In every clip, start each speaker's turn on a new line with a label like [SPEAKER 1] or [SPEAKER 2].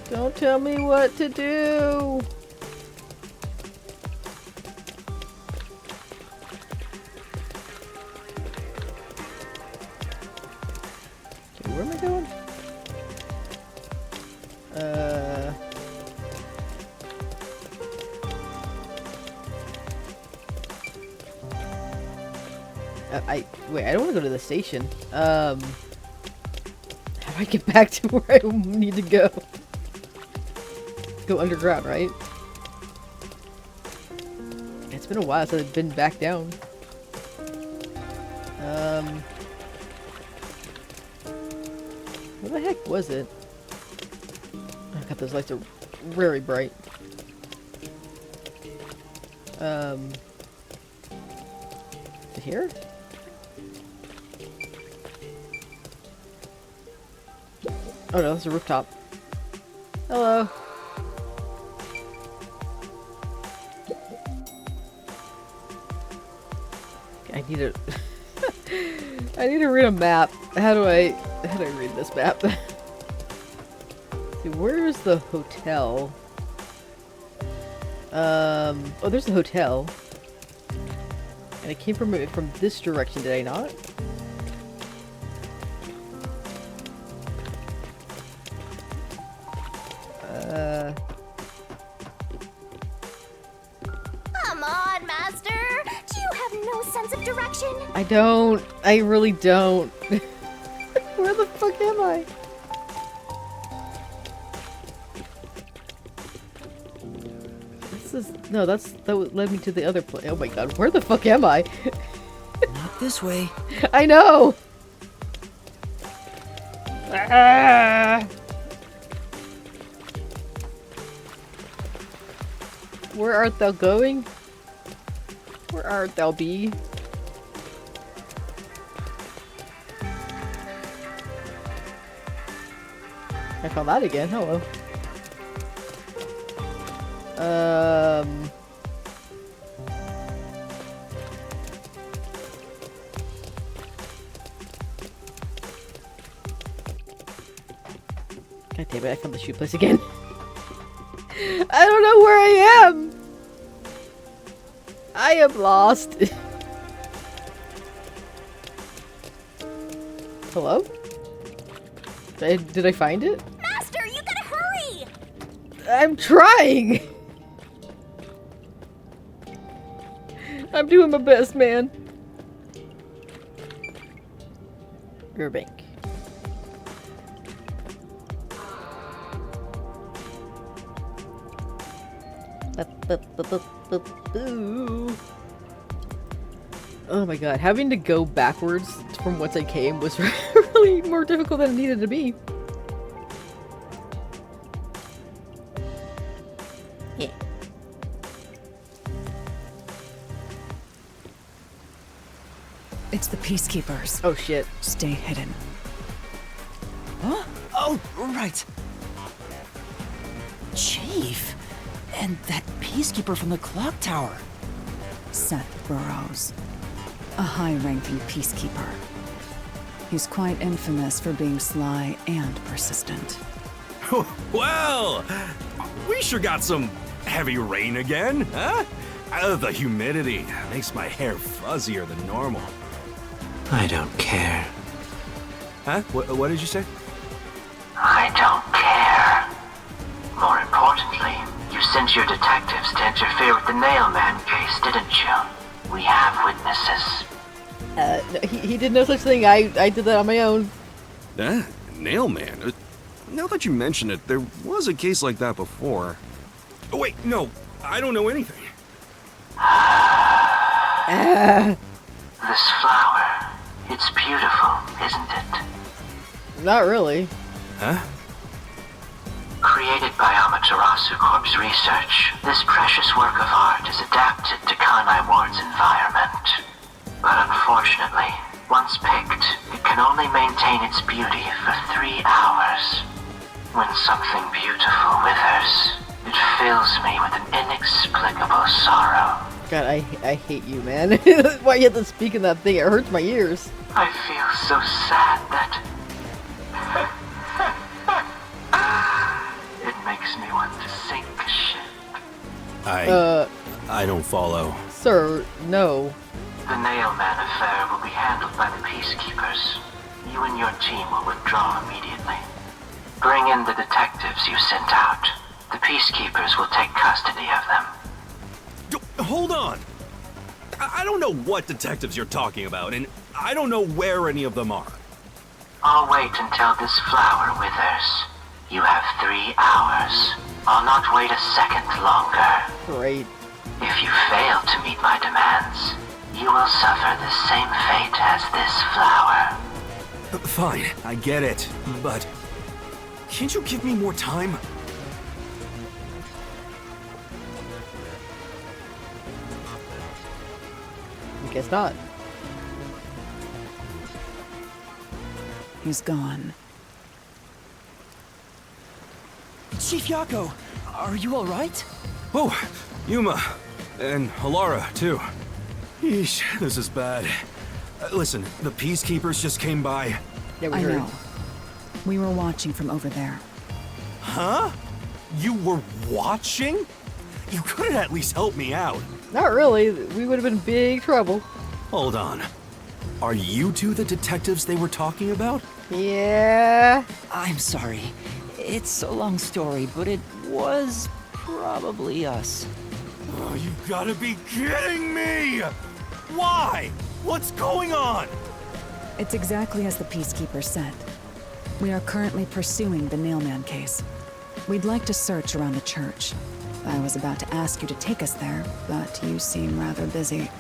[SPEAKER 1] Don't tell me what to do. Okay, where am I going? Wait, I don't want to go to the station. How do I get back to where I need to go? Go underground, right? It's been a while since I've been back down. Where the heck was it? Oh god, those lights are very bright. Here? Oh no, it's a rooftop. Hello. I need to I need to read a map. How do I read this map? See, where's the hotel? Oh, there's the hotel. And it came from this direction, did I not?
[SPEAKER 2] Come on, Master! Do you have no sense of direction?
[SPEAKER 1] I don't. I really don't. Where the fuck am I? This is... No, that led me to the other place. Oh my god, where the fuck am I?
[SPEAKER 3] Not this way.
[SPEAKER 1] I know! Ah! Where art thou going? Where art thou be? I found that again. Hello. God damn it, I found the shoe place again. I don't know where I am! I am lost. Hello? Did I find it?
[SPEAKER 2] Master, you gotta hurry!
[SPEAKER 1] I'm trying! I'm doing my best, man. Burbank. Oh my god, having to go backwards from whence I came was really more difficult than it needed to be. Yeah.
[SPEAKER 4] It's the peacekeepers.
[SPEAKER 1] Oh shit.
[SPEAKER 4] Stay hidden.
[SPEAKER 3] Huh? Oh, right. Chief! And that peacekeeper from the clock tower.
[SPEAKER 4] Seth Burrows. A high-ranking peacekeeper. He's quite infamous for being sly and persistent.
[SPEAKER 5] Well, we sure got some heavy rain again, huh? The humidity makes my hair fuzzier than normal.
[SPEAKER 6] I don't care.
[SPEAKER 5] Huh? What did you say?
[SPEAKER 6] I don't care. More importantly, you sent your detectives to interfere with the Nailman case, didn't you? We have witnesses.
[SPEAKER 1] He did no such thing. I did that on my own.
[SPEAKER 5] Nailman? Now that you mention it, there was a case like that before. Oh, wait, no. I don't know anything.
[SPEAKER 6] This flower, it's beautiful, isn't it?
[SPEAKER 1] Not really.
[SPEAKER 5] Huh?
[SPEAKER 6] Created by Amaterasu Corp's research, this precious work of art is adapted to Kanai Ward's environment. But unfortunately, once picked, it can only maintain its beauty for 3 hours. When something beautiful withers, it fills me with an inexplicable sorrow.
[SPEAKER 1] God, I hate you, man. Why you have to speak in that thing? It hurts my ears.
[SPEAKER 6] I feel so sad that... it
[SPEAKER 5] I don't follow.
[SPEAKER 1] Sir, no.
[SPEAKER 6] The Nailman affair will be handled by the Peacekeepers. You and your team will withdraw immediately. Bring in the detectives you sent out. The Peacekeepers will take custody of them.
[SPEAKER 5] Hold on! I don't know what detectives you're talking about, and I don't know where any of them are.
[SPEAKER 6] I'll wait until this flower withers. You have 3 hours. I'll not wait a second longer.
[SPEAKER 1] Great.
[SPEAKER 6] If you fail to meet my demands, you will suffer the same fate as this flower.
[SPEAKER 5] Fine, I get it, but can't you give me more time?
[SPEAKER 1] I guess not.
[SPEAKER 4] He's gone.
[SPEAKER 3] Chief Yako, are you alright?
[SPEAKER 5] Oh, Yuma, and Halara, too. Yeesh, this is bad. Listen, the Peacekeepers just came by.
[SPEAKER 1] Yeah, we
[SPEAKER 4] I
[SPEAKER 1] heard.
[SPEAKER 4] know. We were watching from over there.
[SPEAKER 5] Huh? You were watching? You couldn't at least help me out.
[SPEAKER 1] Not really. We would have been in big trouble.
[SPEAKER 5] Hold on. Are you two the detectives they were talking about?
[SPEAKER 1] Yeah.
[SPEAKER 3] I'm sorry. It's a long story, but it was probably us.
[SPEAKER 5] Oh, you've got to be kidding me! Why? What's going on?
[SPEAKER 4] It's exactly as the Peacekeeper said. We are currently pursuing the Nailman case. We'd like to search around the church. I was about to ask you to take us there, but you seem rather busy.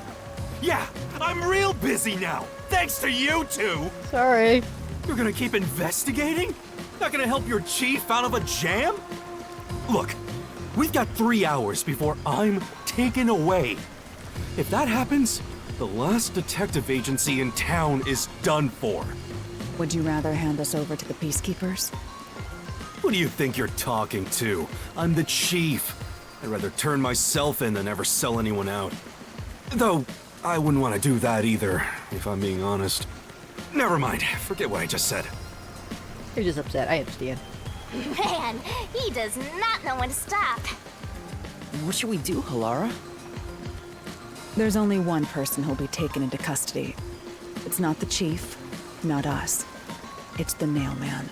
[SPEAKER 5] Yeah, I'm real busy now, thanks to you two!
[SPEAKER 1] Sorry.
[SPEAKER 5] You're gonna keep investigating? Not gonna help your chief out of a jam? Look, we've got 3 hours before I'm taken away. If that happens, the last detective agency in town is done for.
[SPEAKER 4] Would you rather hand us over to the Peacekeepers?
[SPEAKER 5] Who do you think you're talking to? I'm the chief. I'd rather turn myself in than ever sell anyone out. Though, I wouldn't want to do that either, if I'm being honest. Never mind, forget what I just said.
[SPEAKER 1] You're just upset. I understand.
[SPEAKER 2] Man, he does not know when to stop.
[SPEAKER 3] What should we do, Halara?
[SPEAKER 4] There's only one person who'll be taken into custody. It's not the chief, not us. It's the Nailman.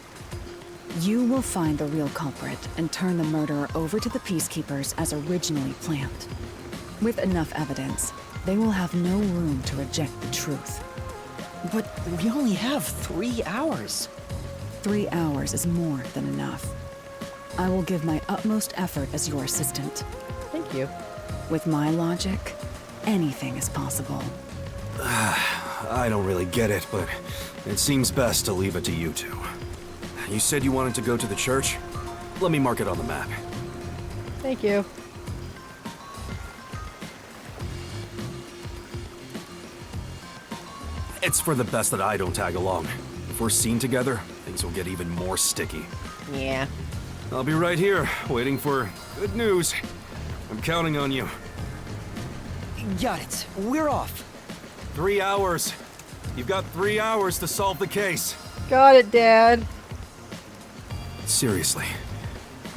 [SPEAKER 4] You will find the real culprit and turn the murderer over to the Peacekeepers as originally planned. With enough evidence, they will have no room to reject the truth.
[SPEAKER 3] But we only have 3 hours.
[SPEAKER 4] 3 hours is more than enough. I will give my utmost effort as your assistant.
[SPEAKER 1] Thank you.
[SPEAKER 4] With my logic, anything is possible.
[SPEAKER 5] I don't really get it, but it seems best to leave it to you two. You said you wanted to go to the church? Let me mark it on the map.
[SPEAKER 1] Thank you.
[SPEAKER 5] It's for the best that I don't tag along. If we're seen together, things will get even more sticky.
[SPEAKER 1] Yeah.
[SPEAKER 5] I'll be right here, waiting for good news. I'm counting on you.
[SPEAKER 3] Got it. We're off.
[SPEAKER 5] 3 hours. You've got 3 hours to solve the case.
[SPEAKER 1] Got it, Dad.
[SPEAKER 5] Seriously,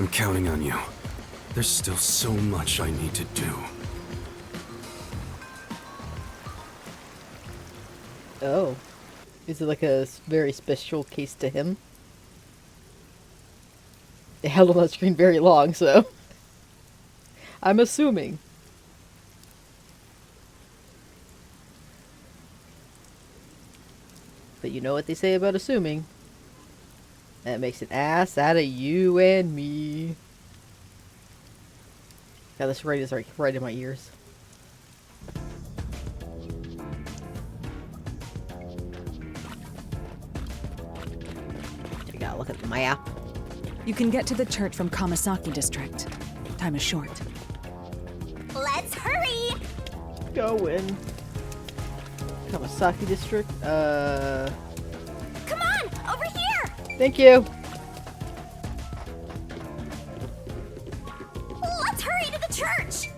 [SPEAKER 5] I'm counting on you. There's still so much I need to do.
[SPEAKER 1] Oh. Is it like a very special case to him? It held on that screen very long, so... I'm assuming. But you know what they say about assuming. That makes an ass out of you and me. God, this right is right in my ears. I gotta look at the map.
[SPEAKER 4] You can get to the church from Kamasaki District. Time is short.
[SPEAKER 2] Let's hurry!
[SPEAKER 1] Going. Kamasaki District.
[SPEAKER 2] Come on, over here!
[SPEAKER 1] Thank you.
[SPEAKER 2] Let's hurry to the church!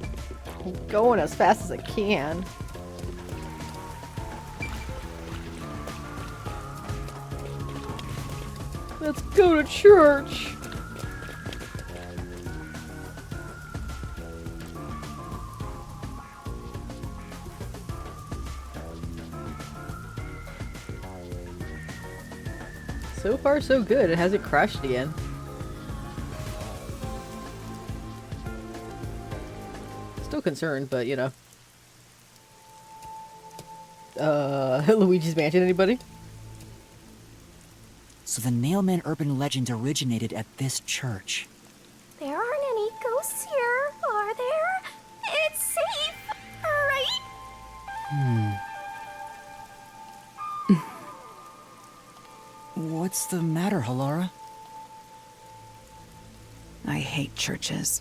[SPEAKER 1] I'm going as fast as I can. Let's go to church. So far, so good. It hasn't crashed again. Still concerned, but you know. Luigi's Mansion, anybody?
[SPEAKER 3] So the Nailman urban legend originated at this church.
[SPEAKER 2] There aren't any ghosts here, are there? It's safe, right?
[SPEAKER 3] What's the matter, Halara?
[SPEAKER 4] I hate churches.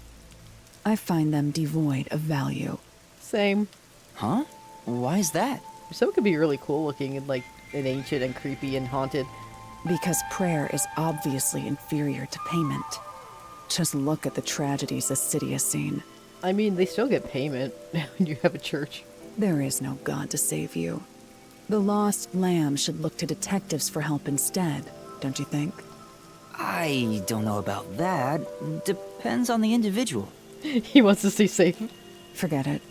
[SPEAKER 4] I find them devoid of value.
[SPEAKER 1] Same.
[SPEAKER 3] Huh? Why is that?
[SPEAKER 1] Some could be really cool looking and like and ancient and creepy and haunted.
[SPEAKER 4] Because prayer is obviously inferior to payment. Just look at the tragedies the city has seen.
[SPEAKER 1] I mean, they still get payment when you have a church.
[SPEAKER 4] There is no God to save you. The lost lamb should look to detectives for help instead, don't you think?
[SPEAKER 3] I don't know about that. Depends on the individual.
[SPEAKER 1] He wants to stay safe.
[SPEAKER 4] Forget it.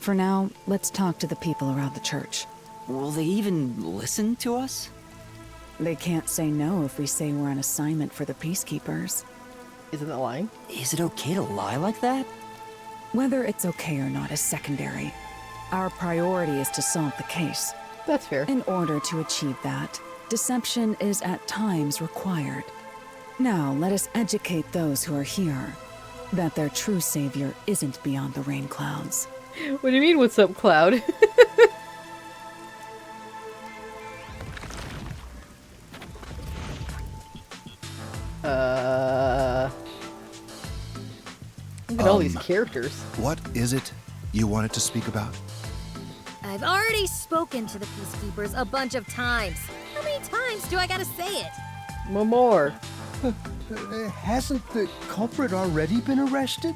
[SPEAKER 4] For now, let's talk to the people around the church.
[SPEAKER 3] Will they even listen to us?
[SPEAKER 4] They can't say no if we say we're on assignment for the peacekeepers.
[SPEAKER 1] Isn't that lying?
[SPEAKER 3] Is it okay to lie like that?
[SPEAKER 4] Whether it's okay or not is secondary. Our priority is to solve the case.
[SPEAKER 1] That's fair.
[SPEAKER 4] In order to achieve that, deception is at times required. Now, let us educate those who are here that their true savior isn't beyond the rain clouds.
[SPEAKER 1] What do you mean, what's up, Cloud? Look at all these characters.
[SPEAKER 7] What is it you wanted to speak about?
[SPEAKER 8] I've already spoken to the peacekeepers a bunch of times. How many times do I gotta say it?
[SPEAKER 1] One more.
[SPEAKER 9] Hasn't the culprit already been arrested?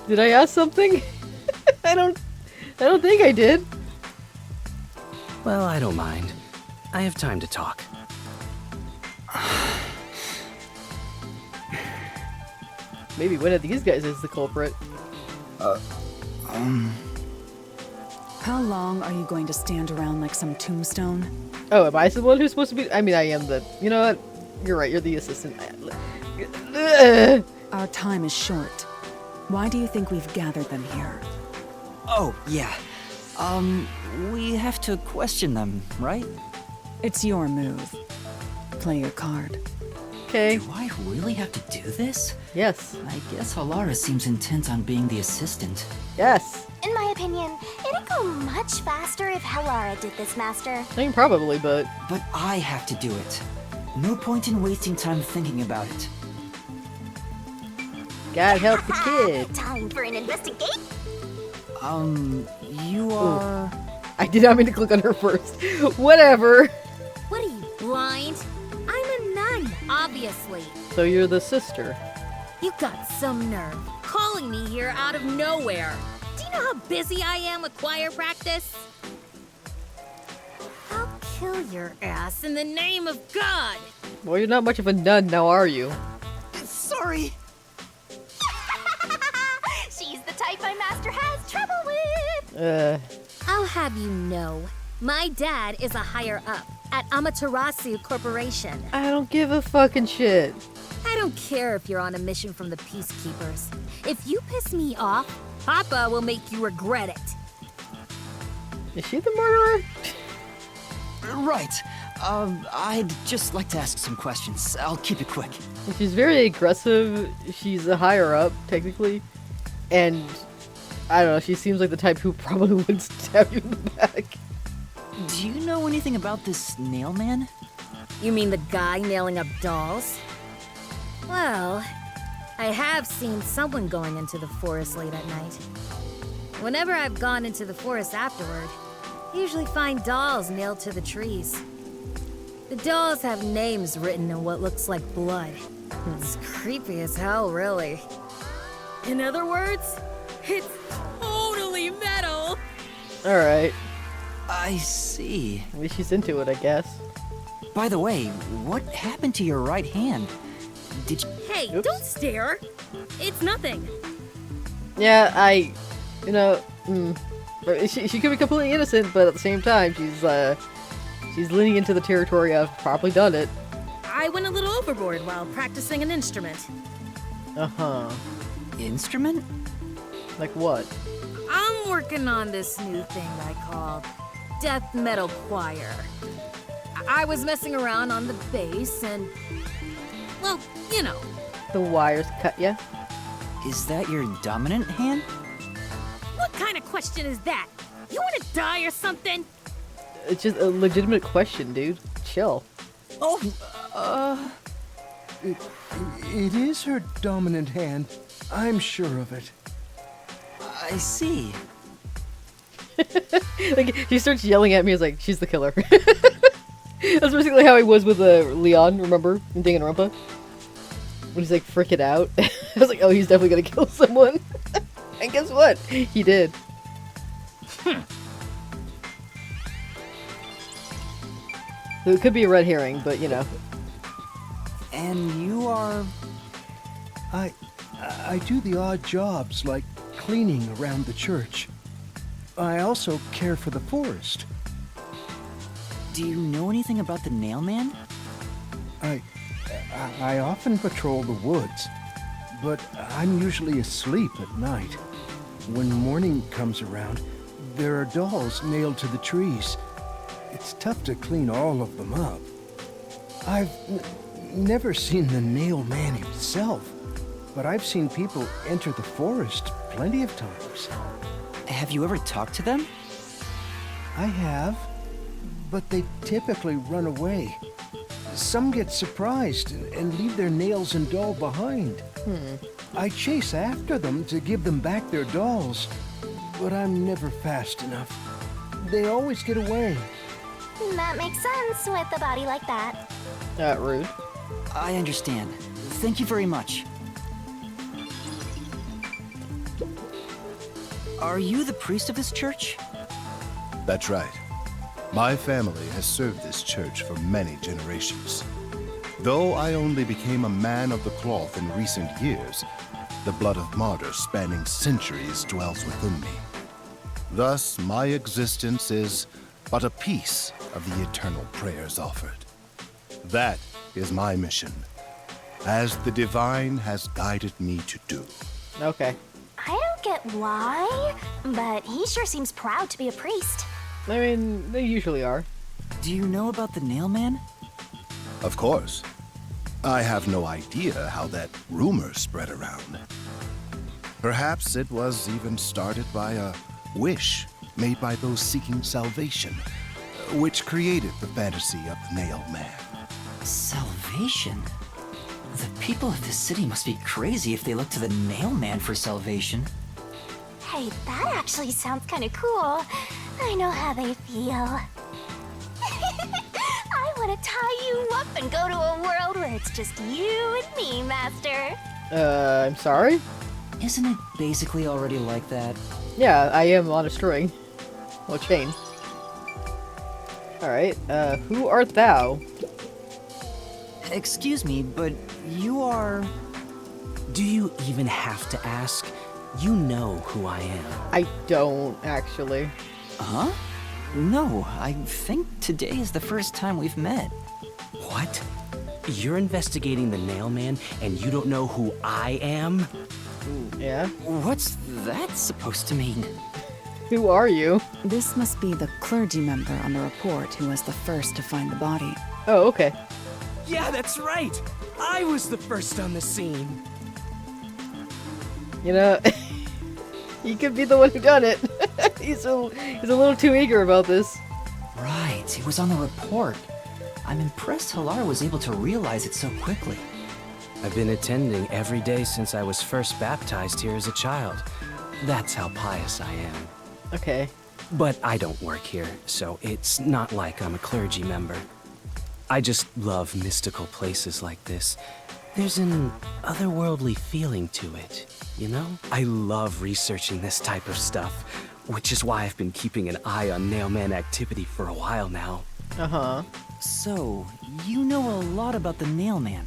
[SPEAKER 1] Did I ask something? I don't think I did.
[SPEAKER 10] Well, I don't mind. I have time to talk.
[SPEAKER 1] Maybe one of these guys is the culprit.
[SPEAKER 4] How long are you going to stand around like some tombstone?
[SPEAKER 1] Oh, am I the one who's supposed to be? I mean, I am the. You know what? You're right. You're the assistant.
[SPEAKER 4] Our time is short. Why do you think we've gathered them here?
[SPEAKER 3] Oh, yeah. We have to question them, right?
[SPEAKER 4] It's your move. Play your card.
[SPEAKER 1] Okay.
[SPEAKER 3] Do I really have to do this?
[SPEAKER 1] Yes.
[SPEAKER 3] I guess Halara seems intent on being the assistant.
[SPEAKER 1] Yes.
[SPEAKER 2] In my opinion, it'd go much faster if Halara did this, Master.
[SPEAKER 1] I mean, probably, but
[SPEAKER 3] But I have to do it. No point in wasting time thinking about it.
[SPEAKER 1] gotta help the kid.
[SPEAKER 2] Time for an investigate?
[SPEAKER 3] You are...
[SPEAKER 1] I did not mean to click on her first. Whatever.
[SPEAKER 8] What are you, blind? I'm a nun, obviously.
[SPEAKER 1] So you're the sister.
[SPEAKER 8] You got some nerve calling me here out of nowhere. Do you know how busy I am with choir practice? I'll kill your ass in the name of God.
[SPEAKER 1] Well, you're not much of a nun now, are you?
[SPEAKER 3] Sorry.
[SPEAKER 2] She's the type my master has trouble with.
[SPEAKER 8] I'll have you know, my dad is a higher up at Amaterasu Corporation.
[SPEAKER 1] I don't give a fucking shit.
[SPEAKER 8] I don't care if you're on a mission from the peacekeepers. If you piss me off, Papa will make you regret it.
[SPEAKER 1] Is she the murderer?
[SPEAKER 3] Right. I'd just like to ask some questions. I'll keep it quick.
[SPEAKER 1] She's very aggressive. She's a higher up, technically. And, I don't know, she seems like the type who probably would stab you in the back.
[SPEAKER 3] Do you know anything about this nail man?
[SPEAKER 8] You mean the guy nailing up dolls? Well, I have seen someone going into the forest late at night. Whenever I've gone into the forest afterward, I usually find dolls nailed to the trees. The dolls have names written in what looks like blood. It's creepy as hell, really. In other words, it's totally metal!
[SPEAKER 1] Alright.
[SPEAKER 3] I see.
[SPEAKER 1] At least she's into it, I guess.
[SPEAKER 3] By the way, what happened to your right hand? Did you...
[SPEAKER 8] Hey,
[SPEAKER 1] Oops.
[SPEAKER 8] don't stare! It's nothing.
[SPEAKER 1] Yeah, you know, she could be completely innocent, but at the same time, she's He's leaning into the territory of probably done it.
[SPEAKER 8] I went a little overboard while practicing an instrument.
[SPEAKER 1] Uh-huh.
[SPEAKER 3] Instrument?
[SPEAKER 1] Like what?
[SPEAKER 8] I'm working on this new thing I call death metal choir. I was messing around on the bass and, well, you know.
[SPEAKER 1] The wires cut ya?
[SPEAKER 3] Is that your dominant hand?
[SPEAKER 8] What kind of question is that? You want to die or something?
[SPEAKER 1] It's just a legitimate question, dude. Chill.
[SPEAKER 3] Oh,
[SPEAKER 9] It is her dominant hand. I'm sure of it.
[SPEAKER 3] I see.
[SPEAKER 1] Like, he starts yelling at me, he's like, she's the killer. That's basically how he was with Leon, remember? In Danganronpa? When he's like freaking out. I was like, oh, he's definitely gonna kill someone. And guess what? He did. So it could be a red herring, but you know.
[SPEAKER 3] And you are...
[SPEAKER 9] I do the odd jobs like cleaning around the church. I also care for the forest.
[SPEAKER 3] Do you know anything about the Nail Man?
[SPEAKER 9] I often patrol the woods, but I'm usually asleep at night. When morning comes around, there are dolls nailed to the trees. It's tough to clean all of them up. I've never seen the Nail Man himself, but I've seen people enter the forest plenty of times.
[SPEAKER 3] Have you ever talked to them?
[SPEAKER 9] I have, but they typically run away. Some get surprised and leave their nails and doll behind. I chase after them to give them back their dolls, but I'm never fast enough. They always get away.
[SPEAKER 2] That makes sense with a body like that.
[SPEAKER 1] Rude.
[SPEAKER 3] I understand. Thank you very much. Are you the priest of this church?
[SPEAKER 7] That's right. My family has served this church for many generations. Though I only became a man of the cloth in recent years, the blood of martyrs spanning centuries dwells within me. Thus, my existence is but a piece of the eternal prayers offered. That is my mission, as the divine has guided me to do.
[SPEAKER 1] Okay.
[SPEAKER 2] I don't get why, but he sure seems proud to be a priest.
[SPEAKER 1] I mean, they usually are.
[SPEAKER 3] Do you know about the Nail Man?
[SPEAKER 7] Of course. I have no idea how that rumor spread around. Perhaps it was even started by a wish made by those seeking salvation, which created the fantasy of the Nail Man.
[SPEAKER 3] Salvation? The people of this city must be crazy if they look to the Nail Man for salvation.
[SPEAKER 2] Hey, that actually sounds kind of cool. I know how they feel. I want to tie you up and go to a world where it's just you and me, Master.
[SPEAKER 1] I'm sorry?
[SPEAKER 3] Isn't it basically already like that?
[SPEAKER 1] Yeah, I am on a string. Well, chain. Alright, who art thou?
[SPEAKER 3] Excuse me, but you are...
[SPEAKER 10] Do you even have to ask? You know who I am.
[SPEAKER 1] I don't, actually.
[SPEAKER 3] Huh? No, I think today is the first time we've met.
[SPEAKER 10] What? You're investigating the Nail Man and you don't know who I am?
[SPEAKER 1] Yeah?
[SPEAKER 3] What's that supposed to mean?
[SPEAKER 1] Who are you?
[SPEAKER 4] This must be the clergy member on the report who was the first to find the body.
[SPEAKER 1] Oh, okay.
[SPEAKER 10] Yeah, that's right! I was the first on the scene!
[SPEAKER 1] You know, he could be the one who done it. he's a little too eager about this.
[SPEAKER 3] Right, it was on the report. I'm impressed Halara was able to realize it so quickly.
[SPEAKER 10] I've been attending every day since I was first baptized here as a child. That's how pious I am.
[SPEAKER 1] Okay.
[SPEAKER 10] But I don't work here, so it's not like I'm a clergy member. I just love mystical places like this. There's an otherworldly feeling to it, you know? I love researching this type of stuff, which is why I've been keeping an eye on Nailman activity for a while now.
[SPEAKER 1] Uh-huh.
[SPEAKER 3] So, you know a lot about the Nail Man.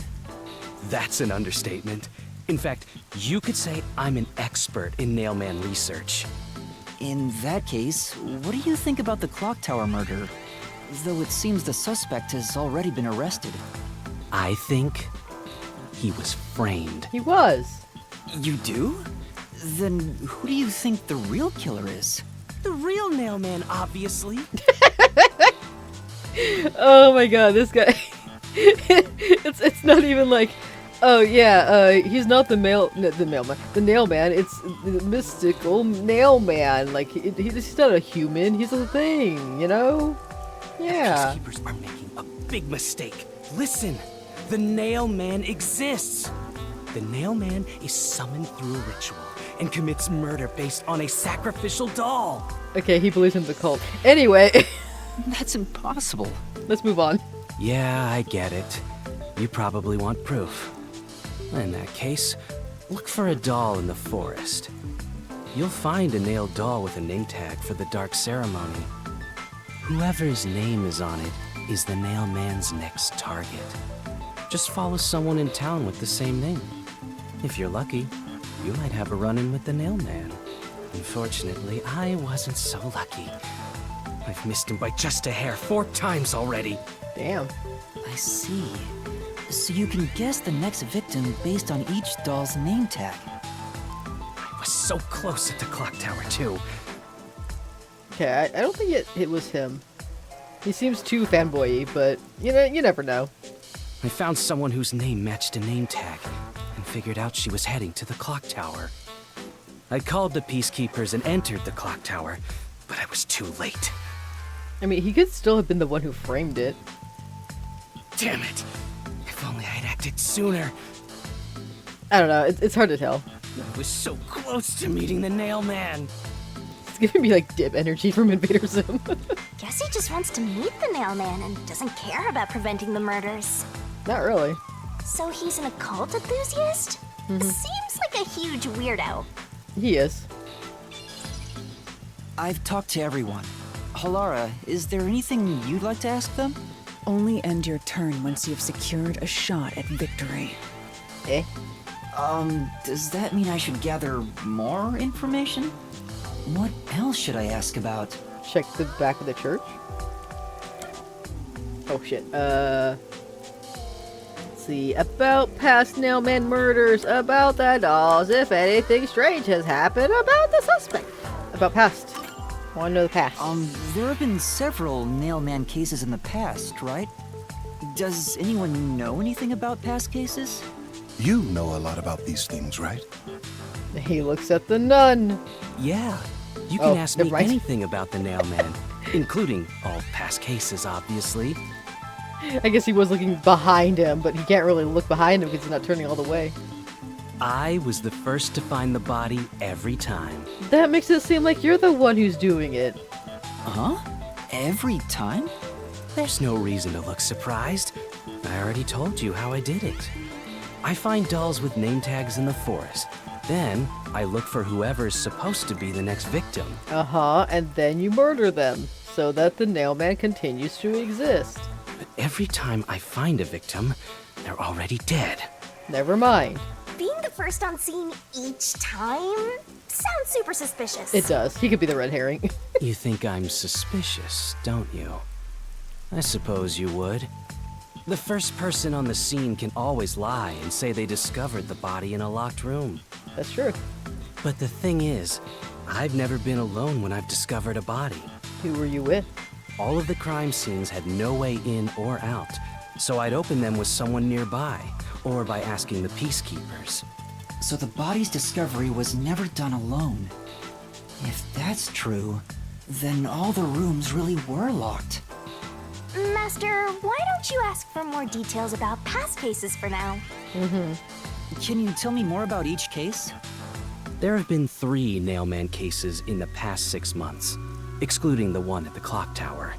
[SPEAKER 10] That's an understatement. In fact, you could say I'm an expert in Nailman research.
[SPEAKER 3] In that case, what do you think about the clock tower murder? though it seems the suspect has already been arrested.
[SPEAKER 10] I think he was framed.
[SPEAKER 1] He was.
[SPEAKER 3] You do? Then who do you think the real killer is?
[SPEAKER 10] The real nail man, obviously.
[SPEAKER 1] Oh my god, this guy. it's not even like, oh yeah, he's not the nail man. It's the mystical nail man. Like he's not a human. He's a thing, you know? Yeah.
[SPEAKER 10] The peacekeepers are making a big mistake. Listen, the nail man exists. The nail man is summoned through a ritual and commits murder based on a sacrificial doll.
[SPEAKER 1] Okay, he believes in the cult. Anyway,
[SPEAKER 3] That's impossible.
[SPEAKER 1] let's move on.
[SPEAKER 10] Yeah, I get it. You probably want proof. In that case, look for a doll in the forest. You'll find a nailed doll with a name tag for the dark ceremony. Whoever's name is on it is the nail man's next target. Just follow someone in town with the same name. If you're lucky, you might have a run-in with the nail man. Unfortunately, I wasn't so lucky. I've missed him by just a hair 4 times already.
[SPEAKER 1] Damn.
[SPEAKER 3] I see. So you can guess the next victim based on each doll's name tag.
[SPEAKER 10] I was so close at the clock tower, too.
[SPEAKER 1] Okay, I don't think it was him. He seems too fanboy-y, but you know, you never know.
[SPEAKER 10] I found someone whose name matched a name tag and figured out she was heading to the clock tower. I called the peacekeepers and entered the clock tower, but I was too late.
[SPEAKER 1] I mean, he could still have been the one who framed it.
[SPEAKER 10] Damn it! If only I had acted sooner.
[SPEAKER 1] I don't know, it's hard to tell.
[SPEAKER 10] I was so close to meeting the nail man.
[SPEAKER 1] It's giving me like dip energy from Invader Zim.
[SPEAKER 2] Guess he just wants to meet the mailman and doesn't care about preventing the murders.
[SPEAKER 1] Not really.
[SPEAKER 2] So he's an occult enthusiast? Seems like a huge weirdo.
[SPEAKER 1] He is.
[SPEAKER 3] I've talked to everyone. Halara, is there anything you'd like to ask them?
[SPEAKER 4] Only end your turn once you've secured a shot at victory.
[SPEAKER 1] Eh?
[SPEAKER 3] Does that mean I should gather more information? What else should I ask about?
[SPEAKER 1] Check the back of the church. Oh shit. Let's see. About past nailman murders, about the dolls, if anything strange has happened, about the suspect. About past. Want to know the past.
[SPEAKER 3] There have been several nailman cases in the past, right? Does anyone know anything about past cases?
[SPEAKER 7] You know a lot about these things, right?
[SPEAKER 1] He looks at the nun.
[SPEAKER 10] Yeah, you can ask me
[SPEAKER 1] right.
[SPEAKER 10] anything about the nail man, including all past cases, obviously.
[SPEAKER 1] I guess he was looking behind him, but he can't really look behind him because he's not turning all the way.
[SPEAKER 10] I was the first to find the body every time.
[SPEAKER 1] That makes it seem like you're the one who's doing it.
[SPEAKER 3] Huh? Every time?
[SPEAKER 10] There's no reason to look surprised. I already told you how I did it. I find dolls with name tags in the forest. Then, I look for whoever's supposed to be the next victim.
[SPEAKER 1] Uh-huh, and then you murder them, so that the nailman continues to exist.
[SPEAKER 10] But every time I find a victim, they're already dead.
[SPEAKER 1] Never mind.
[SPEAKER 2] Being the first on scene each time sounds super suspicious.
[SPEAKER 1] It does. He could be the red herring.
[SPEAKER 10] You think I'm suspicious, don't you? I suppose you would. The first person on the scene can always lie and say they discovered the body in a locked room.
[SPEAKER 1] That's true.
[SPEAKER 10] But the thing is, I've never been alone when I've discovered a body.
[SPEAKER 1] Who were you with?
[SPEAKER 10] All of the crime scenes had no way in or out, so I'd open them with someone nearby, or by asking the peacekeepers.
[SPEAKER 3] So the body's discovery was never done alone. If that's true, then all the rooms really were locked.
[SPEAKER 2] Master, why don't you ask for more details about past cases for now?
[SPEAKER 3] Can you tell me more about each case?
[SPEAKER 10] There have been 3 nailman cases in the past 6 months, excluding the one at the clock tower.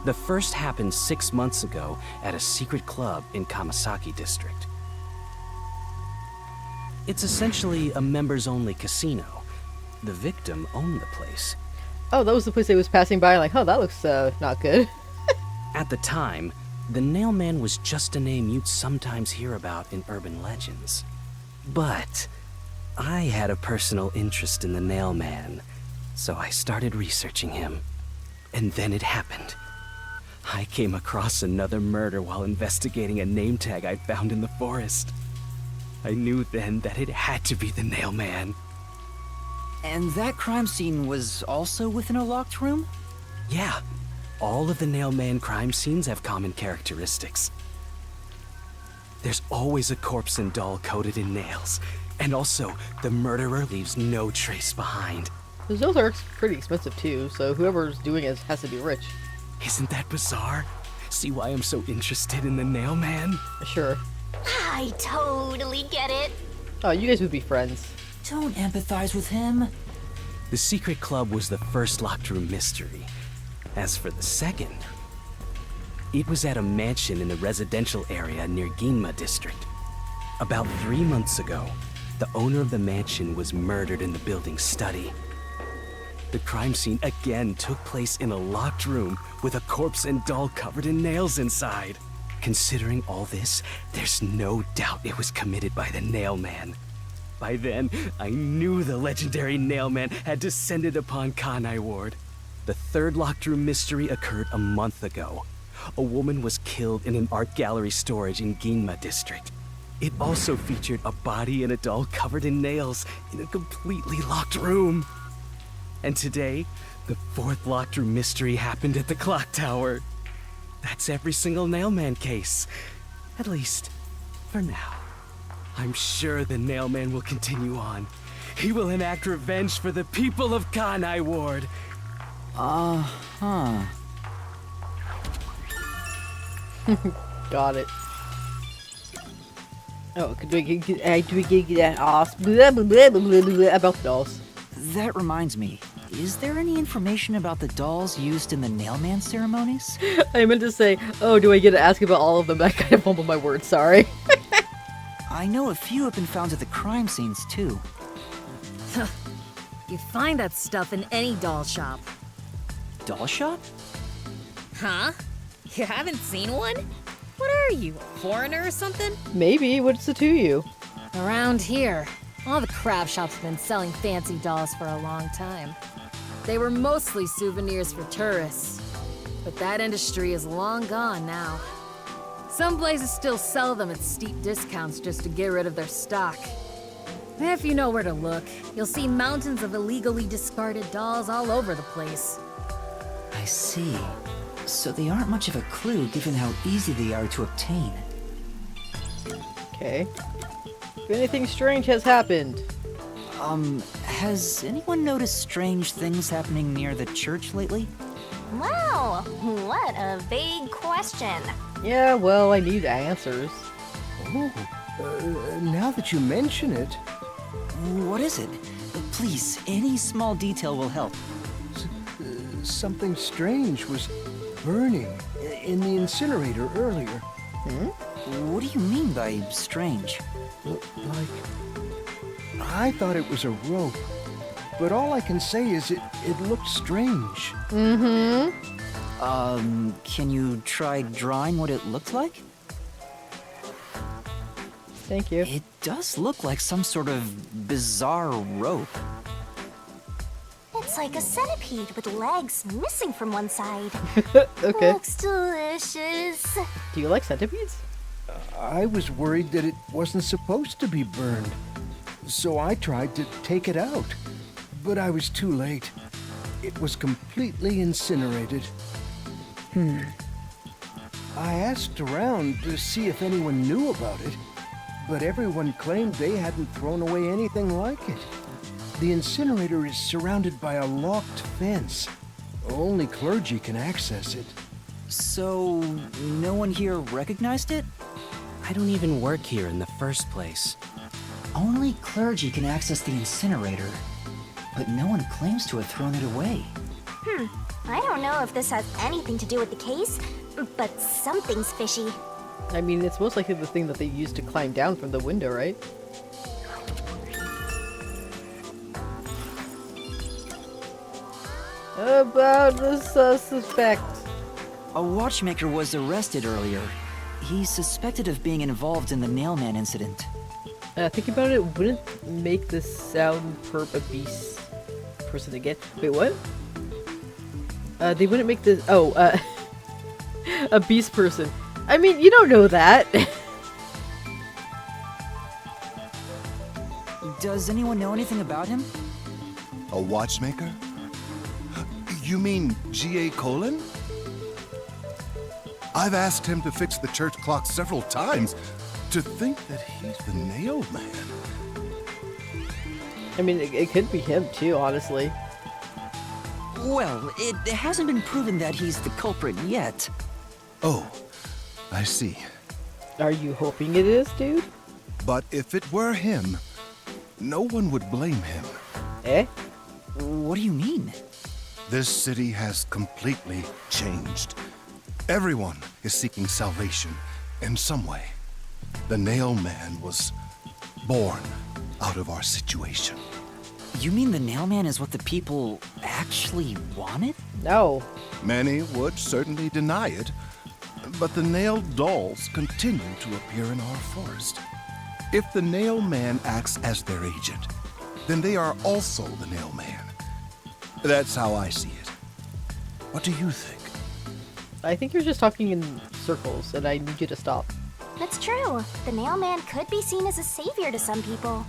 [SPEAKER 10] The first happened 6 months ago at a secret club in Kamasaki district. It's essentially a members-only casino. The victim owned the place.
[SPEAKER 1] Oh, that was the place I was passing by, like, oh, that looks, not good.
[SPEAKER 10] At the time, the Nailman was just a name you'd sometimes hear about in urban legends. But I had a personal interest in the Nailman, so I started researching him. And then it happened. I came across another murder while investigating a name tag I'd found in the forest. I knew then that it had to be the Nail Man.
[SPEAKER 3] And that crime scene was also within a locked room?
[SPEAKER 10] Yeah, all of the Nail Man crime scenes have common characteristics. There's always a corpse and doll coated in nails, and also the murderer leaves no trace behind.
[SPEAKER 1] Those dolls are pretty expensive too, so whoever's doing it has to be rich.
[SPEAKER 10] Isn't that bizarre? See why I'm so interested in the Nail Man?
[SPEAKER 1] Sure.
[SPEAKER 2] I totally get it.
[SPEAKER 1] Oh, you guys would be friends.
[SPEAKER 3] Don't empathize with him.
[SPEAKER 10] The secret club was the first locked room mystery. As for the second, it was at a mansion in a residential area near Ginma district. About 3 months ago, the owner of the mansion was murdered in the building's study. The crime scene again took place in a locked room with a corpse and doll covered in nails inside. Considering all this, there's no doubt it was committed by the Nail Man. By then, I knew the legendary Nail Man had descended upon Kanai Ward. The third locked room mystery occurred a month ago. A woman was killed in an art gallery storage in Ginma district. It also featured a body and a doll covered in nails in a completely locked room. And today, the fourth locked room mystery happened at the clock tower. That's every single Nail Man case. At least, for now. I'm sure the Nail Man will continue on. He will enact revenge for the people of Kanai Ward.
[SPEAKER 3] Uh-huh.
[SPEAKER 1] Got it. Oh, do we get that ass? Blah, blah, blah, blah, blah, about the dolls.
[SPEAKER 3] That reminds me. Is there any information about the dolls used in the Nail Man ceremonies?
[SPEAKER 1] I meant to say, oh, do I get to ask about all of them? I kind of fumbled my words, sorry.
[SPEAKER 3] I know a few have been found at the crime scenes, too.
[SPEAKER 8] You find that stuff in any doll shop.
[SPEAKER 3] Doll shop?
[SPEAKER 8] Huh? You haven't seen one? What are you, a foreigner or something?
[SPEAKER 1] Maybe. What's it to you?
[SPEAKER 8] Around here, all the crab shops have been selling fancy dolls for a long time. They were mostly souvenirs for tourists, but that industry is long gone now. Some places still sell them at steep discounts just to get rid of their stock. If you know where to look, you'll see mountains of illegally discarded dolls all over the place.
[SPEAKER 3] I see. So they aren't much of a clue given how easy they are to obtain.
[SPEAKER 1] Okay. If anything strange has happened.
[SPEAKER 3] Has anyone noticed strange things happening near the church lately?
[SPEAKER 2] Wow, what a vague question.
[SPEAKER 1] Yeah, well, I need answers.
[SPEAKER 9] Oh, now that you mention it,
[SPEAKER 3] What is it? Please, any small detail will help.
[SPEAKER 9] something strange was burning in the incinerator earlier.
[SPEAKER 3] What do you mean by strange?
[SPEAKER 9] Like, I thought it was a rope, but all I can say is it looked strange.
[SPEAKER 3] Can you try drawing what it looked like?
[SPEAKER 1] Thank you.
[SPEAKER 3] It does look like some sort of bizarre rope.
[SPEAKER 2] It's like a centipede with legs missing from one side.
[SPEAKER 1] Okay.
[SPEAKER 2] Looks delicious.
[SPEAKER 1] Do you like centipedes?
[SPEAKER 9] I was worried that it wasn't supposed to be burned, so I tried to take it out, but I was too late. It was completely incinerated. I asked around to see if anyone knew about it, but everyone claimed they hadn't thrown away anything like it. The incinerator is surrounded by a locked fence. Only clergy can access it.
[SPEAKER 3] So, no one here recognized it?
[SPEAKER 10] I don't even work here in the first place.
[SPEAKER 3] Only clergy can access the incinerator, but no one claims to have thrown it away.
[SPEAKER 2] I don't know if this has anything to do with the case, but something's fishy.
[SPEAKER 1] I mean, it's most likely the thing that they used to climb down from the window, right? About the suspect.
[SPEAKER 3] A watchmaker was arrested earlier. He's suspected of being involved in the Nailman incident.
[SPEAKER 1] Thinking about it, wouldn't make the sound perp a beast person again. Wait, what? They wouldn't make this. Oh, A beast person. I mean, you don't know that.
[SPEAKER 3] Does anyone know anything about him?
[SPEAKER 7] A watchmaker? You mean G.A. Colin? I've asked him to fix the church clock several times. To think that he's the nail man.
[SPEAKER 1] I mean, it could be him too, honestly.
[SPEAKER 3] Well, it hasn't been proven that he's the culprit yet.
[SPEAKER 7] Oh, I see.
[SPEAKER 1] Are you hoping it is, dude?
[SPEAKER 7] But if it were him, no one would blame him.
[SPEAKER 1] Eh?
[SPEAKER 3] What do you mean?
[SPEAKER 7] This city has completely changed. Everyone is seeking salvation in some way. The Nail Man was born out of our situation.
[SPEAKER 3] You mean the Nail Man is what the people actually wanted?
[SPEAKER 1] No.
[SPEAKER 7] Many would certainly deny it, but the nailed dolls continue to appear in our forest. If the Nail Man acts as their agent, then they are also the Nail Man. That's how I see it. What do you think?
[SPEAKER 1] I think you're just talking in circles, and I need you to stop.
[SPEAKER 2] That's true. The Nail Man could be seen as a savior to some people.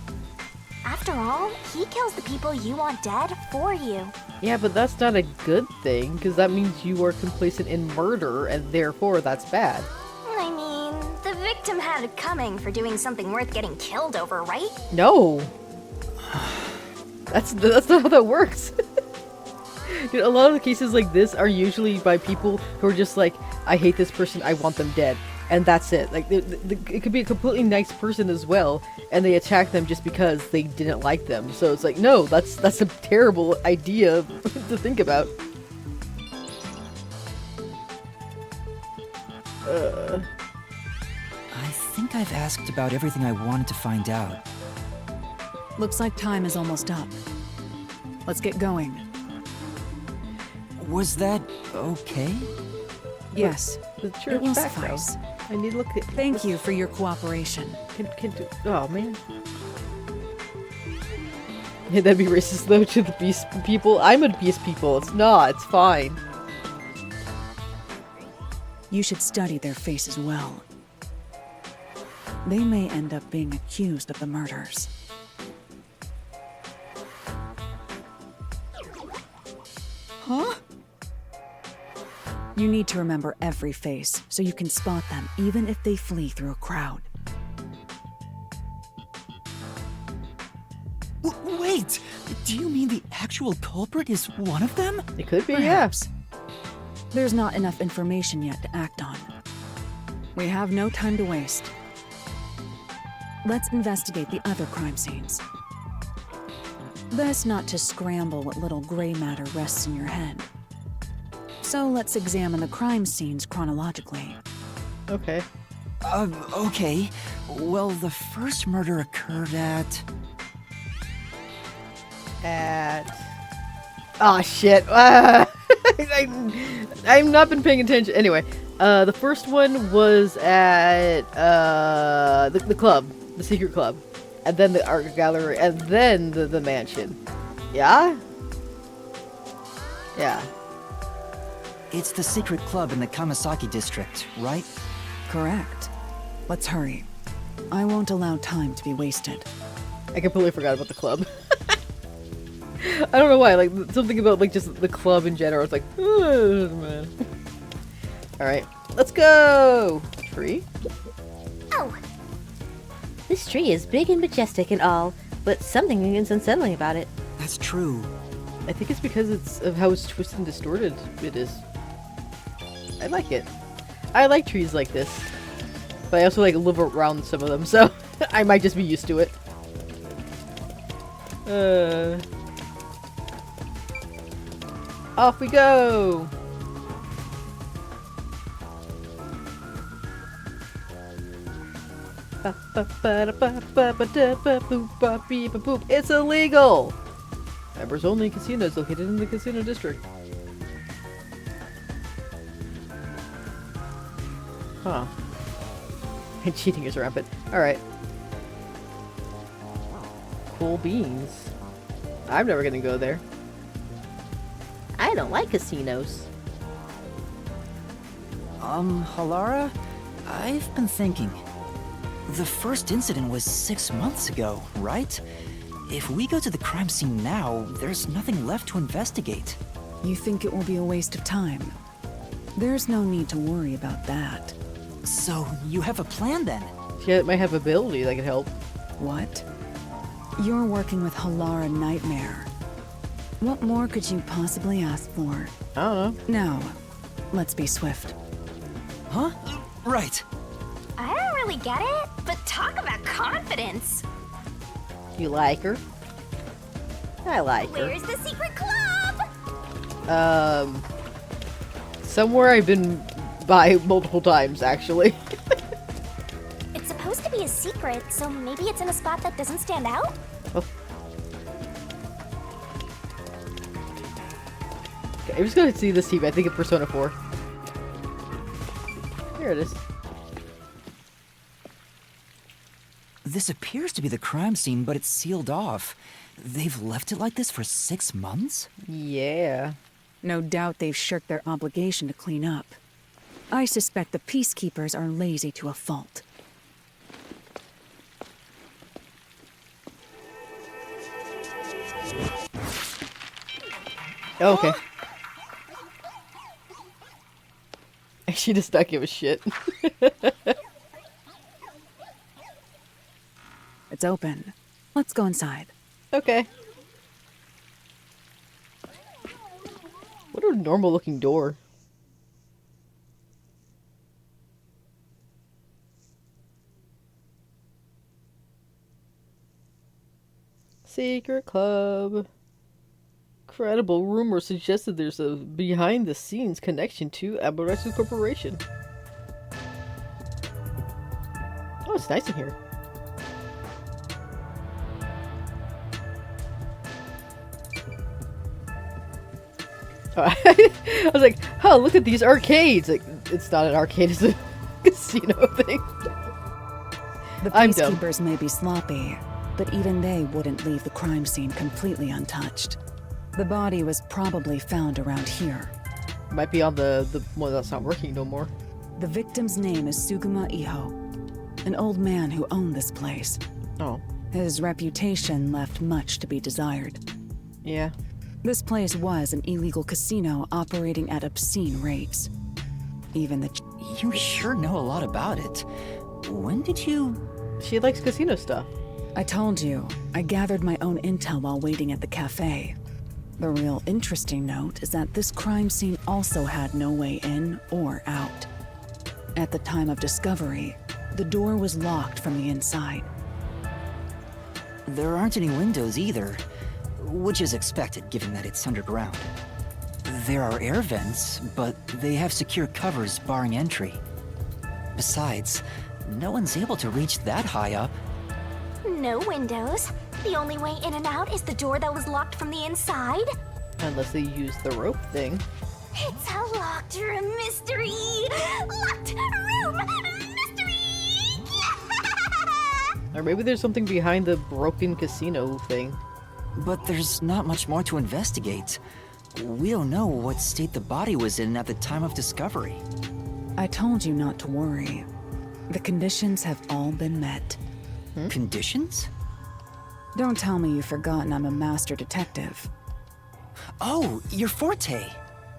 [SPEAKER 2] After all, he kills the people you want dead for you.
[SPEAKER 1] Yeah, but that's not a good thing, because that means you are complacent in murder, and therefore that's bad.
[SPEAKER 2] I mean, the victim had it coming for doing something worth getting killed over, right?
[SPEAKER 1] No! That's not how that works. Dude, a lot of the cases like this are usually by people who are just like, I hate this person, I want them dead. And that's it. Like, it could be a completely nice person as well, and they attack them just because they didn't like them. So it's like, no, that's a terrible idea to think about.
[SPEAKER 3] I think I've asked about everything I wanted to find out.
[SPEAKER 4] Looks like time is almost up. Let's get going.
[SPEAKER 3] Was that okay?
[SPEAKER 4] Yes,
[SPEAKER 1] The
[SPEAKER 4] it
[SPEAKER 1] church
[SPEAKER 4] will
[SPEAKER 1] background.
[SPEAKER 4] suffice.
[SPEAKER 1] I need to look at.
[SPEAKER 4] Thank you for your cooperation.
[SPEAKER 1] Oh man. Yeah, that'd be racist though to the beast people. I'm a beast people. It's not. It's fine.
[SPEAKER 4] You should study their faces well. They may end up being accused of the murders. Huh? You need to remember every face, so you can spot them even if they flee through a crowd.
[SPEAKER 3] Wait! Do you mean the actual culprit is one of them?
[SPEAKER 1] It could be,
[SPEAKER 4] Perhaps. There's not enough information yet to act on. We have no time to waste. Let's investigate the other crime scenes. Best not to scramble what little gray matter rests in your head. So let's examine the crime scenes chronologically.
[SPEAKER 1] Yeah. Okay.
[SPEAKER 3] Okay. Well, the first murder occurred at...
[SPEAKER 1] Oh shit. I've not been paying attention. Anyway, the first one was at the club, the secret club, and then the art gallery, and then the mansion. Yeah? Yeah.
[SPEAKER 3] It's the secret club in the Kamasaki district, right?
[SPEAKER 4] Correct. Let's hurry. I won't allow time to be wasted.
[SPEAKER 1] I completely forgot about the club. I don't know why, like, something about, like, just the club in general. It's like, oh, man. Alright, let's go! Tree?
[SPEAKER 2] Oh,
[SPEAKER 11] This tree is big and majestic and all, but something is unsettling about it.
[SPEAKER 3] That's true.
[SPEAKER 1] I think it's because of how it's twisted and distorted it is. I like it. I like trees like this. But I also, like, live around some of them, so I might just be used to it. Off we go! It's illegal! Members only casinos located in the casino district. Huh. And cheating is rampant. Alright. Cool beans. I'm never gonna go there. I don't like casinos.
[SPEAKER 3] Halara, I've been thinking. The first incident was 6 months ago, right? If we go to the crime scene now, there's nothing left to investigate.
[SPEAKER 4] You think it will be a waste of time? There's no need to worry about that.
[SPEAKER 3] So, you have a plan then?
[SPEAKER 1] She might have ability that could help.
[SPEAKER 4] What? You're working with Halara Nightmare. What more could you possibly ask for?
[SPEAKER 1] I don't know.
[SPEAKER 4] Now, let's be swift.
[SPEAKER 3] Huh? Right.
[SPEAKER 2] I don't really get it, but talk about confidence.
[SPEAKER 1] You like her? I like her.
[SPEAKER 2] Where's the secret club?
[SPEAKER 1] Somewhere I've been by multiple times, actually.
[SPEAKER 2] It's supposed to be a secret, so maybe it's in a spot that doesn't stand out?
[SPEAKER 1] Oh. Okay, I'm just gonna see this TV. I think of Persona 4. Here it is.
[SPEAKER 3] This appears to be the crime scene, but it's sealed off. They've left it like this for 6 months?
[SPEAKER 1] Yeah.
[SPEAKER 4] No doubt they've shirked their obligation to clean up. I suspect the peacekeepers are lazy to a fault.
[SPEAKER 1] Okay. She does not give a shit.
[SPEAKER 4] It's open. Let's go inside.
[SPEAKER 1] Okay. What a normal looking door. Secret club. Credible rumor suggested there's a behind the scenes connection to Amaterasu Corporation. Oh, it's nice in here. I was like, oh, look at these arcades. Like, it's not an arcade, it's a casino thing.
[SPEAKER 4] The
[SPEAKER 1] I'm dumb.
[SPEAKER 4] peacekeepers may be sloppy, but even they wouldn't leave the crime scene completely untouched. The body was probably found around here.
[SPEAKER 1] Might be on the one that's not working no more.
[SPEAKER 4] The victim's name is Suguma Iho, an old man who owned this place.
[SPEAKER 1] Oh.
[SPEAKER 4] His reputation left much to be desired.
[SPEAKER 1] Yeah.
[SPEAKER 4] This place was an illegal casino operating at obscene rates. Even the...
[SPEAKER 3] You sure know a lot about it. When did you...
[SPEAKER 1] She likes casino stuff.
[SPEAKER 4] I told you, I gathered my own intel while waiting at the cafe. The real interesting note is that this crime scene also had no way in or out. At the time of discovery, the door was locked from the inside.
[SPEAKER 3] There aren't any windows either, which is expected given that it's underground. There are air vents, but they have secure covers barring entry. Besides, no one's able to reach that high up.
[SPEAKER 2] No windows. The only way in and out is the door that was locked from the inside.
[SPEAKER 1] Unless they use the rope thing.
[SPEAKER 2] It's a locked room mystery! Locked room mystery!
[SPEAKER 1] Or maybe there's something behind the broken casino thing.
[SPEAKER 3] But there's not much more to investigate. We don't know what state the body was in at the time of discovery.
[SPEAKER 4] I told you not to worry. The conditions have all been met.
[SPEAKER 3] Conditions?
[SPEAKER 4] Don't tell me you've forgotten I'm a master detective.
[SPEAKER 3] Oh, your forte!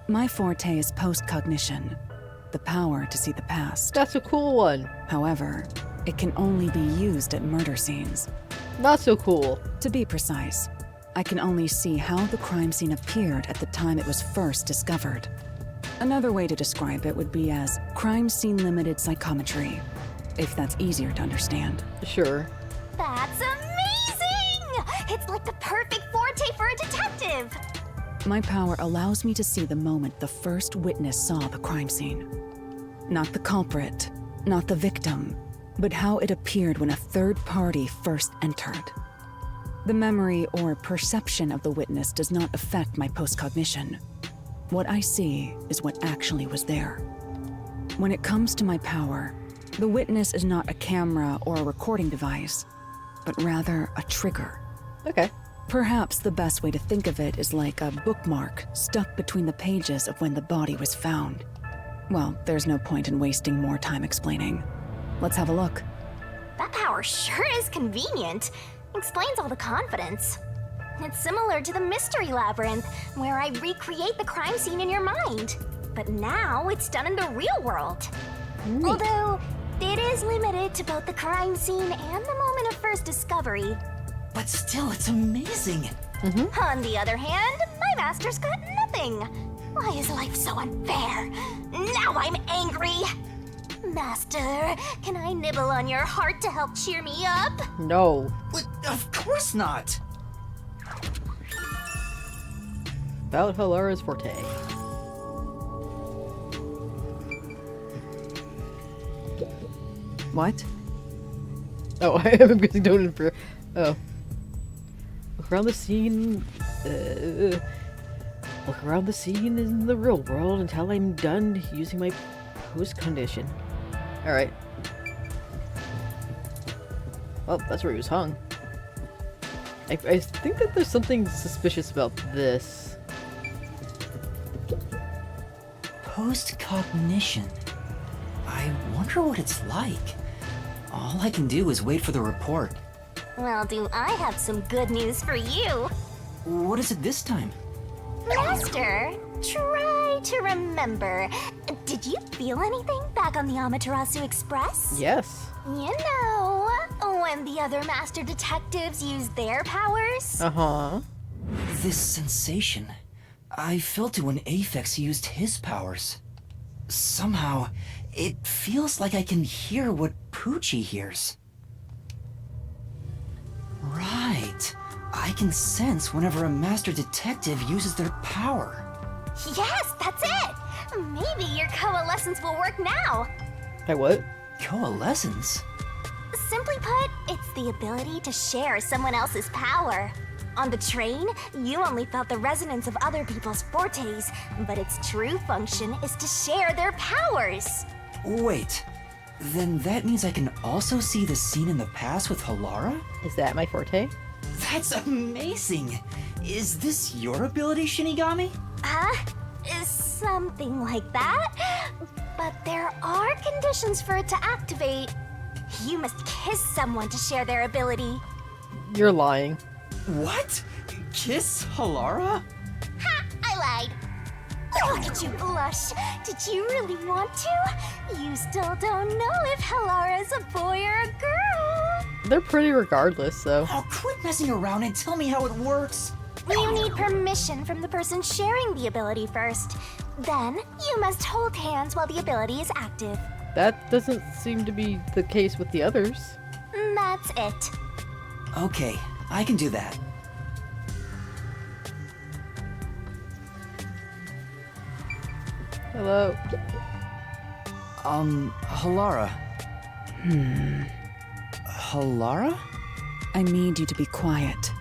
[SPEAKER 4] My forte is post-cognition, the power to see the past.
[SPEAKER 1] That's a cool one.
[SPEAKER 4] However, it can only be used at murder scenes.
[SPEAKER 1] Not so cool.
[SPEAKER 4] To be precise, I can only see how the crime scene appeared at the time it was first discovered. Another way to describe it would be as crime scene limited psychometry, if that's easier to understand.
[SPEAKER 1] Sure.
[SPEAKER 2] That's amazing! It's like the perfect forte for a detective!
[SPEAKER 4] My power allows me to see the moment the first witness saw the crime scene. Not the culprit, not the victim, but how it appeared when a third party first entered. The memory or perception of the witness does not affect my postcognition. What I see is what actually was there. When it comes to my power, the witness is not a camera or a recording device, but rather a trigger.
[SPEAKER 1] Okay.
[SPEAKER 4] Perhaps the best way to think of it is like a bookmark stuck between the pages of when the body was found. Well, there's no point in wasting more time explaining. Let's have a look.
[SPEAKER 2] That power sure is convenient. Explains all the confidence. It's similar to the Mystery Labyrinth, where I recreate the crime scene in your mind. But now it's done in the real world. Although, it is limited to both the crime scene and the moment of first discovery.
[SPEAKER 3] But still, it's amazing.
[SPEAKER 2] On the other hand, my master's got nothing. Why is life so unfair? Now I'm angry. Master, can I nibble on your heart to help cheer me up?
[SPEAKER 1] No.
[SPEAKER 3] But of course not.
[SPEAKER 1] About Halara's Forte.
[SPEAKER 4] What?
[SPEAKER 1] Oh, I'm guessing don't interfere. Oh. Look around the scene. Look around the scene in the real world until I'm done using my post condition. Alright. Well, that's where he was hung. I think that there's something suspicious about this.
[SPEAKER 3] Post-cognition. I wonder what it's like. All I can do is wait for the report.
[SPEAKER 2] Well, do I have some good news for you.
[SPEAKER 3] What is it this time?
[SPEAKER 2] Master, try to remember. Did you feel anything back on the Amaterasu Express?
[SPEAKER 1] Yes.
[SPEAKER 2] You know, when the other master detectives used their powers?
[SPEAKER 1] Uh-huh.
[SPEAKER 3] This sensation. I felt it when Aphex used his powers. Somehow, it feels like I can hear what Poochie hears. Right. I can sense whenever a master detective uses their power.
[SPEAKER 2] Yes, that's it! Maybe your coalescence will work now.
[SPEAKER 1] Hey, what?
[SPEAKER 3] Coalescence?
[SPEAKER 2] Simply put, it's the ability to share someone else's power. On the train, you only felt the resonance of other people's fortes, but its true function is to share their powers.
[SPEAKER 3] Wait. Then that means I can also see the scene in the past with Halara?
[SPEAKER 1] Is that my Forte?
[SPEAKER 3] That's amazing! Is this your ability, Shinigami?
[SPEAKER 2] Something like that. But there are conditions for it to activate. You must kiss someone to share their ability.
[SPEAKER 1] You're lying.
[SPEAKER 3] What? Kiss Halara?
[SPEAKER 2] Ha! I lied. Look at you blush. Did you really want to? You still don't know if Halara is a boy or a girl.
[SPEAKER 1] They're pretty regardless, so.
[SPEAKER 3] Oh, quit messing around and tell me how it works.
[SPEAKER 2] You need permission from the person sharing the ability first. Then, you must hold hands while the ability is active.
[SPEAKER 1] That doesn't seem to be the case with the others.
[SPEAKER 2] That's it.
[SPEAKER 3] Okay, I can do that.
[SPEAKER 1] Hello.
[SPEAKER 3] Halara. Halara?
[SPEAKER 4] I need you to be quiet.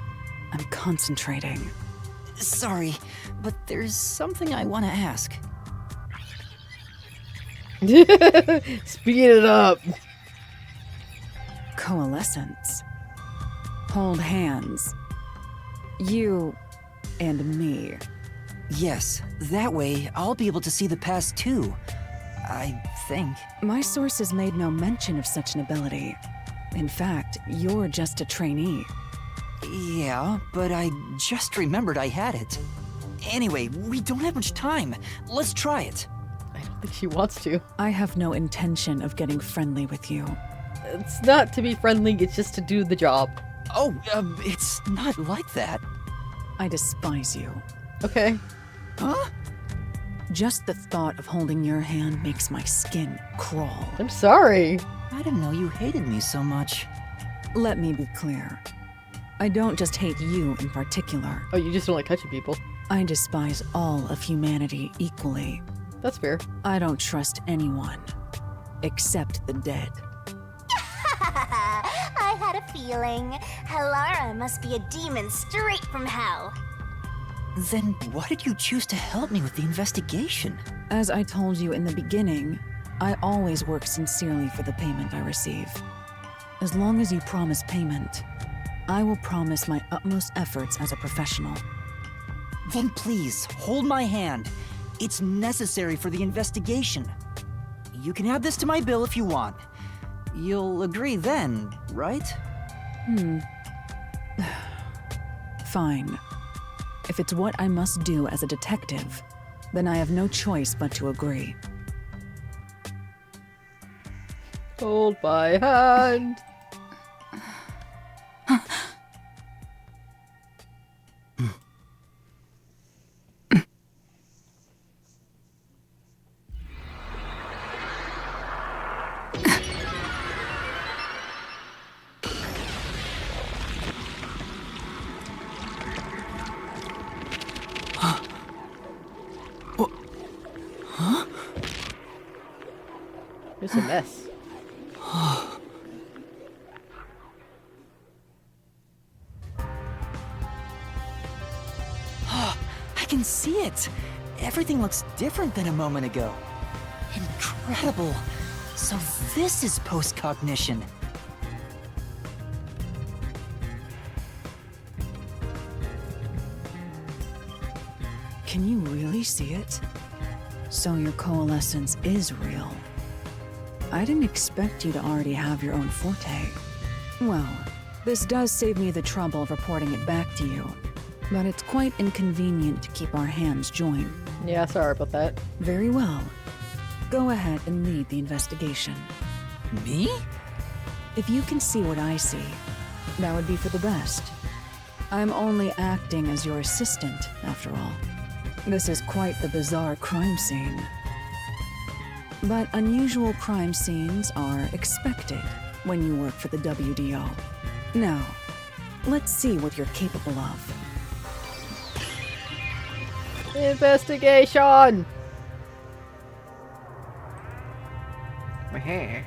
[SPEAKER 4] I'm concentrating.
[SPEAKER 3] Sorry, but there's something I want to ask.
[SPEAKER 1] Speed it up.
[SPEAKER 4] Coalescence. Hold hands. You and me.
[SPEAKER 3] Yes, that way I'll be able to see the past too. I think.
[SPEAKER 4] My sources made no mention of such an ability. In fact, you're just a trainee.
[SPEAKER 3] Yeah, but I just remembered I had it. Anyway, we don't have much time. Let's try it.
[SPEAKER 1] I don't think she wants to.
[SPEAKER 4] I have no intention of getting friendly with you.
[SPEAKER 1] It's not to be friendly, it's just to do the job.
[SPEAKER 3] Oh, it's not like that.
[SPEAKER 4] I despise you.
[SPEAKER 1] Okay.
[SPEAKER 3] Huh?
[SPEAKER 4] Just the thought of holding your hand makes my skin crawl.
[SPEAKER 1] I'm sorry.
[SPEAKER 3] I didn't know you hated me so much.
[SPEAKER 4] Let me be clear. I don't just hate you in particular.
[SPEAKER 1] Oh, you just don't like touching people.
[SPEAKER 4] I despise all of humanity equally.
[SPEAKER 1] That's fair.
[SPEAKER 4] I don't trust anyone. Except the dead.
[SPEAKER 2] I had a feeling. Halara must be a demon straight from hell.
[SPEAKER 3] Then why did you choose to help me with the investigation?
[SPEAKER 4] As I told you in the beginning, I always work sincerely for the payment I receive. As long as you promise payment, I will promise my utmost efforts as a professional.
[SPEAKER 3] Then please, hold my hand. It's necessary for the investigation. You can add this to my bill if you want. You'll agree then, right?
[SPEAKER 4] Fine. If it's what I must do as a detective, then I have no choice but to agree.
[SPEAKER 1] Hold my hand. It's a mess.
[SPEAKER 3] I can see it. Everything looks different than a moment ago. Incredible. So this is post-cognition.
[SPEAKER 4] Can you really see it? So your coalescence is real. I didn't expect you to already have your own Forte. Well, this does save me the trouble of reporting it back to you. But it's quite inconvenient to keep our hands joined.
[SPEAKER 1] Yeah, sorry about that.
[SPEAKER 4] Very well. Go ahead and lead the investigation.
[SPEAKER 3] Me?
[SPEAKER 4] If you can see what I see, that would be for the best. I'm only acting as your assistant, after all. This is quite the bizarre crime scene. But unusual crime scenes are expected when you work for the WDO. Now, let's see what you're capable of.
[SPEAKER 1] Investigation! My hair.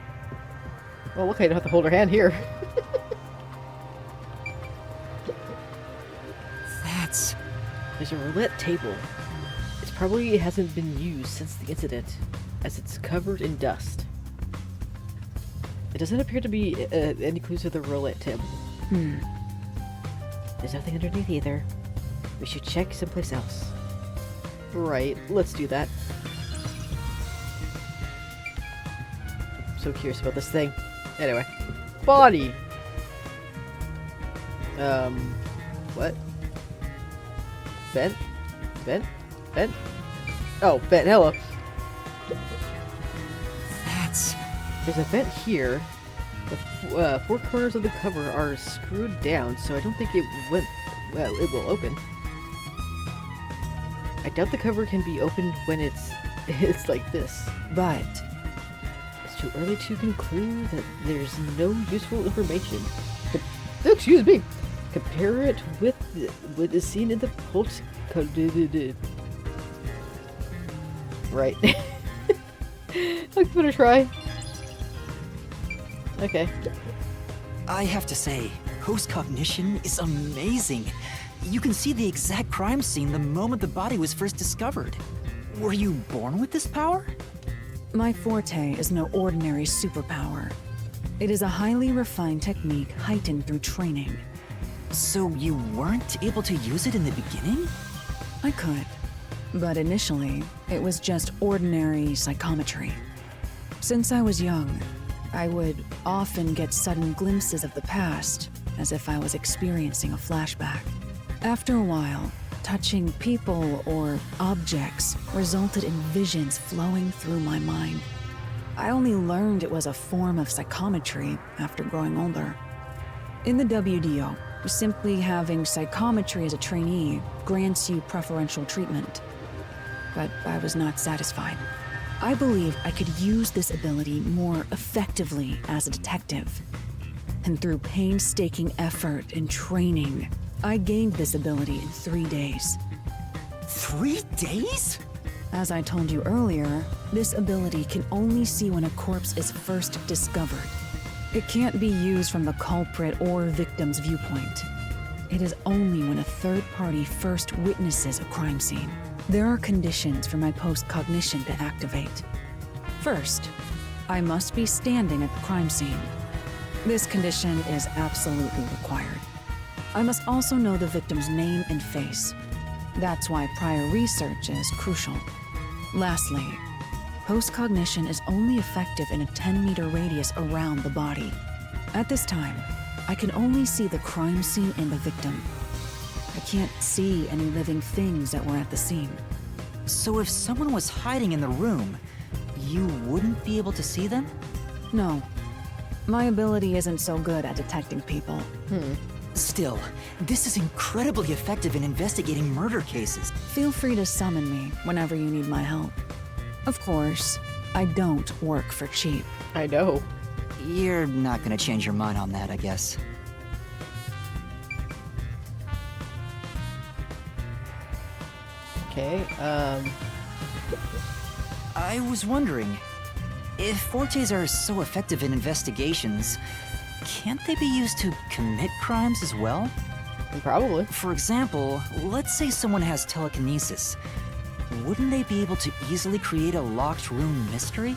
[SPEAKER 1] Well, look, I don't have to hold her hand here.
[SPEAKER 3] That's...
[SPEAKER 1] There's a roulette table. It probably hasn't been used since the incident, as it's covered in dust. It doesn't appear to be any clues to the roulette table. There's nothing underneath either. We should check someplace else. Right, let's do that. I'm so curious about this thing. Anyway. Body! What? Vent? Vent? Vent? Oh, vent, hello.
[SPEAKER 3] That's...
[SPEAKER 1] There's a vent here. The four corners of the cover are screwed down, so I don't think it went... Well, it will open. I doubt the cover can be opened when it's like this.
[SPEAKER 4] But
[SPEAKER 1] It's too early to conclude that there's no useful information. Excuse me! Compare it with what is seen in the pulse... Right. I'm gonna try. Okay.
[SPEAKER 3] I have to say, post-cognition is amazing. You can see the exact crime scene the moment the body was first discovered. Were you born with this power?
[SPEAKER 4] my Forte is no ordinary superpower. It is a highly refined technique heightened through training.
[SPEAKER 3] So you weren't able to use it in the beginning?
[SPEAKER 4] I could, but initially, it was just ordinary psychometry. Since I was young, I would often get sudden glimpses of the past, as if I was experiencing a flashback. After a while, touching people or objects resulted in visions flowing through my mind. I only learned it was a form of psychometry after growing older. In the WDO, simply having psychometry as a trainee grants you preferential treatment. But I was not satisfied. I believe I could use this ability more effectively as a detective. And through painstaking effort and training, I gained this ability in 3 days.
[SPEAKER 3] 3 days?
[SPEAKER 4] As I told you earlier, this ability can only see when a corpse is first discovered. It can't be used from the culprit or victim's viewpoint. It is only when a third party first witnesses a crime scene. There are conditions for my post-cognition to activate. First, I must be standing at the crime scene. This condition is absolutely required. I must also know the victim's name and face. That's why prior research is crucial. Lastly, post-cognition is only effective in a 10-meter radius around the body. At this time, I can only see the crime scene and the victim. I can't see any living things that were at the scene.
[SPEAKER 3] So if someone was hiding in the room, you wouldn't be able to see them?
[SPEAKER 4] No. My ability isn't so good at detecting people.
[SPEAKER 3] Still, this is incredibly effective in investigating murder cases.
[SPEAKER 4] Feel free to summon me whenever you need my help. Of course, I don't work for cheap.
[SPEAKER 1] I know.
[SPEAKER 3] You're not gonna change your mind on that, I guess.
[SPEAKER 1] Okay,
[SPEAKER 3] I was wondering, if Fortes are so effective in investigations, can't they be used to commit crimes as well?
[SPEAKER 1] probably.
[SPEAKER 3] For example, let's say someone has telekinesis. Wouldn't they be able to easily create a locked room mystery?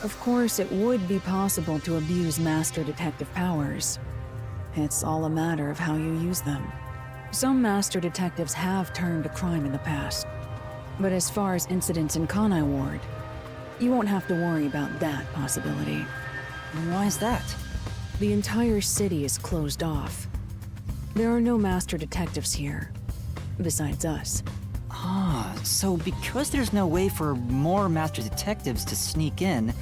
[SPEAKER 4] Of course, it would be possible to abuse master detective powers. It's all a matter of how you use them. Some master detectives have turned a crime in the past. But as far as incidents in Kanai Ward, you won't have to worry about that possibility.
[SPEAKER 3] Why is that?
[SPEAKER 4] The entire city is closed off. There are no master detectives here, besides us.
[SPEAKER 3] Ah, so because there's no way for more master detectives to sneak in,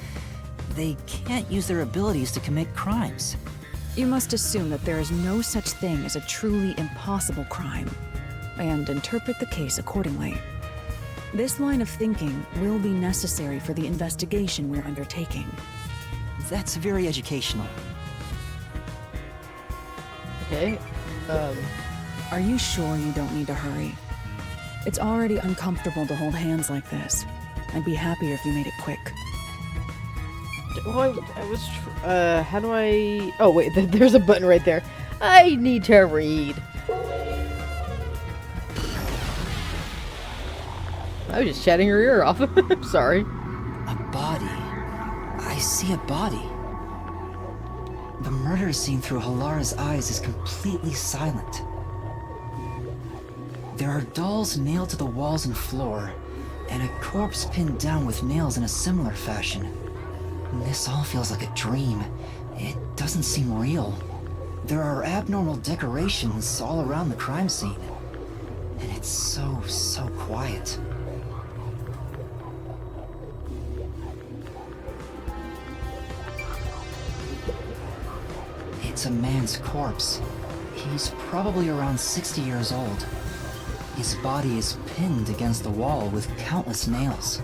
[SPEAKER 3] they can't use their abilities to commit crimes.
[SPEAKER 4] You must assume that there is no such thing as a truly impossible crime, and interpret the case accordingly. This line of thinking will be necessary for the investigation we're undertaking.
[SPEAKER 3] That's very educational.
[SPEAKER 1] Okay,
[SPEAKER 4] Are you sure you don't need to hurry? It's already uncomfortable to hold hands like this. I'd be happier if you made it quick.
[SPEAKER 1] well, I was, how do I... Oh, wait, there's a button right there. I need to read. I was just chatting your ear off. I'm sorry.
[SPEAKER 3] A body. I see a body. The murder scene through Halara's eyes is completely silent. There are dolls nailed to the walls and floor, and a corpse pinned down with nails in a similar fashion. This all feels like a dream. It doesn't seem real. There are abnormal decorations all around the crime scene. And it's so quiet. It's a man's corpse. He's probably around 60 years old. His body is pinned against the wall with countless nails.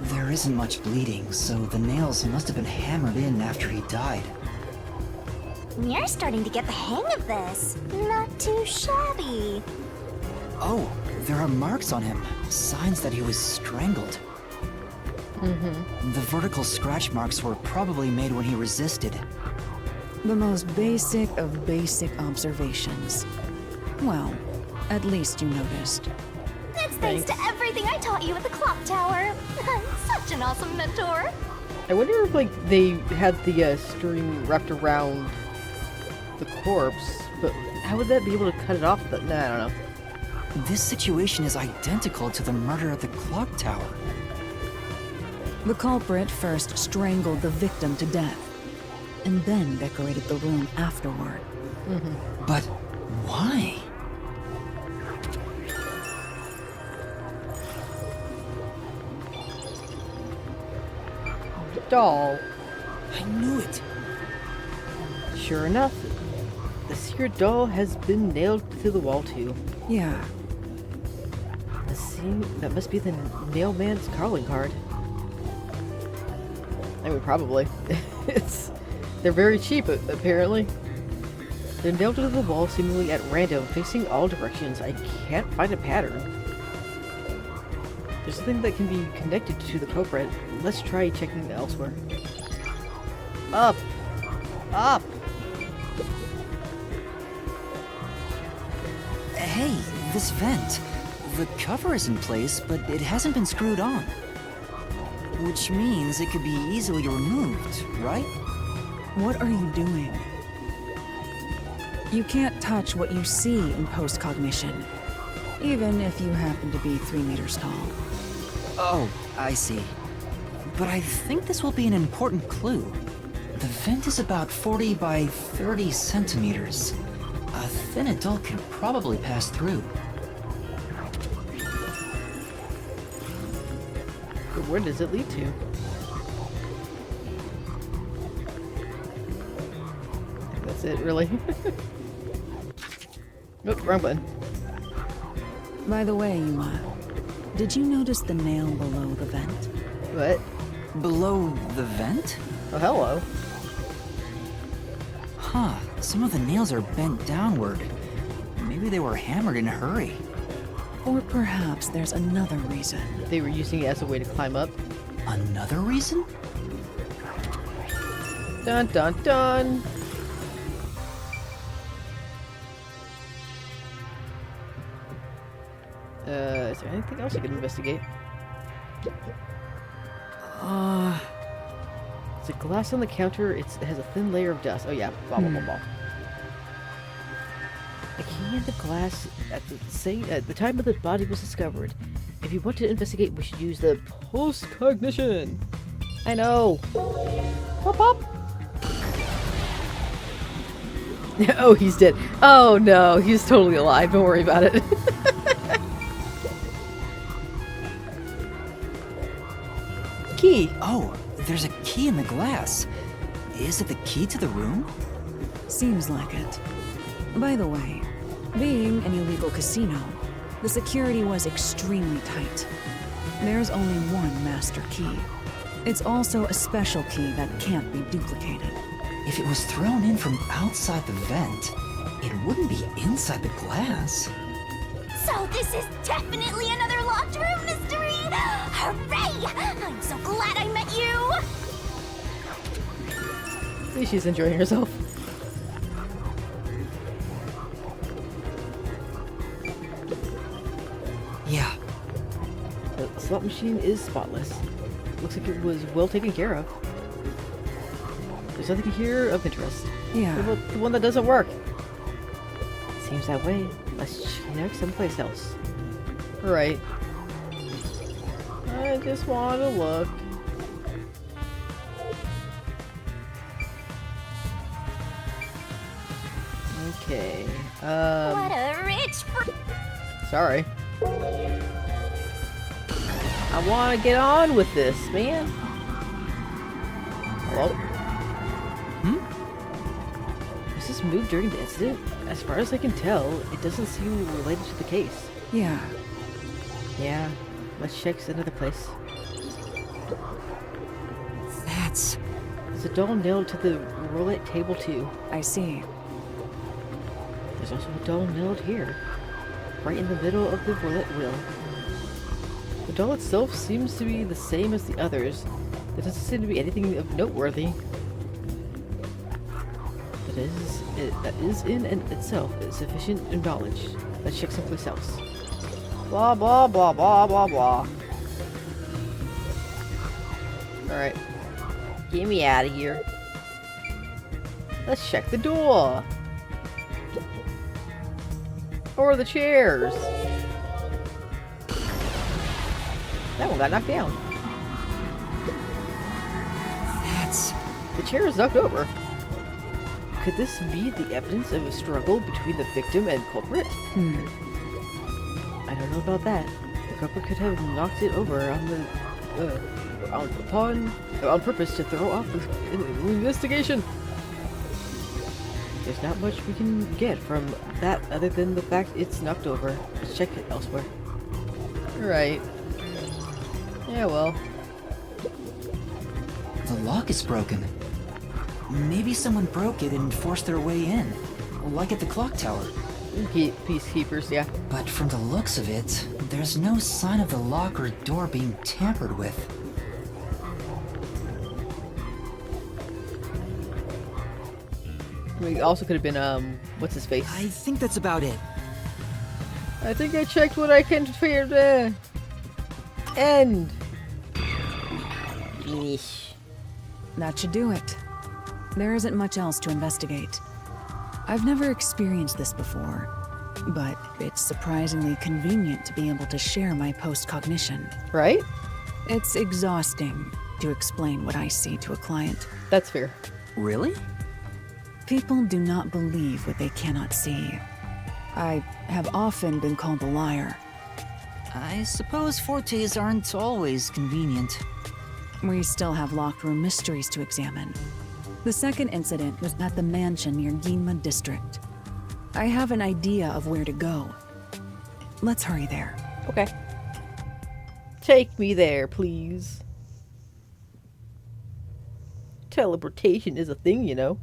[SPEAKER 3] There isn't much bleeding, so the nails must have been hammered in after he died.
[SPEAKER 2] You're starting to get the hang of this. Not too shabby.
[SPEAKER 3] Oh, there are marks on him, signs that he was strangled. The vertical scratch marks were probably made when he resisted.
[SPEAKER 4] The most basic of basic observations. Well, at least you noticed.
[SPEAKER 2] That's thanks to everything I taught you at the clock tower. I'm such an awesome mentor.
[SPEAKER 1] I wonder if, like, they had the string wrapped around the corpse, but how would that be able to cut it off? Nah, I don't know.
[SPEAKER 3] This situation is identical to the murder at the clock tower.
[SPEAKER 4] The culprit first strangled the victim to death, and then decorated the room afterward.
[SPEAKER 3] But why?
[SPEAKER 1] Doll.
[SPEAKER 3] I knew it.
[SPEAKER 1] Sure enough, the secret doll has been nailed to the wall too.
[SPEAKER 4] Yeah,
[SPEAKER 1] That must be the mailman's calling card. I mean, probably. They're very cheap, apparently. They're nailed to the wall seemingly at random, facing all directions. I can't find a pattern. There's something that can be connected to the culprit. Let's try checking elsewhere. Up! Up!
[SPEAKER 3] Hey, this vent. The cover is in place, but it hasn't been screwed on. Which means it could be easily removed, right?
[SPEAKER 4] what are you doing? You can't touch what you see in post-cognition, even if you happen to be 3 meters tall.
[SPEAKER 3] Oh, I see. But I think this will be an important clue. The vent is about 40 by 30 centimeters. A thin adult can probably pass through.
[SPEAKER 1] But where does it lead to? I think that's it, really. Nope, wrong button.
[SPEAKER 4] By the way, Yuma, did you notice the nail below the vent?
[SPEAKER 1] What?
[SPEAKER 3] Below the vent?
[SPEAKER 1] Oh, hello.
[SPEAKER 3] Huh, some of the nails are bent downward. Maybe they were hammered in a hurry.
[SPEAKER 4] Or perhaps there's another reason.
[SPEAKER 1] They were using it as a way to climb up.
[SPEAKER 3] Another reason?
[SPEAKER 1] Dun dun dun! Is there anything else I can investigate? It's a glass on the counter. It has a thin layer of dust. Oh yeah, blah blah blah blah. A key in the glass at the time of the body was discovered. If you want to investigate, we should use the post-cognition. I know. Pop pop. Oh, he's dead. Oh no, he's totally alive. Don't worry about it. Key.
[SPEAKER 3] Oh, there's a key in the glass. Is it the key to the room?
[SPEAKER 4] Seems like it. By the way, being an illegal casino, the security was extremely tight. There's only one master key. It's also a special key that can't be duplicated.
[SPEAKER 3] If it was thrown in from outside the vent, it wouldn't be inside the glass.
[SPEAKER 2] So this is definitely another locked room mystery! Hooray! I'm so glad I met you!
[SPEAKER 1] At least she's enjoying herself.
[SPEAKER 3] Yeah.
[SPEAKER 1] The slot machine is spotless. Looks like it was well taken care of. There's nothing here of interest.
[SPEAKER 4] Yeah.
[SPEAKER 1] What about the one that doesn't work? Seems that way. Let's check someplace else. Alright. I just want to look. Okay.
[SPEAKER 2] What a rich
[SPEAKER 1] Sorry. I want to get on with this, man. Hello? Was this moved during the incident? As far as I can tell, it doesn't seem related to the case.
[SPEAKER 4] Yeah.
[SPEAKER 1] Yeah. Let's check another place.
[SPEAKER 3] That's...
[SPEAKER 1] There's a doll nailed to the roulette table too.
[SPEAKER 4] I see.
[SPEAKER 1] There's also a doll nailed here, right in the middle of the roulette wheel. The doll itself seems to be the same as the others. There doesn't seem to be anything of noteworthy. That is in and itself is sufficient knowledge. Let's check someplace else. Blah blah blah blah blah blah. Alright. Get me out of here. Let's check the door. Or the chairs. That one got knocked down.
[SPEAKER 3] That's...
[SPEAKER 1] The chair is knocked over. Could this be the evidence of a struggle between the victim and culprit? I don't know about that. The culprit could have knocked it over on purpose to throw off the investigation. There's not much we can get from that other than the fact it's knocked over. Let's check it elsewhere. Right. Yeah, well.
[SPEAKER 3] The lock is broken. Maybe someone broke it and forced their way in, like at the clock tower.
[SPEAKER 1] Peacekeepers, yeah.
[SPEAKER 3] But from the looks of it, there's no sign of the lock or door being tampered with.
[SPEAKER 1] It also could have been, what's his face?
[SPEAKER 3] I think that's about it.
[SPEAKER 1] I think I checked what I can figure there. End. Yeesh.
[SPEAKER 4] That should do it. There isn't much else to investigate. I've never experienced this before, but it's surprisingly convenient to be able to share my post-cognition.
[SPEAKER 1] Right?
[SPEAKER 4] It's exhausting to explain what I see to a client.
[SPEAKER 1] That's fair.
[SPEAKER 3] Really?
[SPEAKER 4] People do not believe what they cannot see. I have often been called a liar.
[SPEAKER 3] I suppose Fortes aren't always convenient.
[SPEAKER 4] We still have locked room mysteries to examine. The second incident was at the mansion near Ginma District. I have an idea of where to go. Let's hurry there.
[SPEAKER 1] Okay. Take me there, please. Teleportation is a thing, you know.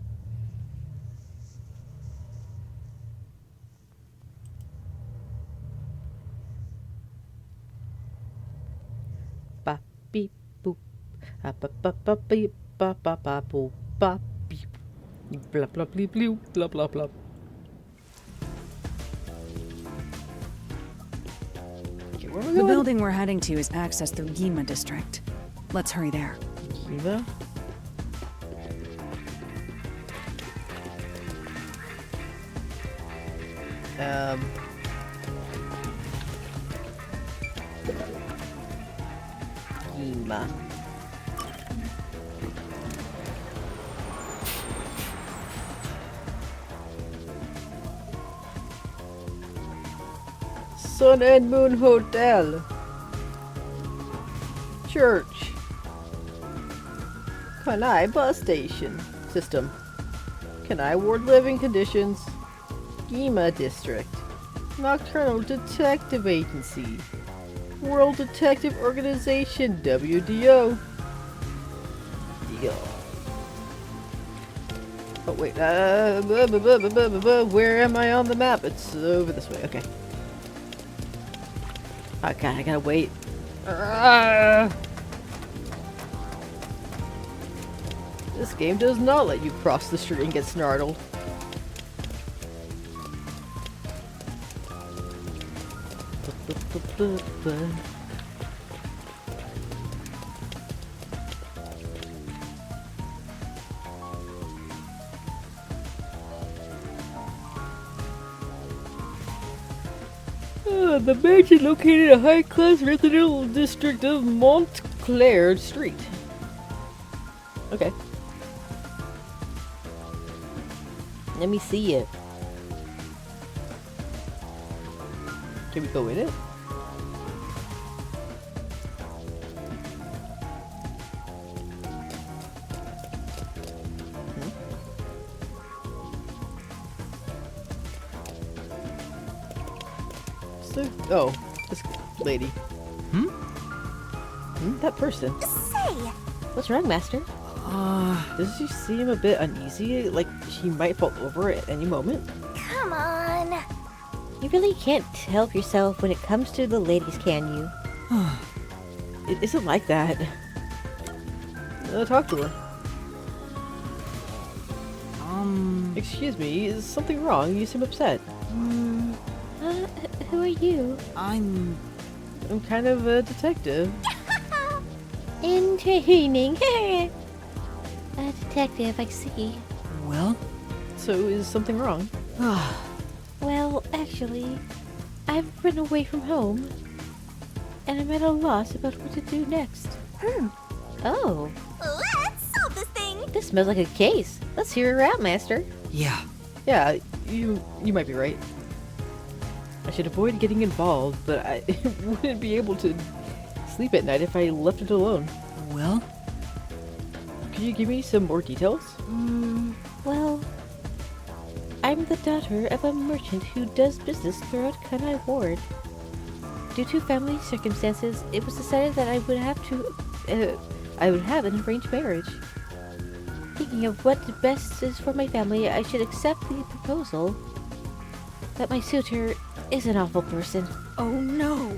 [SPEAKER 1] Ba beep boop. Ba ba ba beep ba ba ba boop ba beep. Blah blah blah blah blah blah blah. Okay, where are we
[SPEAKER 4] The
[SPEAKER 1] going?
[SPEAKER 4] building we're heading to is accessed through Ginma District. Let's hurry there.
[SPEAKER 1] Eva? Ema. Sun and Moon Hotel. Church. Kanai bus station. System. Kanai ward living conditions. Gima district. Nocturnal Detective Agency. World Detective Organization. WDO. Deal. Oh wait, where am I on the map? It's over this way, okay. Okay, I gotta wait. This game does not let you cross the street and get snarled. The mansion located in a high-class residential district of Montclair Street. Okay. Let me see it. Can we go in it? So, oh, this lady. That person.
[SPEAKER 2] Say,
[SPEAKER 11] What's wrong, Master?
[SPEAKER 1] Does she seem a bit uneasy? Like she might fall over at any moment?
[SPEAKER 2] come on.
[SPEAKER 11] You really can't help yourself when it comes to the ladies, can you?
[SPEAKER 1] It isn't like that. Talk to her. Excuse me, is something wrong? You seem upset.
[SPEAKER 11] Who are you?
[SPEAKER 1] I'm kind of a detective.
[SPEAKER 11] In training. A detective, I see.
[SPEAKER 3] Well?
[SPEAKER 1] So is something wrong?
[SPEAKER 11] Well, actually, I've run away from home, and I'm at a loss about what to do next. Oh,
[SPEAKER 2] Let's solve this thing.
[SPEAKER 11] this smells like a case. Let's hear her out, Master.
[SPEAKER 3] Yeah.
[SPEAKER 1] Yeah, you might be right. I should avoid getting involved, but I wouldn't be able to sleep at night if I left it alone.
[SPEAKER 3] Well?
[SPEAKER 1] Could you give me some more details?
[SPEAKER 11] Well, I'm the daughter of a merchant who does business throughout Kanai Ward. Due to family circumstances, it was decided that I would have an arranged marriage. Thinking of what the best is for my family, I should accept the proposal. But my suitor is an awful person.
[SPEAKER 4] Oh no!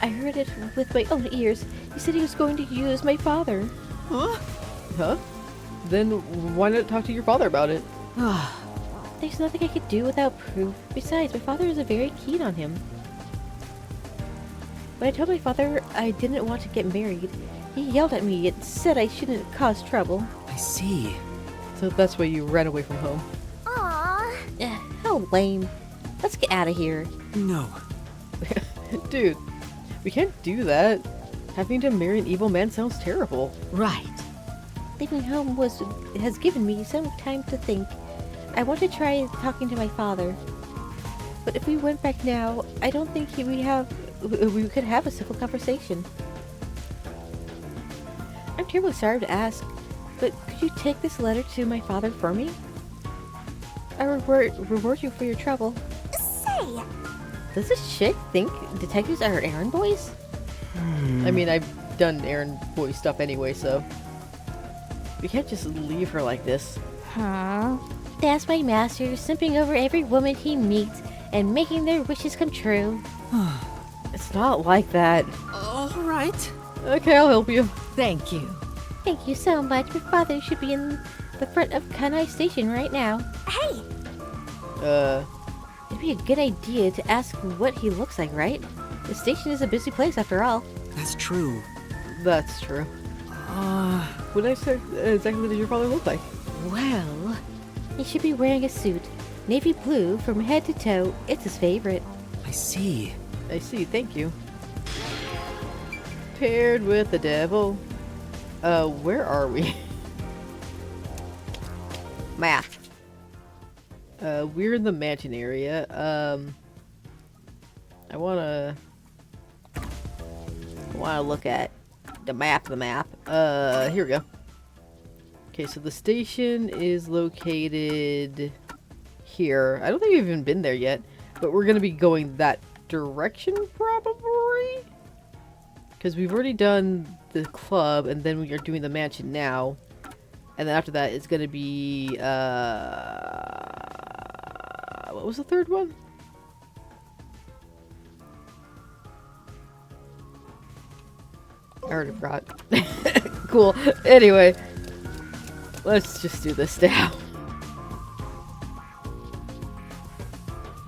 [SPEAKER 11] I heard it with my own ears. He said he was going to use my father.
[SPEAKER 1] Huh? Then why not talk to your father about it?
[SPEAKER 11] There's nothing I could do without proof. Besides, my father is very keen on him. When I told my father I didn't want to get married, he yelled at me and said I shouldn't cause trouble.
[SPEAKER 3] I see.
[SPEAKER 1] So that's why you ran away from home.
[SPEAKER 2] Aw.
[SPEAKER 11] How lame. Let's get out of here.
[SPEAKER 3] No.
[SPEAKER 1] Dude, we can't do that. Having to marry an evil man sounds terrible.
[SPEAKER 11] Right. Leaving home has given me some time to think. I want to try talking to my father. But if we went back now, I don't think we could have a civil conversation. I'm terribly sorry to ask, but could you take this letter to my father for me? I reward you for your trouble.
[SPEAKER 2] Say!
[SPEAKER 11] Does this chick think detectives are errand boys?
[SPEAKER 1] I mean, I've done errand boy stuff anyway, so... We can't just leave her like this.
[SPEAKER 11] Huh? That's my master, simping over every woman he meets and making their wishes come true.
[SPEAKER 1] It's not like that.
[SPEAKER 12] All right.
[SPEAKER 1] Okay, I'll help you.
[SPEAKER 12] Thank you.
[SPEAKER 11] Thank you so much. My father should be in the front of Kanai Station right now.
[SPEAKER 2] Hey!
[SPEAKER 11] It'd be a good idea to ask what he looks like, right? The station is a busy place after all.
[SPEAKER 3] That's true.
[SPEAKER 1] That's true. What exactly does your father look like?
[SPEAKER 11] Well, he should be wearing a suit. Navy blue from head to toe. It's his favorite.
[SPEAKER 3] I see.
[SPEAKER 1] I see, thank you. Paired with the devil. Where are we?
[SPEAKER 11] Map.
[SPEAKER 1] We're in the mansion area. I wanna look at the map. Here we go. Okay, so the station is located here. I don't think we've even been there yet, but we're gonna be going that direction probably, because we've already done the club, and then we are doing the mansion now, and then after that it's gonna be what was the third one? I already forgot. Cool. Anyway, let's just do this now.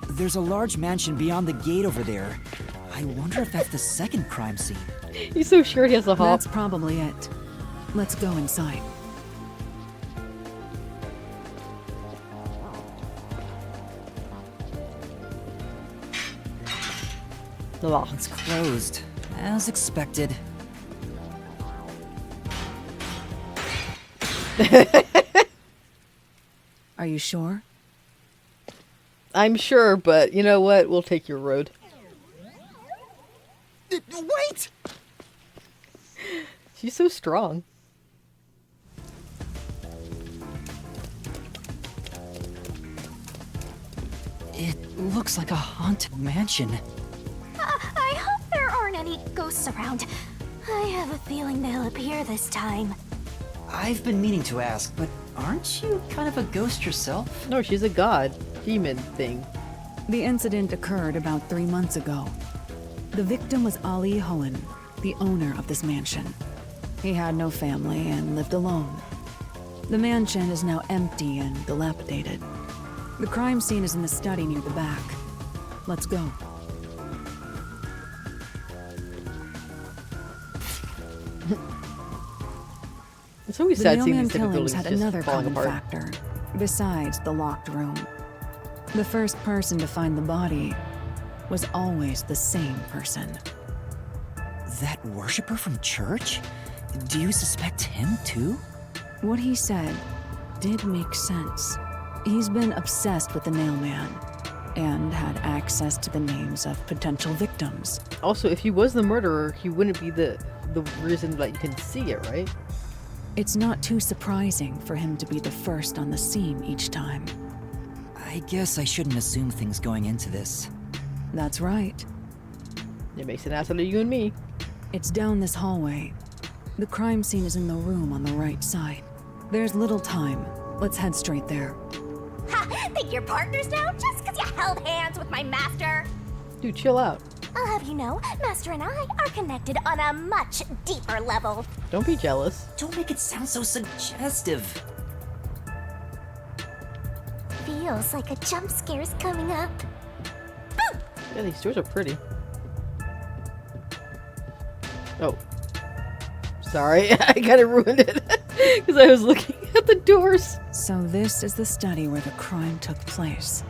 [SPEAKER 3] There's a large mansion beyond the gate over there. I wonder if that's the second crime scene.
[SPEAKER 1] He's so sure he has a hop.
[SPEAKER 4] That's probably it. Let's go inside.
[SPEAKER 3] It's closed, as expected.
[SPEAKER 4] Are you sure?
[SPEAKER 1] I'm sure, but you know what? We'll take your road.
[SPEAKER 3] Wait!
[SPEAKER 1] She's so strong.
[SPEAKER 3] It looks like a haunted mansion.
[SPEAKER 2] I hope there aren't any ghosts around. I have a feeling they'll appear this time.
[SPEAKER 3] I've been meaning to ask, but aren't you kind of a ghost yourself?
[SPEAKER 1] No, she's a god. Demon thing.
[SPEAKER 4] The incident occurred about 3 months ago. The victim was Ali Hohen, the owner of this mansion. He had no family and lived alone. The mansion is now empty and dilapidated. The crime scene is in the study near the back. Let's go.
[SPEAKER 1] It's always
[SPEAKER 4] The
[SPEAKER 1] sad seeing
[SPEAKER 4] mailman
[SPEAKER 1] these type of
[SPEAKER 4] killings
[SPEAKER 1] buildings
[SPEAKER 4] had
[SPEAKER 1] just
[SPEAKER 4] another
[SPEAKER 1] falling
[SPEAKER 4] common
[SPEAKER 1] apart.
[SPEAKER 4] factor, besides the locked room. The first person to find the body was always the same person.
[SPEAKER 3] That worshiper from church? Do you suspect him too?
[SPEAKER 4] What he said did make sense. He's been obsessed with the nailman and had access to the names of potential victims.
[SPEAKER 1] Also, if he was the murderer, he wouldn't be the reason that you can see it, right?
[SPEAKER 4] It's not too surprising for him to be the first on the scene each time.
[SPEAKER 3] I guess I shouldn't assume things going into this.
[SPEAKER 4] That's right.
[SPEAKER 1] It makes an ass out of you and me.
[SPEAKER 4] It's down this hallway. The crime scene is in the room on the right side. There's little time. Let's head straight there.
[SPEAKER 2] Ha! Think you're partners now just because you held hands with my master?
[SPEAKER 1] Dude, chill out.
[SPEAKER 2] I'll have you know, Master and I are connected on a much deeper level.
[SPEAKER 1] Don't be jealous.
[SPEAKER 3] Don't make it sound so suggestive.
[SPEAKER 2] Feels like a jump scare's coming up. Boom!
[SPEAKER 1] Yeah, these doors are pretty. Oh. Sorry, I kind of ruined it. Because I was looking at the doors.
[SPEAKER 4] So this is the study where the crime took place.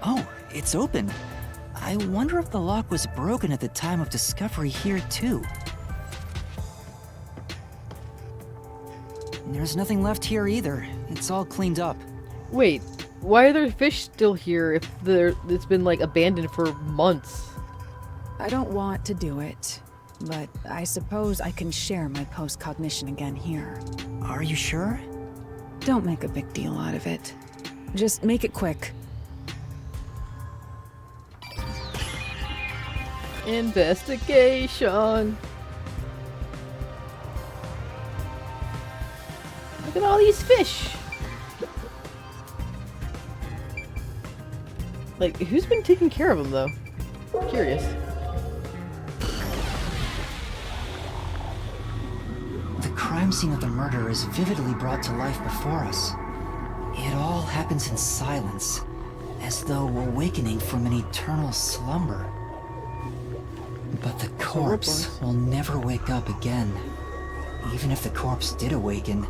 [SPEAKER 3] Oh, it's open. I wonder if the lock was broken at the time of discovery here too. There's nothing left here either. It's all cleaned up.
[SPEAKER 1] Wait, why are there fish still here if it's been like abandoned for months?
[SPEAKER 4] I don't want to do it, but I suppose I can share my post-cognition again here.
[SPEAKER 3] Are you sure?
[SPEAKER 4] Don't make a big deal out of it. Just make it quick.
[SPEAKER 1] Investigation. Look at all these fish. Like, who's been taking care of them, though? I'm curious.
[SPEAKER 3] The crime scene of the murder is vividly brought to life before us. It all happens in silence, as though awakening from an eternal slumber. But the corpse will never wake up again. Even if the corpse did awaken,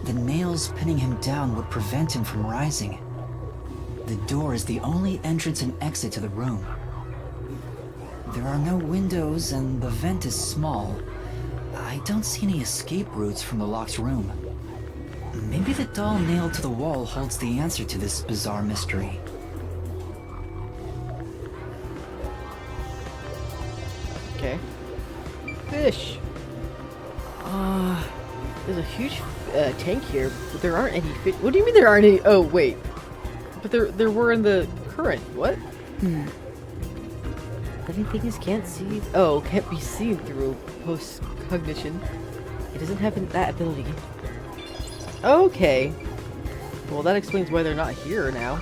[SPEAKER 3] the nails pinning him down would prevent him from rising. The door is the only entrance and exit to the room. There are no windows and the vent is small. I don't see any escape routes from the locked room. Maybe the doll nailed to the wall holds the answer to this bizarre mystery.
[SPEAKER 1] Okay. Fish. There's a huge tank here, but there aren't any fish. What do you mean there aren't any? Oh, wait. But there were in the current. What? Living things can't see. Oh, can't be seen through post-cognition. It doesn't have that ability. Okay. Well, that explains why they're not here now.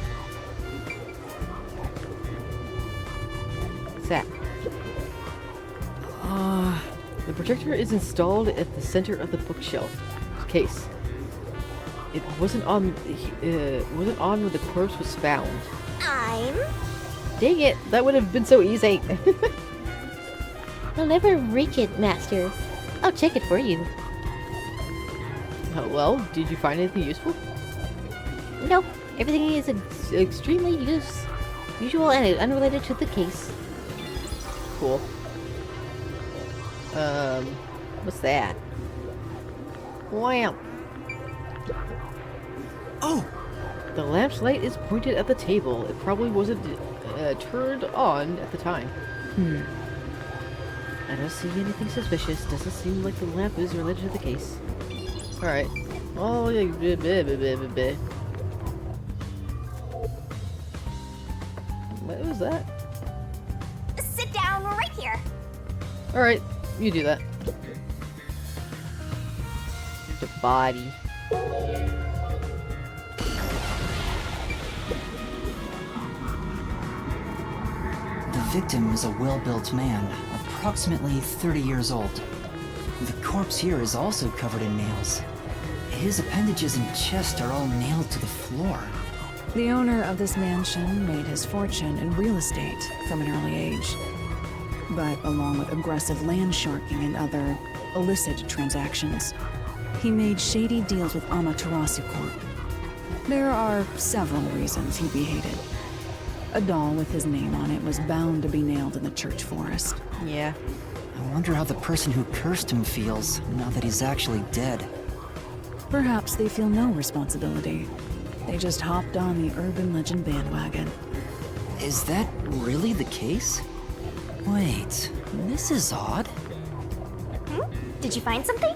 [SPEAKER 1] What's that? The projector is installed at the center of the bookshelf case. It wasn't on when the corpse was found. Dang it! That would have been so easy.
[SPEAKER 11] I'll never reach it, Master. I'll check it for you.
[SPEAKER 1] Oh, well, did you find anything useful?
[SPEAKER 11] Nope. Everything is extremely usual and unrelated to the case.
[SPEAKER 1] Cool. What's that? Wow.
[SPEAKER 3] Oh!
[SPEAKER 1] The lamp's light is pointed at the table. It probably wasn't turned on at the time. I don't see anything suspicious. Doesn't seem like the lamp is related to the case. Alright. Oh, yeah. What was that?
[SPEAKER 2] Sit down right here.
[SPEAKER 1] Alright, you do that. The body.
[SPEAKER 3] The victim is a well-built man, approximately 30 years old. The corpse here is also covered in nails. His appendages and chest are all nailed to the floor.
[SPEAKER 4] The owner of this mansion made his fortune in real estate from an early age. But along with aggressive land sharking and other illicit transactions, he made shady deals with Amaterasu Corp. There are several reasons he'd be hated. A doll with his name on it was bound to be nailed in the church forest.
[SPEAKER 1] Yeah.
[SPEAKER 3] I wonder how the person who cursed him feels now that he's actually dead.
[SPEAKER 4] Perhaps they feel no responsibility. They just hopped on the urban legend bandwagon.
[SPEAKER 3] Is that really the case? Wait, this is odd.
[SPEAKER 2] Did you find something?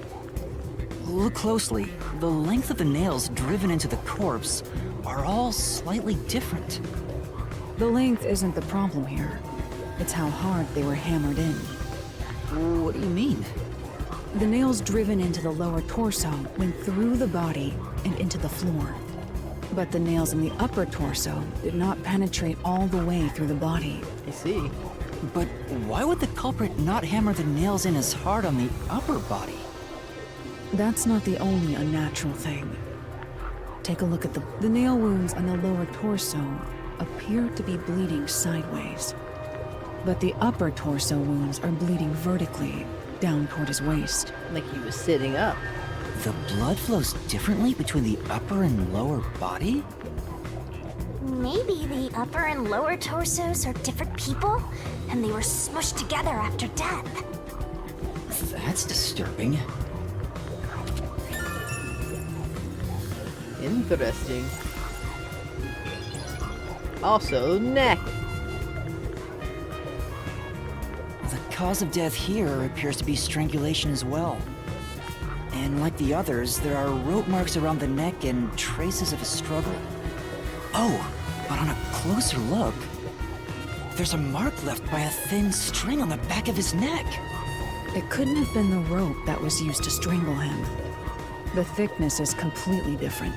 [SPEAKER 3] Look closely. The length of the nails driven into the corpse are all slightly different.
[SPEAKER 4] The length isn't the problem here. It's how hard they were hammered in.
[SPEAKER 3] What do you mean?
[SPEAKER 4] The nails driven into the lower torso went through the body and into the floor. But the nails in the upper torso did not penetrate all the way through the body.
[SPEAKER 1] I see.
[SPEAKER 3] But why would the culprit not hammer the nails in as hard on the upper body?
[SPEAKER 4] That's not the only unnatural thing. Take a look at the nail wounds on the lower torso appear to be bleeding sideways. But the upper torso wounds are bleeding vertically down toward his waist.
[SPEAKER 1] Like he was sitting up.
[SPEAKER 3] The blood flows differently between the upper and lower body?
[SPEAKER 2] Maybe the upper and lower torsos are different people, and they were smushed together after death.
[SPEAKER 3] That's disturbing.
[SPEAKER 1] Interesting. Also, neck.
[SPEAKER 3] The cause of death here appears to be strangulation as well. And like the others, there are rope marks around the neck and traces of a struggle. Oh, but on a closer look, there's a mark left by a thin string on the back of his neck.
[SPEAKER 4] It couldn't have been the rope that was used to strangle him. The thickness is completely different.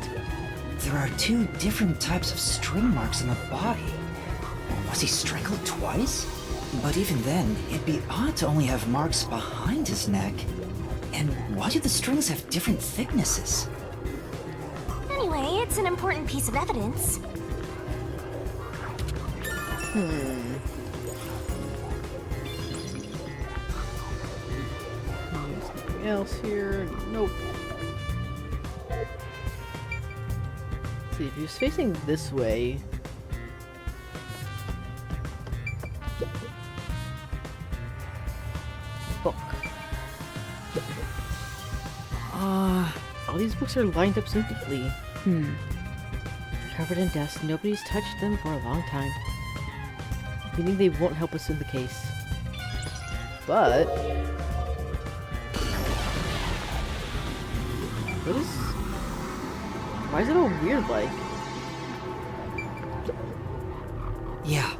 [SPEAKER 3] There are two different types of string marks on the body. Was he strangled twice? But even then, it'd be odd to only have marks behind his neck. And why do the strings have different thicknesses?
[SPEAKER 2] Anyway, it's an important piece of evidence.
[SPEAKER 1] Something else here? Nope. Let's see, if he was facing this way. Book. All these books are lined up so neatly. Covered in dust, nobody's touched them for a long time. Meaning they won't help us in the case. But... what is... why is it all weird like?
[SPEAKER 3] Yeah.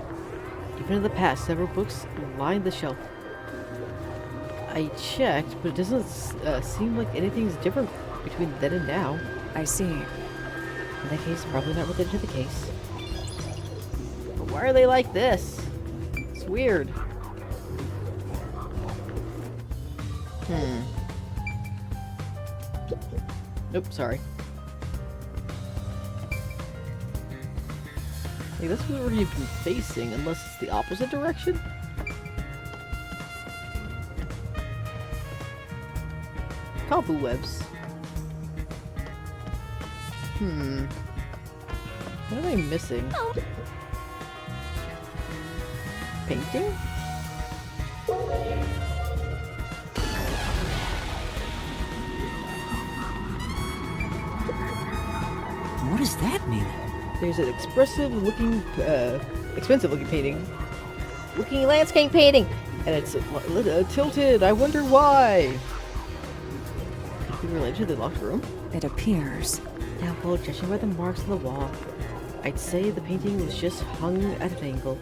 [SPEAKER 1] Even in the past, several books lined the shelf. I checked, but it doesn't seem like anything's different between then and now.
[SPEAKER 4] I see.
[SPEAKER 1] In that case, probably not related to the case. But why are they like this? It's weird. Nope, sorry. Like, that's where you've been facing, unless it's the opposite direction? Cobwebs. What am I missing? Painting?
[SPEAKER 3] What does that mean?
[SPEAKER 1] There's an expressive looking, expensive looking painting. Looking landscape painting! And it's tilted, I wonder why! Could it be related to the locked room?
[SPEAKER 4] It appears.
[SPEAKER 1] Now, well, judging by the marks on the wall, I'd say the painting was just hung at an angle.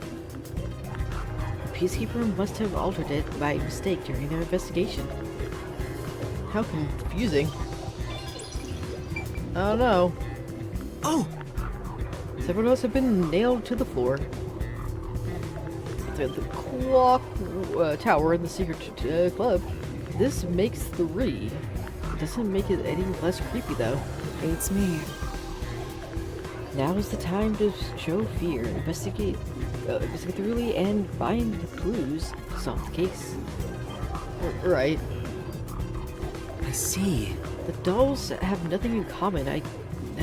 [SPEAKER 1] The peacekeeper must have altered it by mistake during their investigation. How confusing. Oh no.
[SPEAKER 3] Oh!
[SPEAKER 1] Several notes have been nailed to the floor. The clock tower in the secret club. This makes 3. It doesn't make it any less creepy though.
[SPEAKER 4] Beats me.
[SPEAKER 1] Now is the time to show fear, investigate thoroughly, and find the clues to solve the case. Right.
[SPEAKER 3] I see.
[SPEAKER 1] The dolls have nothing in common. I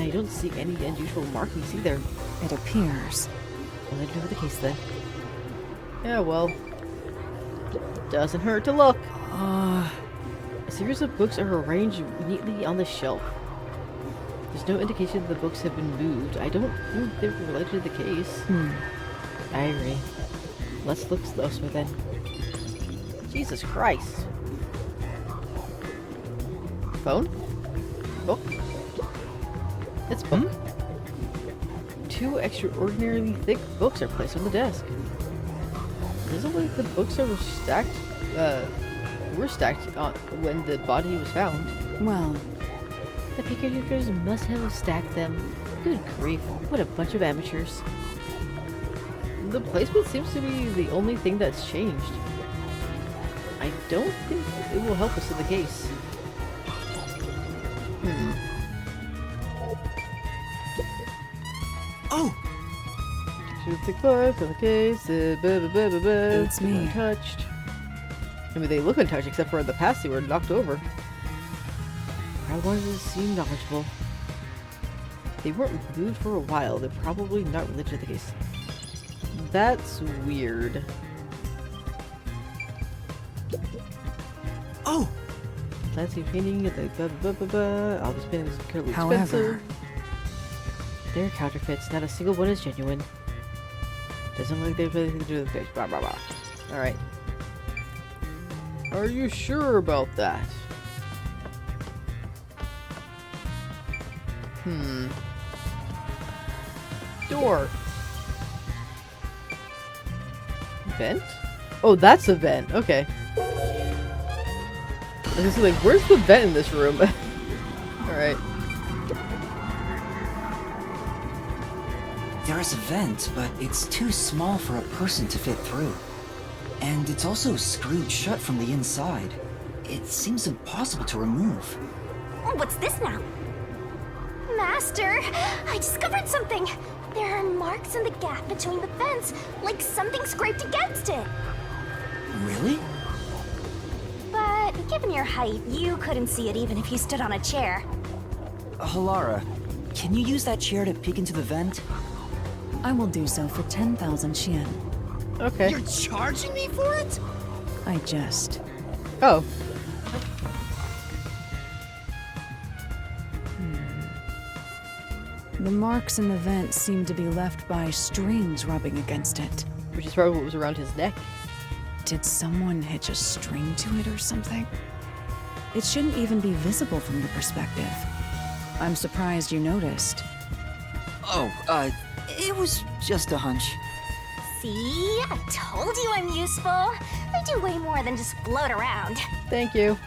[SPEAKER 1] don't see any unusual markings either.
[SPEAKER 4] It appears.
[SPEAKER 1] Well, let's do the case then. Yeah, well, doesn't hurt to look. A series of books are arranged neatly on the shelf. There's no indication the books have been moved. I don't think they're related to the case. I agree. Let's look closer then. Jesus Christ. Phone? Book? It's book. 2 extraordinarily thick books are placed on the desk. It doesn't look like the books were stacked when the body was found.
[SPEAKER 4] Well,
[SPEAKER 1] the pickers must have stacked them. Good grief, what a bunch of amateurs. The placement seems to be the only thing that's changed. I don't think it will help us in the case.
[SPEAKER 3] Oh!
[SPEAKER 1] Thick books on the case.
[SPEAKER 4] It's me.
[SPEAKER 1] Untouched. I mean, they look untouched, except for in the past they were knocked over. I wanted to seem knowledgeable. They weren't moved for a while. They're probably not related to the case. That's weird.
[SPEAKER 3] Oh!
[SPEAKER 1] Landscape painting, all these paintings are incredibly
[SPEAKER 4] However,
[SPEAKER 1] expensive.
[SPEAKER 11] They're counterfeits. Not a single one is genuine. Doesn't look like they have anything to do with the face. Blah, blah, blah.
[SPEAKER 1] Alright. Are you sure about that? Door. Vent? Oh, that's a vent. Okay. I was like, where's the vent in this room? Alright.
[SPEAKER 3] There is a vent, but it's too small for a person to fit through. And it's also screwed shut from the inside. It seems impossible to remove.
[SPEAKER 2] Oh, what's this now? Master, I discovered something. There are marks in the gap between the vents, like something scraped against it.
[SPEAKER 3] Really?
[SPEAKER 2] But given your height, you couldn't see it even if you stood on a chair.
[SPEAKER 3] Halara, can you use that chair to peek into the vent?
[SPEAKER 4] I will do so for 10,000 Xian.
[SPEAKER 1] Okay.
[SPEAKER 12] You're charging me for it?
[SPEAKER 4] I jest.
[SPEAKER 1] Oh.
[SPEAKER 4] The marks in the vent seem to be left by strings rubbing against it.
[SPEAKER 1] Which is probably what was around his neck.
[SPEAKER 4] Did someone hitch a string to it or something? It shouldn't even be visible from the perspective. I'm surprised you noticed.
[SPEAKER 3] Oh, it was just a hunch.
[SPEAKER 2] See? I told you I'm useful. I do way more than just float around.
[SPEAKER 1] Thank you.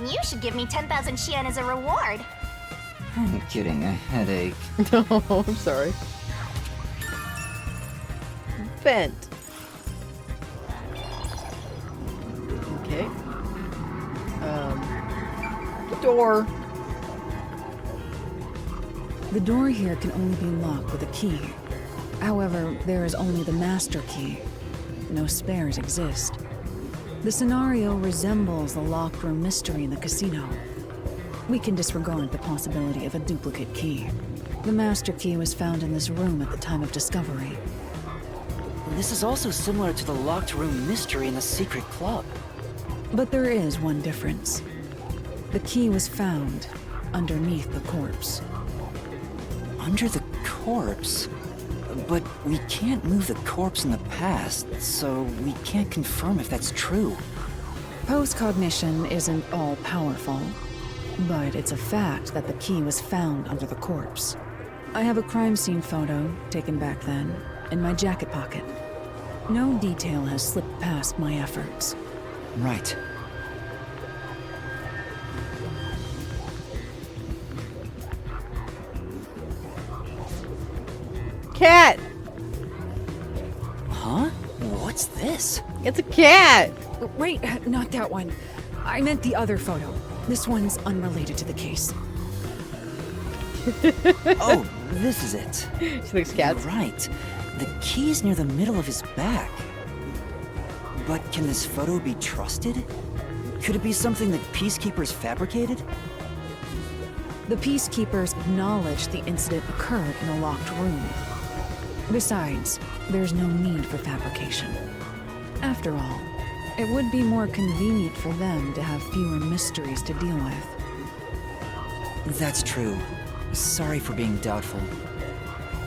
[SPEAKER 2] You should give me 10,000 Xian as a reward.
[SPEAKER 3] I'm kidding, a headache.
[SPEAKER 1] No, I'm sorry. Vent. Okay. Door.
[SPEAKER 4] The door here can only be locked with a key. However, there is only the master key. No spares exist. The scenario resembles the locked room mystery in the casino. We can disregard the possibility of a duplicate key. The master key was found in this room at the time of discovery.
[SPEAKER 3] This is also similar to the locked room mystery in the secret club.
[SPEAKER 4] But there is one difference. The key was found underneath the corpse.
[SPEAKER 3] Under the corpse? But we can't move the corpse in the past, so we can't confirm if that's true.
[SPEAKER 4] Post-cognition isn't all-powerful, but it's a fact that the key was found under the corpse. I have a crime scene photo, taken back then, in my jacket pocket. No detail has slipped past my efforts.
[SPEAKER 3] Right.
[SPEAKER 1] Cat!
[SPEAKER 3] Huh? What's this?
[SPEAKER 1] It's a cat!
[SPEAKER 4] Wait, not that one. I meant the other photo. This one's unrelated to the case.
[SPEAKER 3] Oh, this is it.
[SPEAKER 1] She likes cats.
[SPEAKER 3] Right. The key's near the middle of his back. But can this photo be trusted? Could it be something that peacekeepers fabricated?
[SPEAKER 4] The peacekeepers acknowledged the incident occurred in a locked room. Besides, there's no need for fabrication. After all, it would be more convenient for them to have fewer mysteries to deal with.
[SPEAKER 3] That's true. Sorry for being doubtful.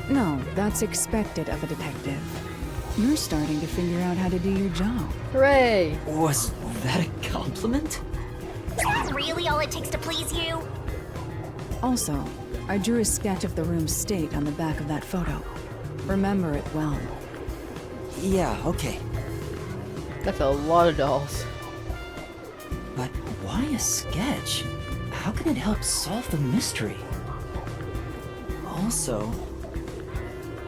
[SPEAKER 4] No, that's expected of a detective. You're starting to figure out how to do your job.
[SPEAKER 1] Hooray!
[SPEAKER 3] Was that a compliment?
[SPEAKER 2] Is that really all it takes to please you?
[SPEAKER 4] Also, I drew a sketch of the room's state on the back of that photo. Remember it well.
[SPEAKER 3] Yeah, okay.
[SPEAKER 1] That's a lot of dolls.
[SPEAKER 3] But why a sketch? How can it help solve the mystery? Also,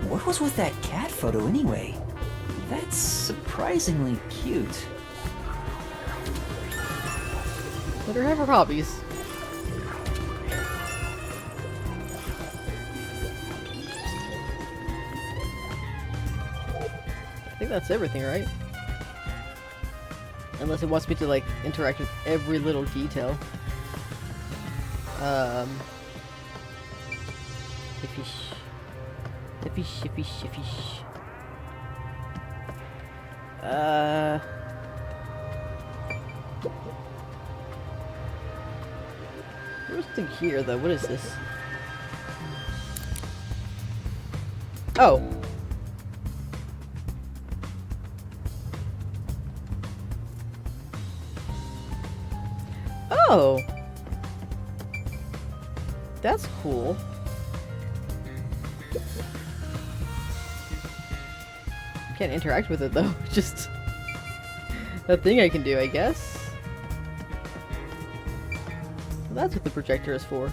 [SPEAKER 3] what was with that cat photo anyway? That's surprisingly cute.
[SPEAKER 1] Let her have her hobbies. I think that's everything, right? Unless it wants me to, like, interact with every little detail. The fish. The fish, the fish, the fish. There's something here, though. What is this? Oh. Oh. That's cool. Can't interact with it though. Just a thing I can do, I guess. Well, that's what the projector is for.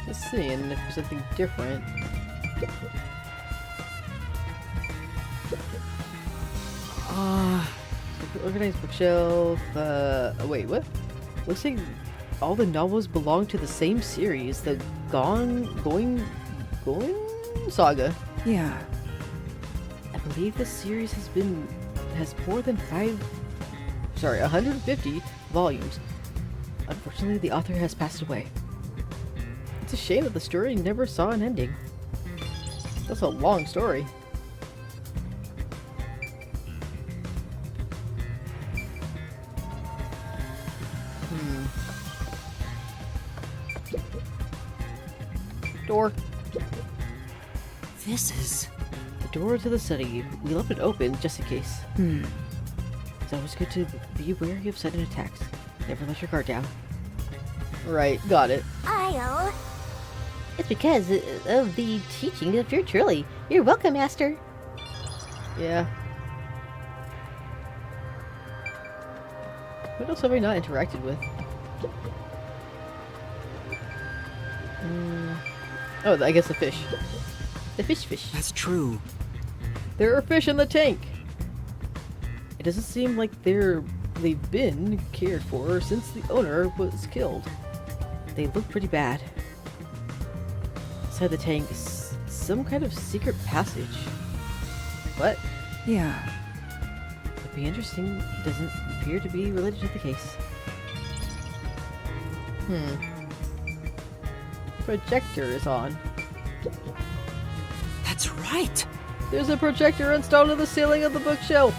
[SPEAKER 1] Just seeing if there's something different. Organized bookshelf. Wait, what? Looks like all the novels belong to the same series, the Going Saga.
[SPEAKER 4] Yeah.
[SPEAKER 1] I believe this series has more than 150 volumes. Unfortunately, the author has passed away. It's a shame that the story never saw an ending. That's a long story. Door.
[SPEAKER 3] This is...
[SPEAKER 1] The door to the study. We left it open just in case. It's always good to be wary of sudden attacks. Never let your guard down. Right, got it.
[SPEAKER 2] I'll...
[SPEAKER 11] It's because of the teaching of your truly. You're welcome, Master.
[SPEAKER 1] Yeah. What else have I not interacted with? Oh, I guess the fish. The fish.
[SPEAKER 3] That's true.
[SPEAKER 1] There are fish in the tank! It doesn't seem like they've been cared for since the owner was killed. They look pretty bad. Inside the tank is some kind of secret passage. What?
[SPEAKER 4] Yeah.
[SPEAKER 1] Would be interesting. Doesn't appear to be related to the case. Projector is on.
[SPEAKER 3] That's right.
[SPEAKER 1] There's a projector installed in the ceiling of the bookshelf.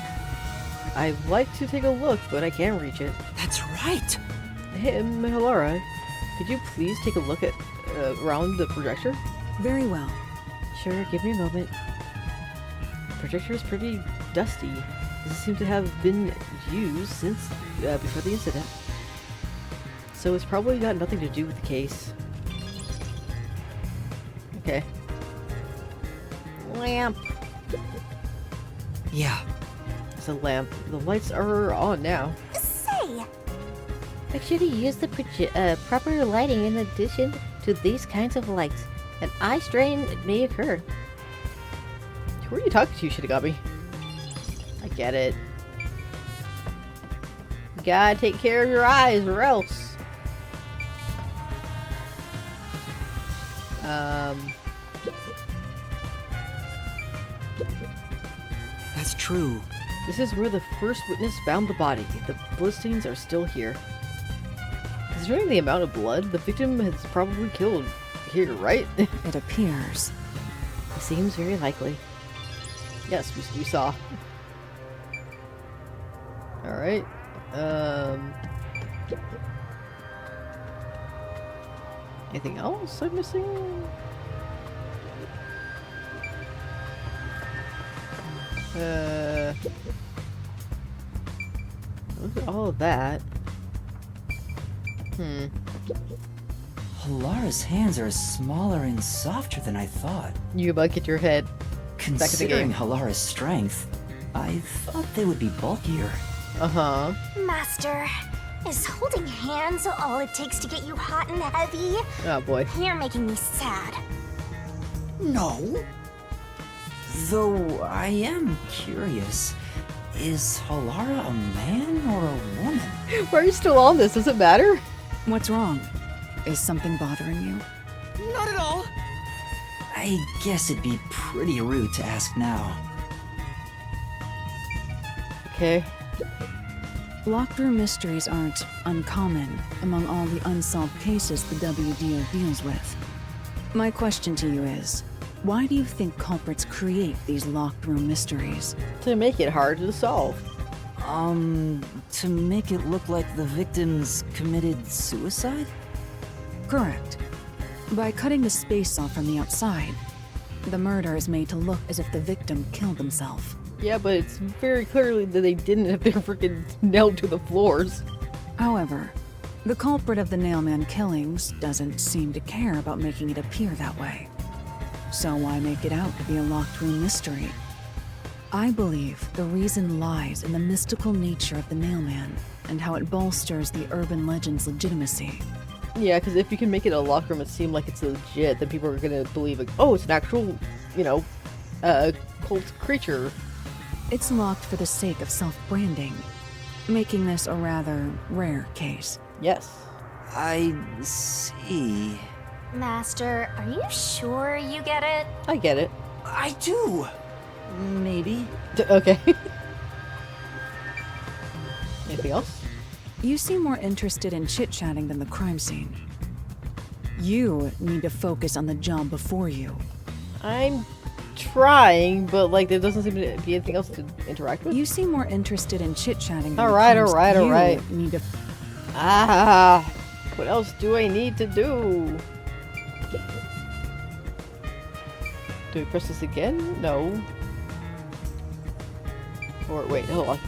[SPEAKER 1] I'd like to take a look, but I can't reach it.
[SPEAKER 3] That's right.
[SPEAKER 1] Hey, Halara, could you please take a look at around the projector?
[SPEAKER 4] Very well.
[SPEAKER 1] Sure, give me a moment. The projector is pretty dusty. Doesn't seem to have been used since before the incident. So it's probably got nothing to do with the case. Okay. Lamp.
[SPEAKER 3] Yeah.
[SPEAKER 1] It's a lamp. The lights are on now.
[SPEAKER 2] Say!
[SPEAKER 11] Make sure to use the proper lighting in addition to these kinds of lights. An eye strain may occur.
[SPEAKER 1] Who are you talking to, Shinigami? I get it. You gotta take care of your eyes or else.
[SPEAKER 3] That's true.
[SPEAKER 1] This is where the first witness found the body. The bloodstains are still here. Considering the amount of blood, the victim has probably killed here, right?
[SPEAKER 4] It appears.
[SPEAKER 1] It seems very likely. Yes, we saw. Alright. Anything else I'm missing? Look at all of that.
[SPEAKER 3] Halara's hands are smaller and softer than I thought.
[SPEAKER 1] You about get your head
[SPEAKER 3] Considering Halara's strength, I thought they would be bulkier.
[SPEAKER 1] Uh-huh.
[SPEAKER 2] Master, is holding hands all it takes to get you hot and heavy?
[SPEAKER 1] Oh boy.
[SPEAKER 2] You're making me sad.
[SPEAKER 3] No. Though I am curious, is Halara a man or a woman?
[SPEAKER 1] Why are you still on this? Does it matter?
[SPEAKER 4] What's wrong? Is something bothering you?
[SPEAKER 12] Not at all.
[SPEAKER 3] I guess it'd be pretty rude to ask now.
[SPEAKER 1] Okay.
[SPEAKER 4] Locked-room mysteries aren't uncommon among all the unsolved cases the WDO deals with. My question to you is, why do you think culprits create these locked room mysteries?
[SPEAKER 1] To make it hard to solve.
[SPEAKER 3] To make it look like the victims committed suicide?
[SPEAKER 4] Correct. By cutting the space off from the outside, the murder is made to look as if the victim killed himself.
[SPEAKER 1] Yeah, but it's very clearly that they didn't have been freaking nailed to the floors.
[SPEAKER 4] However, the culprit of the Nailman killings doesn't seem to care about making it appear that way. So why make it out to be a locked room mystery? I believe the reason lies in the mystical nature of the Nailman and how it bolsters the urban legend's legitimacy.
[SPEAKER 1] Yeah, because if you can make it a locked room and seem like it's legit, then people are gonna believe, like, oh, it's an actual, you know, cult creature.
[SPEAKER 4] It's locked for the sake of self-branding, making this a rather rare case.
[SPEAKER 1] Yes.
[SPEAKER 3] I see.
[SPEAKER 2] Master, are you sure you get it?
[SPEAKER 1] I get it.
[SPEAKER 3] I do. Maybe.
[SPEAKER 1] Okay. Anything else?
[SPEAKER 4] You seem more interested in chit-chatting than the crime scene. You need to focus on the job before you.
[SPEAKER 1] I'm trying, but like there doesn't seem to be anything else to interact with.
[SPEAKER 4] You seem more interested in chit-chatting than
[SPEAKER 1] Alright,
[SPEAKER 4] the crime scene.
[SPEAKER 1] alright.
[SPEAKER 4] You need to...
[SPEAKER 1] What else do I need to do? Do we press this again? No. Or wait, hold on.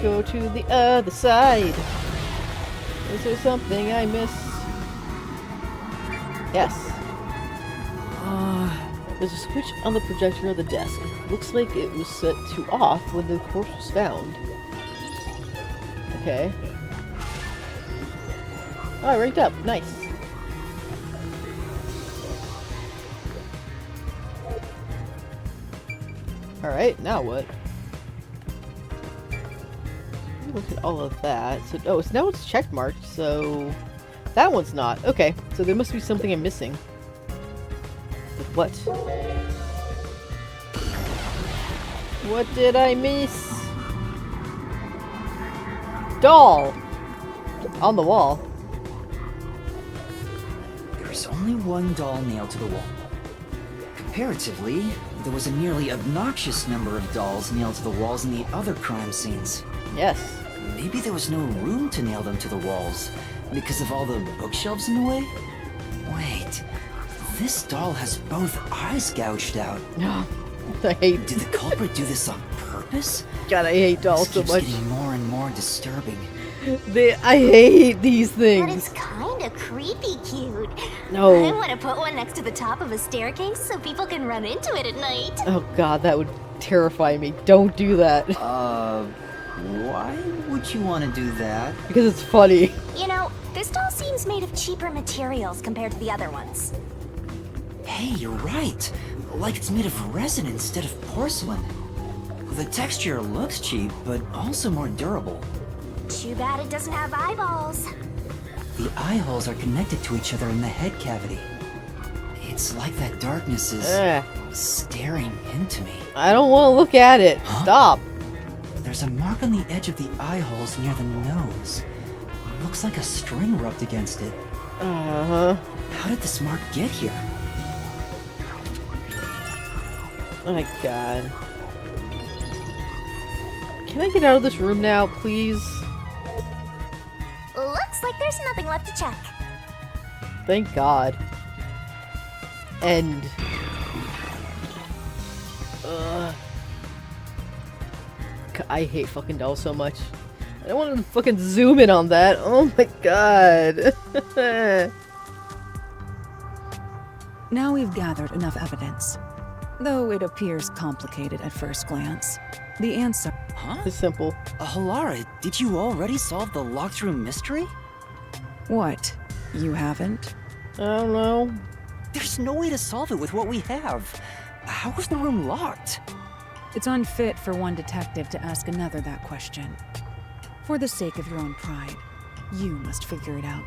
[SPEAKER 1] Go to the other side. Is there something I miss? Yes. There's a switch on the projector of the desk. Looks like it was set to off when the corpse was found. Okay. Oh, I ranked up. Nice. Alright, now what? Look at all of that. So, oh, so now it's check marked, so that one's not. Okay, so there must be something I'm missing. But what? What did I miss? Doll! On the wall.
[SPEAKER 3] There's only one doll nailed to the wall. Comparatively, there was a nearly obnoxious number of dolls nailed to the walls in the other crime scenes.
[SPEAKER 1] Yes.
[SPEAKER 3] Maybe there was no room to nail them to the walls because of all the bookshelves in the way? Wait, this doll has both eyes gouged out.
[SPEAKER 1] I hate...
[SPEAKER 3] Did the culprit do this on purpose?
[SPEAKER 1] God, I hate dolls so
[SPEAKER 3] This
[SPEAKER 1] much.
[SPEAKER 3] keeps getting more and more disturbing.
[SPEAKER 1] I hate these things.
[SPEAKER 2] But it's kinda creepy cute.
[SPEAKER 1] No.
[SPEAKER 2] I wanna put one next to the top of a staircase so people can run into it at night.
[SPEAKER 1] Oh god, that would terrify me. Don't do that.
[SPEAKER 3] Why would you want to do that?
[SPEAKER 1] Because it's funny.
[SPEAKER 2] You know, this doll seems made of cheaper materials compared to the other ones.
[SPEAKER 3] Hey, you're right. Like it's made of resin instead of porcelain. The texture looks cheap, but also more durable.
[SPEAKER 2] Too bad it doesn't have eyeballs.
[SPEAKER 3] The eye holes are connected to each other in the head cavity. It's like that darkness is staring into me.
[SPEAKER 1] I don't want to look at it.
[SPEAKER 3] Huh?
[SPEAKER 1] Stop.
[SPEAKER 3] There's a mark on the edge of the eye holes near the nose. Looks like a string rubbed against it.
[SPEAKER 1] Uh-huh.
[SPEAKER 3] How did this mark get here?
[SPEAKER 1] Oh my god. Can I get out of this room now, please?
[SPEAKER 2] Looks like there's nothing left to check.
[SPEAKER 1] Thank god. End. Ugh. I hate fucking dolls so much. I don't want to fucking zoom in on that. Oh my god.
[SPEAKER 4] Now we've gathered enough evidence. Though it appears complicated at first glance, the answer...
[SPEAKER 3] Huh?
[SPEAKER 1] It's simple.
[SPEAKER 3] Halara, did you already solve the locked room mystery?
[SPEAKER 4] What? You haven't?
[SPEAKER 1] I don't know.
[SPEAKER 3] There's no way to solve it with what we have. How was the room locked?
[SPEAKER 4] It's unfit for one detective to ask another that question. For the sake of your own pride, you must figure it out.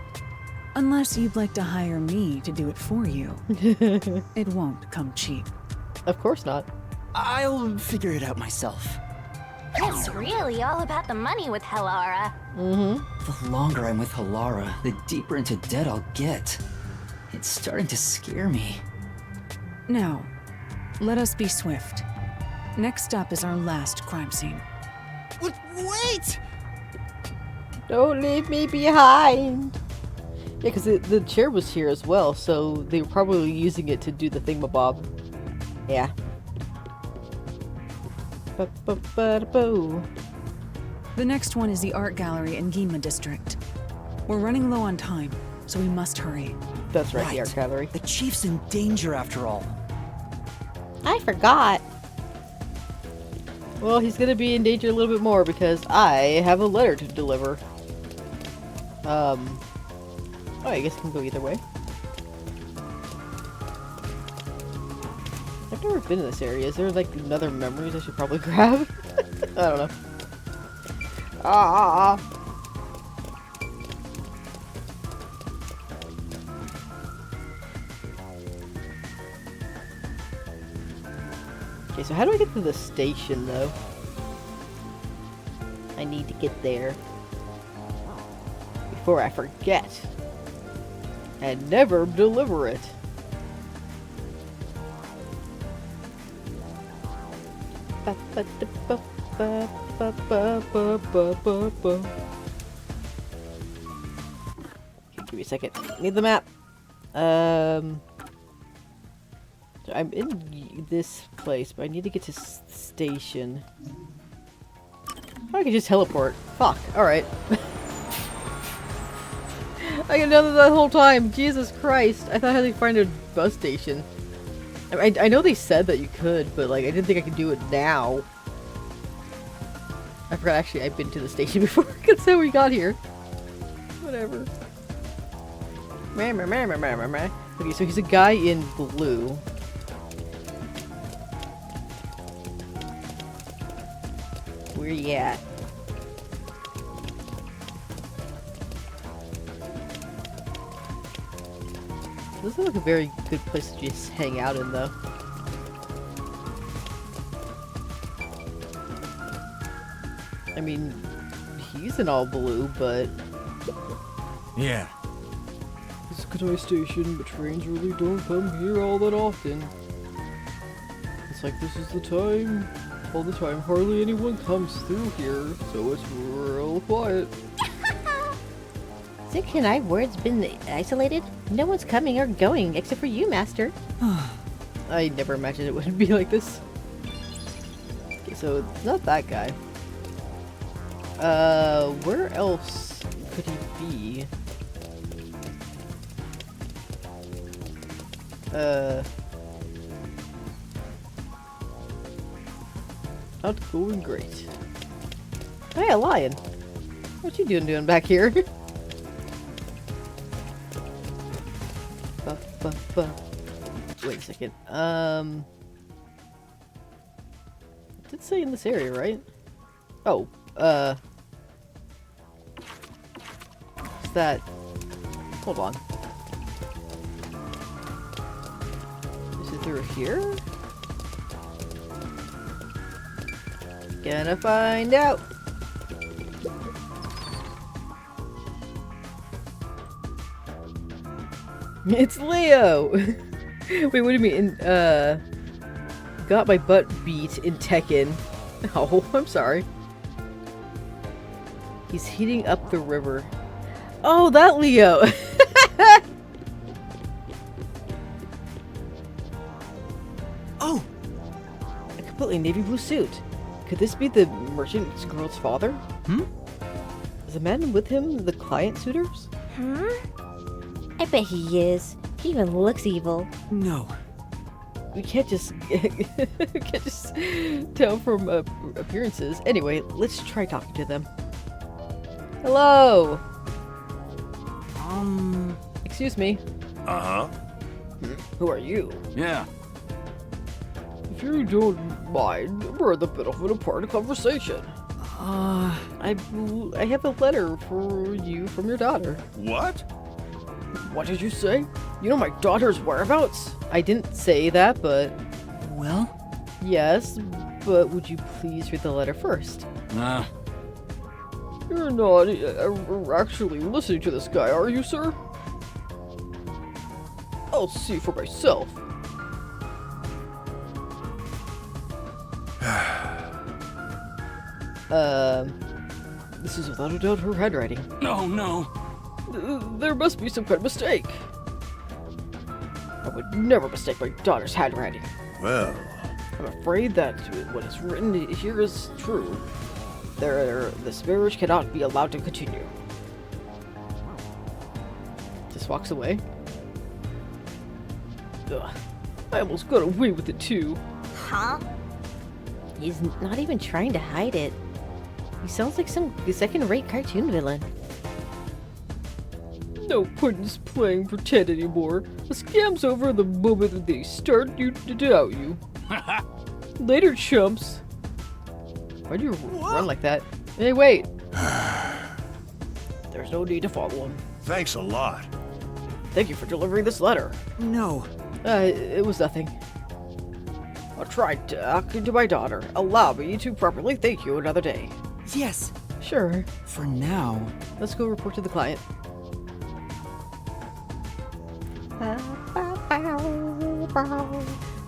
[SPEAKER 4] Unless you'd like to hire me to do it for you. It won't come cheap.
[SPEAKER 1] Of course not.
[SPEAKER 3] I'll figure it out myself.
[SPEAKER 2] It's really all about the money with Halara.
[SPEAKER 1] Mm-hmm.
[SPEAKER 3] The longer I'm with Halara, the deeper into debt I'll get. It's starting to scare me.
[SPEAKER 4] Now, let us be swift. Next up is our last crime scene.
[SPEAKER 12] Wait!
[SPEAKER 1] Don't leave me behind! Yeah, because the chair was here as well, so they were probably using it to do the thingamabob. Yeah. Ba-ba-ba-da-boo.
[SPEAKER 4] The next one is the art gallery in Gima district. We're running low on time, so we must hurry.
[SPEAKER 1] That's right, the art gallery.
[SPEAKER 3] The chief's in danger after all.
[SPEAKER 11] I forgot.
[SPEAKER 1] Well, he's gonna be in danger a little bit more because I have a letter to deliver. Oh, I guess it can go either way. I've never been in this area. Is there like another memories I should probably grab? I don't know. Okay, so how do I get to the station, though? I need to get there before I forget and never deliver it. Okay, give me a second. Need the map. So I'm in this place, but I need to get to station. Oh, I can just teleport. Fuck. Alright. I could have done that whole time. Jesus Christ. I thought I had to find a bus station. I know they said that you could, but like I didn't think I could do it now. I forgot actually I've been to the station before. That's how we got here. Whatever. Okay, so he's a guy in blue. Where you at? This looks like a very good place to just hang out in, though. I mean, he's in all blue, but...
[SPEAKER 5] Yeah.
[SPEAKER 1] It's a Kitsune station, but trains really don't come here all that often. It's like this is the time. All the time, hardly anyone comes through here, so it's real quiet.
[SPEAKER 11] Since Kanai Ward's been isolated, no one's coming or going except for you, Master.
[SPEAKER 1] I never imagined it would be like this. Okay, so it's not that guy. Where else could he be? Not going great. Hey, a lion. What you doing back here? Wait a second. It did say in this area, right? Oh, is that... Hold on. Is it through here? Gonna find out. It's Leo! Wait, what do you mean? Got my butt beat in Tekken. Oh, I'm sorry. He's heating up the river. Oh, that Leo!
[SPEAKER 5] Oh!
[SPEAKER 1] A completely navy blue suit. Could this be the merchant girl's father? Is the man with him the client suitors?
[SPEAKER 11] Huh? I bet he is. He even looks evil.
[SPEAKER 3] No.
[SPEAKER 1] We can't just tell from appearances. Anyway, let's try talking to them. Hello. Excuse me.
[SPEAKER 5] Uh-huh.
[SPEAKER 1] Who are you?
[SPEAKER 5] Yeah.
[SPEAKER 1] If you don't mind, we're in the middle of an important conversation. I have a letter for you from your daughter.
[SPEAKER 5] What?
[SPEAKER 1] What did you say? You know my daughter's whereabouts? I didn't say that, but...
[SPEAKER 3] Well?
[SPEAKER 1] Yes, but would you please read the letter first?
[SPEAKER 5] Nah.
[SPEAKER 1] You're not actually listening to this guy, are you, sir? I'll see for myself. This is without a doubt her handwriting.
[SPEAKER 5] Oh no.
[SPEAKER 1] There must be some kind of mistake. I would never mistake my daughter's handwriting.
[SPEAKER 7] Well,
[SPEAKER 1] I'm afraid that what is written here is true. This marriage cannot be allowed to continue. Just walks away. Ugh, I almost got away with it too.
[SPEAKER 2] Huh?
[SPEAKER 11] He's not even trying to hide it. He sounds like some second-rate cartoon villain.
[SPEAKER 1] No point in playing pretend anymore. The scam's over the moment that they start to doubt you. Later, chumps. Why do you run like that? Hey, wait. There's no need to follow him.
[SPEAKER 7] thanks a lot.
[SPEAKER 1] Thank you for delivering this letter.
[SPEAKER 3] No.
[SPEAKER 1] It was nothing. I'll try talking to my daughter. Allow me to properly thank you another day.
[SPEAKER 3] Yes.
[SPEAKER 1] Sure.
[SPEAKER 3] For now.
[SPEAKER 1] Let's go report to the client.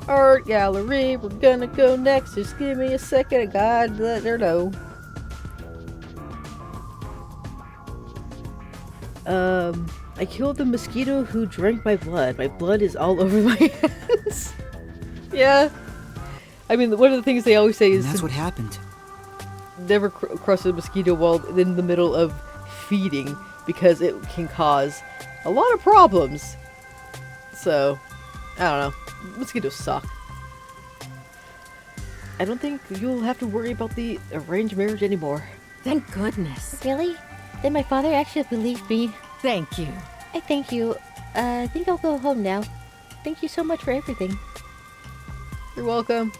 [SPEAKER 1] Art gallery, we're gonna go next. Just give me a second, I gotta let her know. I killed the mosquito who drank my blood. My blood is all over my hands. Yeah. I mean, one of the things they always say is
[SPEAKER 3] And that's what happened.
[SPEAKER 1] never cross a mosquito while in the middle of feeding because it can cause a lot of problems. So, I don't know. Mosquitoes suck. I don't think you'll have to worry about the arranged marriage anymore.
[SPEAKER 8] Thank goodness.
[SPEAKER 11] Really? Then my father actually believed me.
[SPEAKER 8] Thank you.
[SPEAKER 11] I thank you. I think I'll go home now. Thank you so much for everything.
[SPEAKER 1] You're welcome.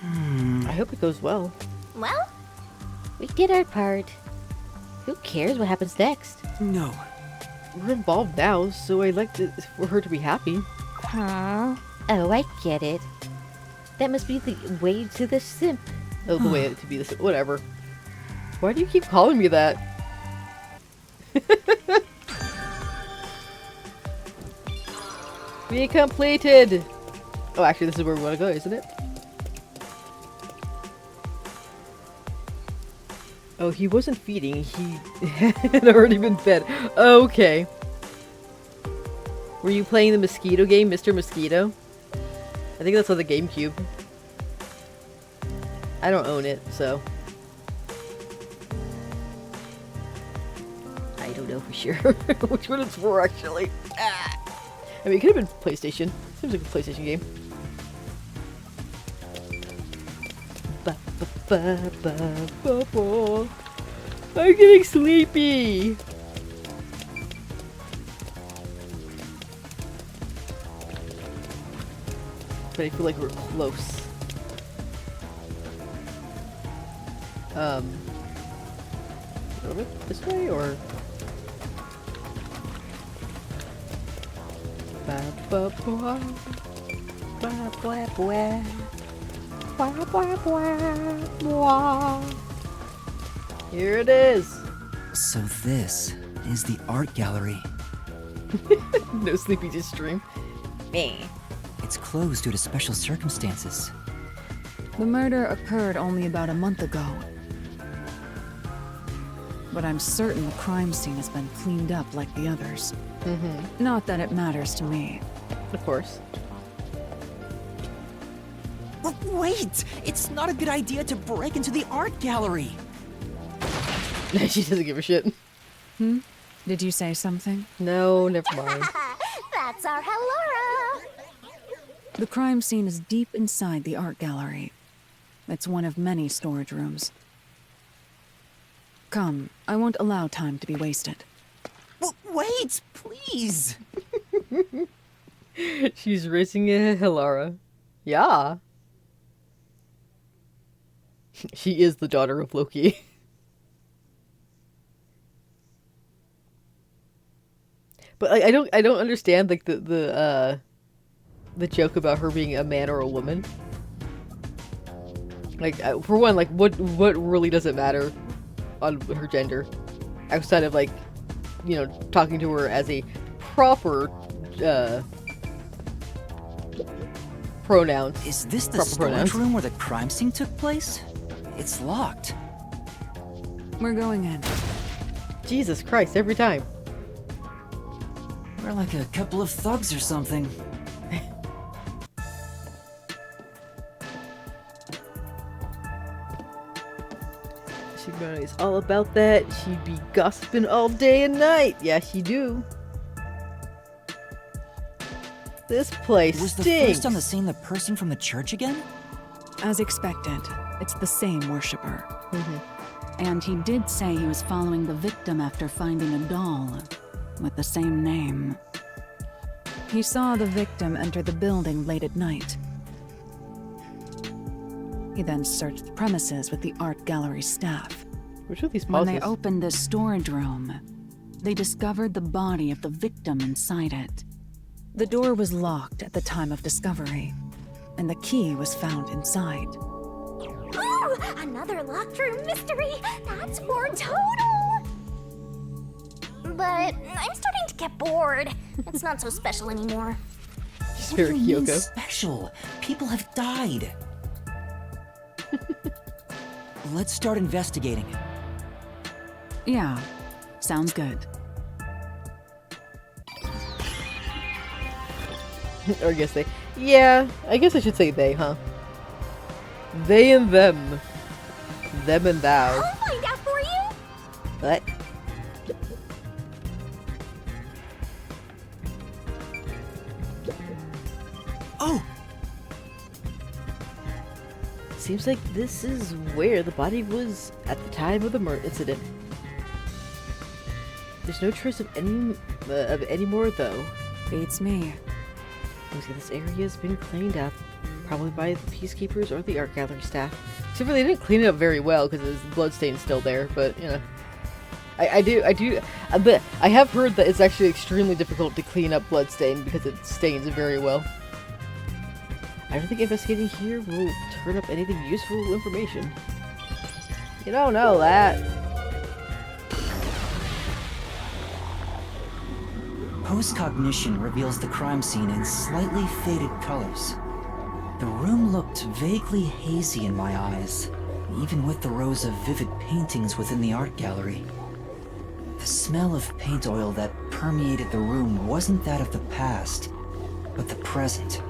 [SPEAKER 1] I hope it goes well.
[SPEAKER 2] Well,
[SPEAKER 11] We did our part. Who cares what happens next?
[SPEAKER 3] No.
[SPEAKER 1] We're involved now, so I'd like for her to be happy.
[SPEAKER 11] Huh? Oh, I get it. That must be the way to the simp.
[SPEAKER 1] Oh, the way to be this. Whatever. Why do you keep calling me that? Be completed! Oh, actually, this is where we want to go, isn't it? Oh, he wasn't feeding. He had already been fed. Okay. Were you playing the mosquito game, Mr. Mosquito? I think that's on the GameCube. I don't own it, so... I don't know for sure which one it's for, actually. Ah. I mean, it could have been PlayStation. Seems like a PlayStation game. I'm getting sleepy. But I feel like we're close. A little bit this way, or? Here it is.
[SPEAKER 3] So this is the art gallery.
[SPEAKER 1] No sleepy just dream. Meh.
[SPEAKER 3] It's closed due to special circumstances.
[SPEAKER 4] The murder occurred only about a month ago. But I'm certain the crime scene has been cleaned up like the others. Not that it matters to me.
[SPEAKER 1] Of course.
[SPEAKER 3] Wait! It's not a good idea to break into the art gallery!
[SPEAKER 1] She doesn't give a shit.
[SPEAKER 4] Did you say something?
[SPEAKER 1] No, never mind.
[SPEAKER 2] that's our Halara.
[SPEAKER 4] The crime scene is deep inside the art gallery. It's one of many storage rooms. Come, I won't allow time to be wasted.
[SPEAKER 3] Wait, please!
[SPEAKER 1] She's raising a Halara. Yeah. She is the daughter of Loki. But like, I don't understand like the joke about her being a man or a woman. Like for one, like what really does it matter on her gender outside of like, you know, talking to her as a proper pronouns.
[SPEAKER 3] Is this the
[SPEAKER 1] Proper
[SPEAKER 3] storage
[SPEAKER 1] pronouns.
[SPEAKER 3] room where the crime scene took place? It's locked.
[SPEAKER 4] We're going in.
[SPEAKER 1] Jesus Christ, every time.
[SPEAKER 3] We're like a couple of thugs or something.
[SPEAKER 1] She's all about that. She'd be gossiping all day and night. Yeah, she do. This place
[SPEAKER 3] Was the
[SPEAKER 1] stinks.
[SPEAKER 3] first on the scene the person from the church again?
[SPEAKER 4] As expected, it's the same worshiper.
[SPEAKER 1] Mm-hmm.
[SPEAKER 4] And he did say he was following the victim after finding a doll with the same name. He saw the victim enter the building late at night. He then searched the premises with the art gallery staff.
[SPEAKER 1] Which of these
[SPEAKER 4] When they
[SPEAKER 1] pauses?
[SPEAKER 4] opened the storage room, they discovered the body of the victim inside it. The door was locked at the time of discovery, and the key was found inside.
[SPEAKER 2] Ooh, another locked room mystery. That's for total. But I'm starting to get bored. It's not so special anymore.
[SPEAKER 1] She's
[SPEAKER 3] What do
[SPEAKER 1] very
[SPEAKER 3] you mean
[SPEAKER 1] Kyoko.
[SPEAKER 3] special? People have died. Let's start investigating.
[SPEAKER 4] Yeah, sounds good.
[SPEAKER 1] Or I guess they. Yeah, I guess I should say they, huh? They and them. Them and thou.
[SPEAKER 2] I'll find out for you.
[SPEAKER 1] What?
[SPEAKER 3] Oh!
[SPEAKER 1] Seems like this is where the body was at the time of the murder incident. There's no trace of any more though.
[SPEAKER 4] Beats me.
[SPEAKER 1] Looks like this area has been cleaned up, probably by the peacekeepers or the art gallery staff. Except for they didn't clean it up very well because the bloodstain's still there. But you know, but I have heard that it's actually extremely difficult to clean up bloodstain because it stains very well. I don't think investigating here will turn up anything useful information. You don't know that.
[SPEAKER 3] Post-cognition reveals the crime scene in slightly faded colors. The room looked vaguely hazy in my eyes, even with the rows of vivid paintings within the art gallery. The smell of paint oil that permeated the room wasn't that of the past, but the present.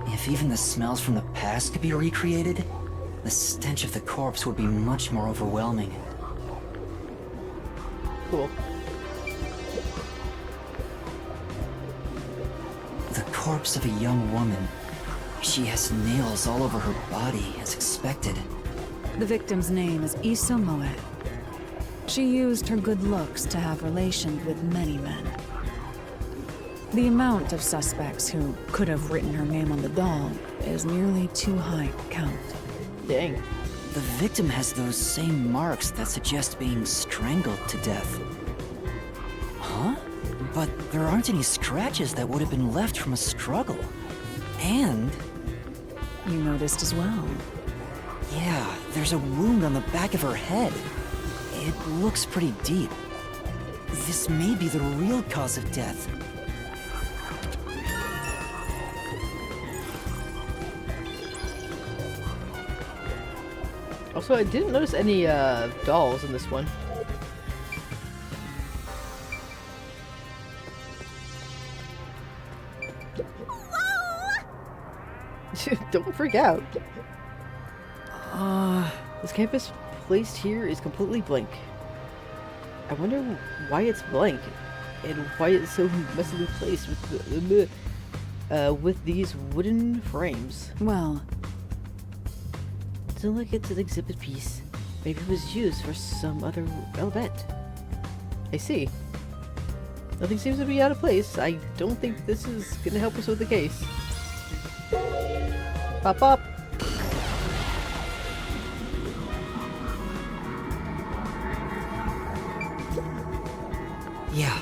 [SPEAKER 3] If even the smells from the past could be recreated, the stench of the corpse would be much more overwhelming.
[SPEAKER 1] Cool.
[SPEAKER 3] The corpse of a young woman. She has nails all over her body, as expected.
[SPEAKER 4] The victim's name is Issa Moe. She used her good looks to have relations with many men. The amount of suspects who could have written her name on the doll is nearly too high to count.
[SPEAKER 1] Dang.
[SPEAKER 3] The victim has those same marks that suggest being strangled to death. Huh? But there aren't any scratches that would have been left from a struggle. And...
[SPEAKER 4] You noticed as well.
[SPEAKER 3] yeah, there's a wound on the back of her head. It looks pretty deep. This may be the real cause of death.
[SPEAKER 1] Also, I didn't notice any dolls in this one. Don't freak out. This campus placed here is completely blank. I wonder why it's blank, and why it's so messily placed with these wooden frames.
[SPEAKER 4] Well,
[SPEAKER 1] Doesn't look like it's an exhibit piece. Maybe it was used for some other event. I see. Nothing seems to be out of place. I don't think this is gonna help us with the case. Pop up!
[SPEAKER 3] Yeah,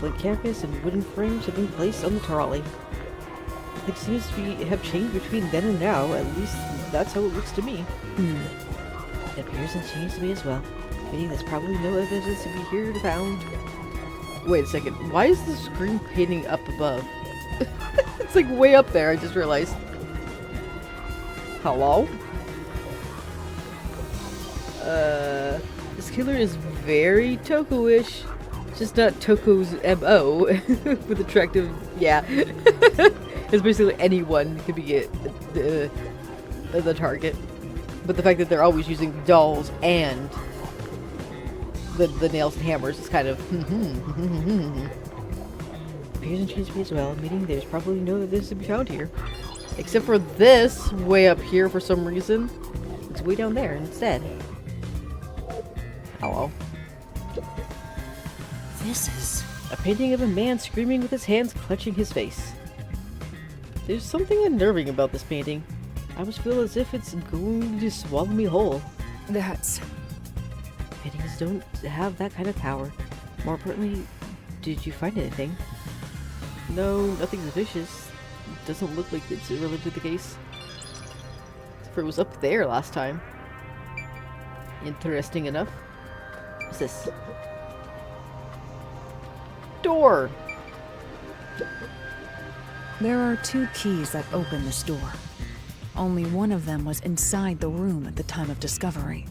[SPEAKER 1] Blank canvas and wooden frames have been placed on the trolley. Nothing seems to have changed between then and now. At least that's how it looks to me. It appears unchanged to me as well, meaning there's probably no evidence to be here to found. Wait a second. Why is the screen painting up above? It's like way up there, I just realized. Hello? This killer is very Toko-ish. Just not Toko's MO. With attractive, yeah. It's basically anyone could be the target. But the fact that they're always using dolls and the nails and hammers is kind of appears and changes me as well, meaning there's probably no evidence to be found here. Except for this way up here for some reason. It's way down there instead. Hello.
[SPEAKER 3] This is...
[SPEAKER 1] A painting of a man screaming with his hands clutching his face. There's something unnerving about this painting. I almost feel as if it's going to swallow me whole.
[SPEAKER 4] That's...
[SPEAKER 1] Paintings don't have that kind of power. More importantly, did you find anything? No, nothing suspicious. It doesn't look like it's related to the case. Except for it was up there last time. Interesting enough. What's this? Door!
[SPEAKER 4] There are 2 keys that open this door. Only one of them was inside the room at the time of discovery.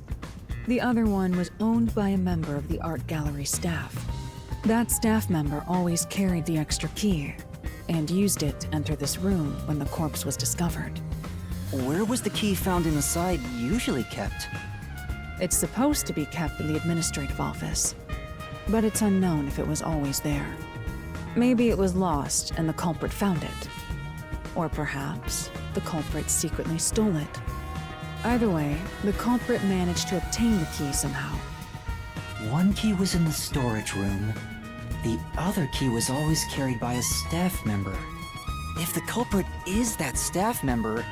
[SPEAKER 4] The other one was owned by a member of the art gallery staff. That staff member always carried the extra key and used it to enter this room when the corpse was discovered.
[SPEAKER 3] Where was the key found inside usually kept?
[SPEAKER 4] It's supposed to be kept in the administrative office, but it's unknown if it was always there. Maybe it was lost and the culprit found it. Or perhaps the culprit secretly stole it. Either way, the culprit managed to obtain the key somehow.
[SPEAKER 3] One key was in the storage room. The other key was always carried by a staff member. If the culprit is that staff member,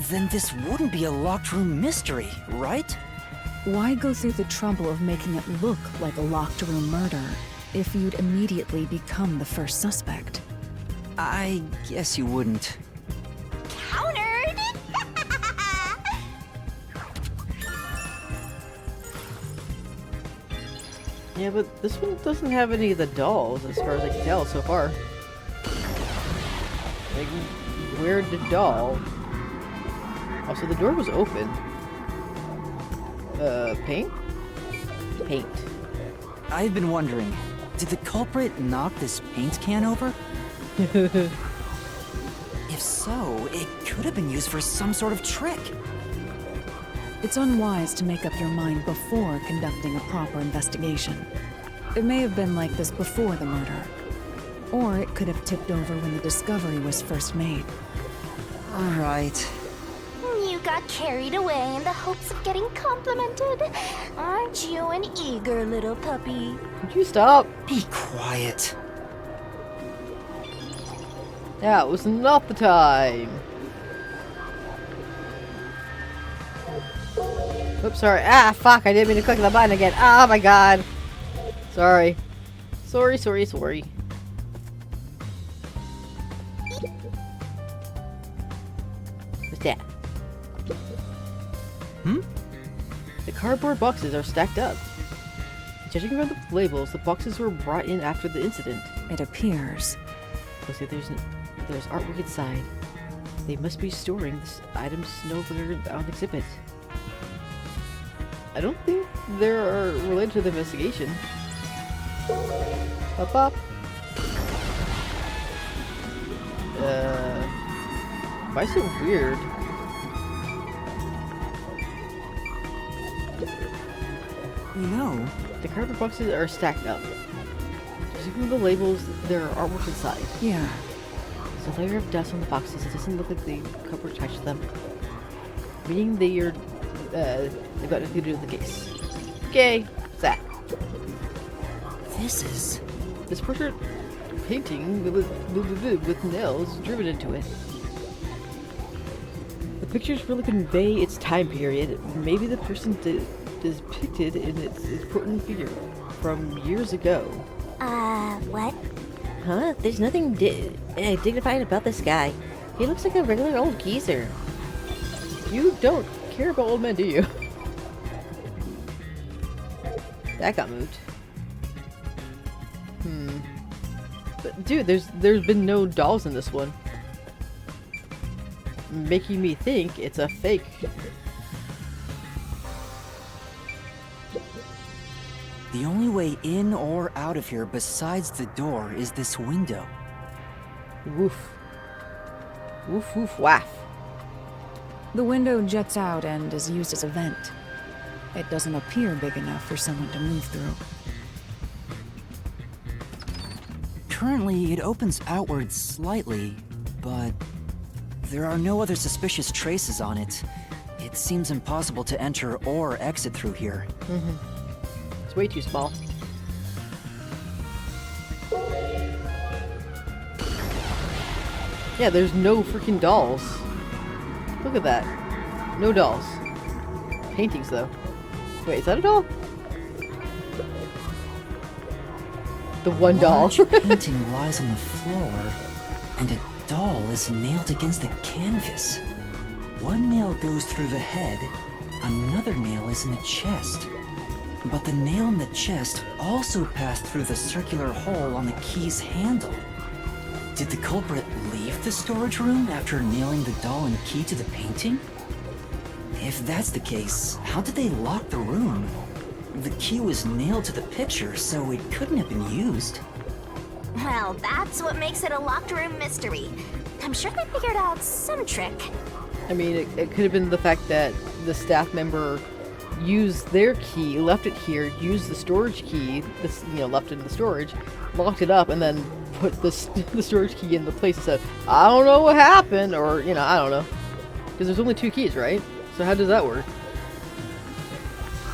[SPEAKER 3] then this wouldn't be a locked room mystery, right?
[SPEAKER 4] Why go through the trouble of making it look like a locked room murder if you'd immediately become the first suspect?
[SPEAKER 3] I guess you wouldn't.
[SPEAKER 2] Countered!
[SPEAKER 1] Yeah, but this one doesn't have any of the dolls, as far as I can tell so far. Like, where'd the doll? Also, the door was open. Paint? Paint.
[SPEAKER 3] I've been wondering, did the culprit knock this paint can over? If so, it could have been used for some sort of trick.
[SPEAKER 4] It's unwise to make up your mind before conducting a proper investigation. It may have been like this before the murder. Or it could have tipped over when the discovery was first made.
[SPEAKER 3] Alright.
[SPEAKER 2] You got carried away in the hopes of getting complimented. Aren't you an eager little puppy?
[SPEAKER 1] Would you stop?
[SPEAKER 3] Be quiet.
[SPEAKER 1] That was not the time. Oops, sorry. Ah, fuck, I didn't mean to click the button again. Oh my god. Sorry. Sorry. What's that? The cardboard boxes are stacked up. Judging from the labels, the boxes were brought in after the incident.
[SPEAKER 4] It appears.
[SPEAKER 1] Closely, there's artwork inside. They must be storing this items nowhere on exhibit. I don't think they're related to the investigation. Up. Why is it weird?
[SPEAKER 3] No.
[SPEAKER 1] The cardboard boxes are stacked up. Judging from the labels, there are artwork inside.
[SPEAKER 4] Yeah.
[SPEAKER 1] There's a layer of dust on the boxes. It doesn't look like the cover touched them. Meaning they've got nothing to do with the case. Okay, what's that? This portrait painting with nails driven into it. The pictures really convey its time period. Maybe the person depicted in its important figure from years ago.
[SPEAKER 2] What?
[SPEAKER 11] Huh? There's nothing dignified about this guy. He looks like a regular old geezer.
[SPEAKER 1] You don't care about old men, do you? That got moved. But dude, there's been no dolls in this one. Making me think it's a fake.
[SPEAKER 3] The only way in or out of here besides the door is this window.
[SPEAKER 1] Woof. Woof woof waff.
[SPEAKER 4] The window juts out and is used as a vent. It doesn't appear big enough for someone to move through.
[SPEAKER 3] Currently, it opens outwards slightly, but there are no other suspicious traces on it. It seems impossible to enter or exit through here.
[SPEAKER 1] It's way too small. Yeah, there's no freaking dolls. Look at that. No dolls. Paintings, though. Wait, is that a doll? The one doll.
[SPEAKER 3] Large painting lies on the floor, and a doll is nailed against the canvas. One nail goes through the head, another nail is in the chest. But the nail in the chest also passed through the circular hole on the key's handle. Did the culprit leave the storage room after nailing the doll and key to the painting? If that's the case, how did they lock the room? The key was nailed to the picture, so it couldn't have been used.
[SPEAKER 2] Well, that's what makes it a locked room mystery. I'm sure they figured out some trick.
[SPEAKER 1] I mean, it could have been the fact that the staff member used their key, left it here, used the storage key, this, left it in the storage, locked it up, and then put the storage key in the place and said, I don't know what happened, or, I don't know. Because there's only 2 keys, right? So how does that work?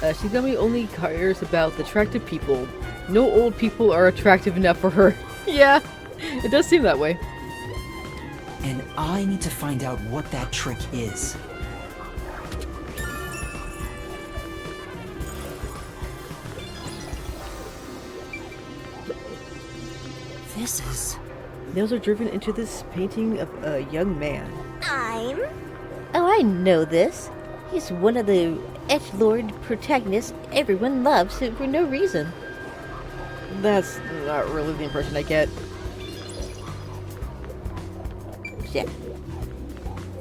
[SPEAKER 1] Shigami only cares about the attractive people. No old people are attractive enough for her. Yeah, it does seem that way.
[SPEAKER 3] And I need to find out what that trick is. This is...
[SPEAKER 11] Nails are driven into this painting of a young man.
[SPEAKER 2] I'm...
[SPEAKER 11] Oh, I know this. He's one of the edgelord protagonists everyone loves for no reason.
[SPEAKER 1] That's not really the impression I get.
[SPEAKER 11] Yeah.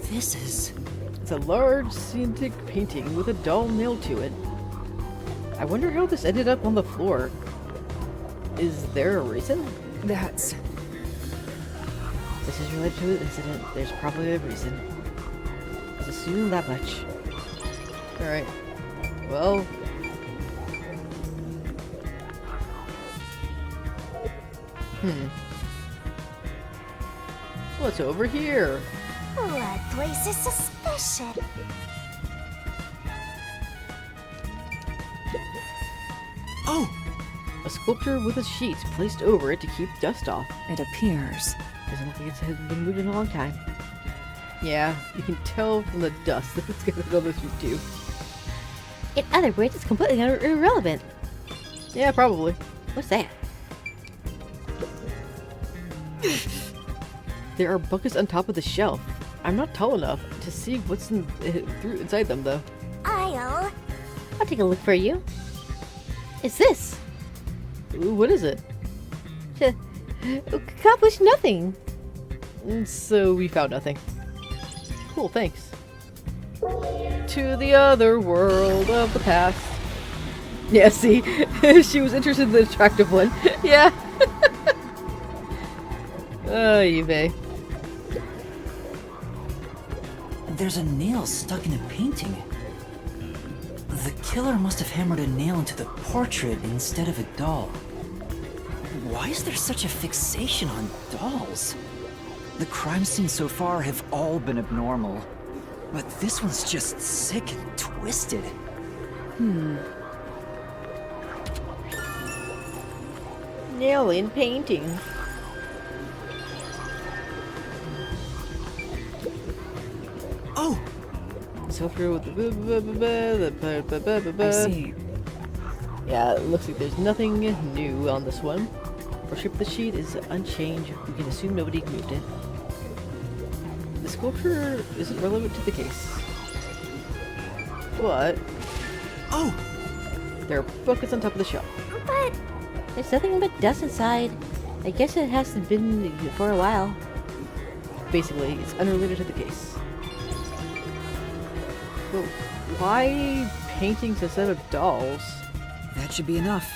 [SPEAKER 3] This is...
[SPEAKER 1] It's a large scenic painting with a doll nailed to it. I wonder how this ended up on the floor. Is there a reason?
[SPEAKER 4] That's...
[SPEAKER 11] This is related to an incident. There's probably a reason. Let's assume that much.
[SPEAKER 1] Alright. Well... What's over here?
[SPEAKER 2] That place is suspicious.
[SPEAKER 5] Oh!
[SPEAKER 1] A sculpture with a sheet placed over it to keep dust off.
[SPEAKER 4] It appears.
[SPEAKER 11] Doesn't look like it's been moved in a long time.
[SPEAKER 1] Yeah, you can tell from the dust that it's got another sheet too.
[SPEAKER 11] In other words, it's completely irrelevant.
[SPEAKER 1] Yeah, probably.
[SPEAKER 11] What's that?
[SPEAKER 1] There are buckets on top of the shelf. I'm not tall enough to see what's inside them, though.
[SPEAKER 2] I'll
[SPEAKER 11] take a look for you. It's this.
[SPEAKER 1] Ooh, what is it?
[SPEAKER 11] Accomplished nothing.
[SPEAKER 1] So we found nothing. Cool, thanks. To the other world of the past. Yeah, see? She was interested in the attractive one. Yeah. Oh, eBay.
[SPEAKER 3] There's a nail stuck in a painting. The killer must have hammered a nail into the portrait instead of a doll. Why is there such a fixation on dolls? The crime scenes so far have all been abnormal. But this one's just sick and twisted.
[SPEAKER 11] Nail in painting.
[SPEAKER 5] Oh!
[SPEAKER 1] So through with the
[SPEAKER 4] I see.
[SPEAKER 1] Yeah, it looks like there's nothing new on this one. Worship the sheet is unchanged. We can assume nobody moved it. The sculpture isn't relevant to the case. But...
[SPEAKER 5] Oh!
[SPEAKER 1] there are buckets on top of the shelf.
[SPEAKER 2] But
[SPEAKER 11] There's nothing but dust inside. I guess it hasn't been for a while.
[SPEAKER 1] Basically, it's unrelated to the case. But why paintings instead of dolls?
[SPEAKER 3] That should be enough.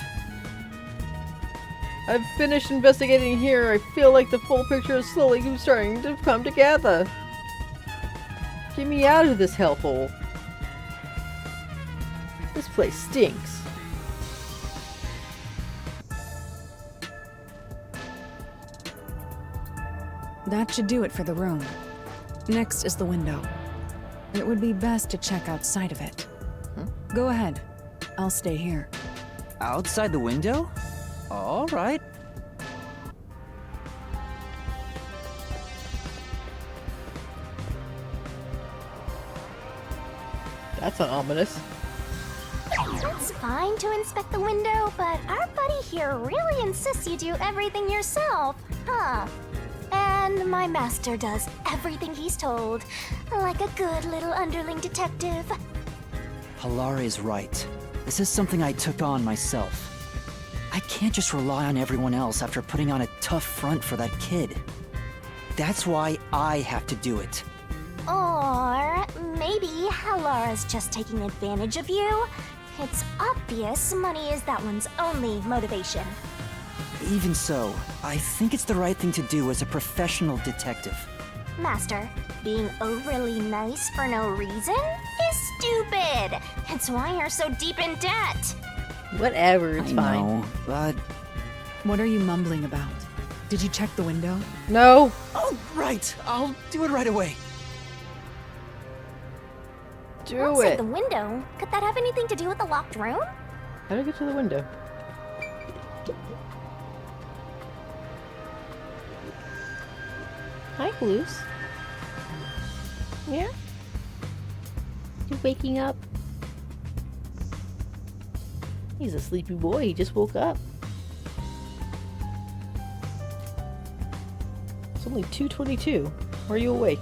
[SPEAKER 1] I've finished investigating here. I feel like the full picture is slowly starting to come together. Get me out of this hellhole. This place stinks.
[SPEAKER 4] That should do it for the room. Next is the window. It would be best to check outside of it. Go ahead. I'll stay here.
[SPEAKER 3] Outside the window? All right.
[SPEAKER 1] That's not ominous.
[SPEAKER 2] It's fine to inspect the window, but our buddy here really insists you do everything yourself, huh? And my master does everything he's told, like a good little underling detective.
[SPEAKER 3] Halara is right. This is something I took on myself. I can't just rely on everyone else after putting on a tough front for that kid. That's why I have to do it.
[SPEAKER 2] Or maybe Halara's just taking advantage of you. It's obvious money is that one's only motivation.
[SPEAKER 3] Even so, I think it's the right thing to do as a professional detective.
[SPEAKER 2] Master, being overly nice for no reason is stupid. It's why you're so deep in debt.
[SPEAKER 1] Whatever, it's
[SPEAKER 3] I
[SPEAKER 1] fine.
[SPEAKER 3] know, but...
[SPEAKER 4] What are you mumbling about? Did you check the window?
[SPEAKER 1] No!
[SPEAKER 3] Oh, right! I'll do it right away.
[SPEAKER 1] Do
[SPEAKER 2] Outside
[SPEAKER 1] it!
[SPEAKER 2] the window? Could that have anything to do with the locked room?
[SPEAKER 1] How do I get to the window?
[SPEAKER 11] Hi, Blues. Yeah? You waking up? He's a sleepy boy. He just woke up.
[SPEAKER 1] It's only 2:22. Are you awake?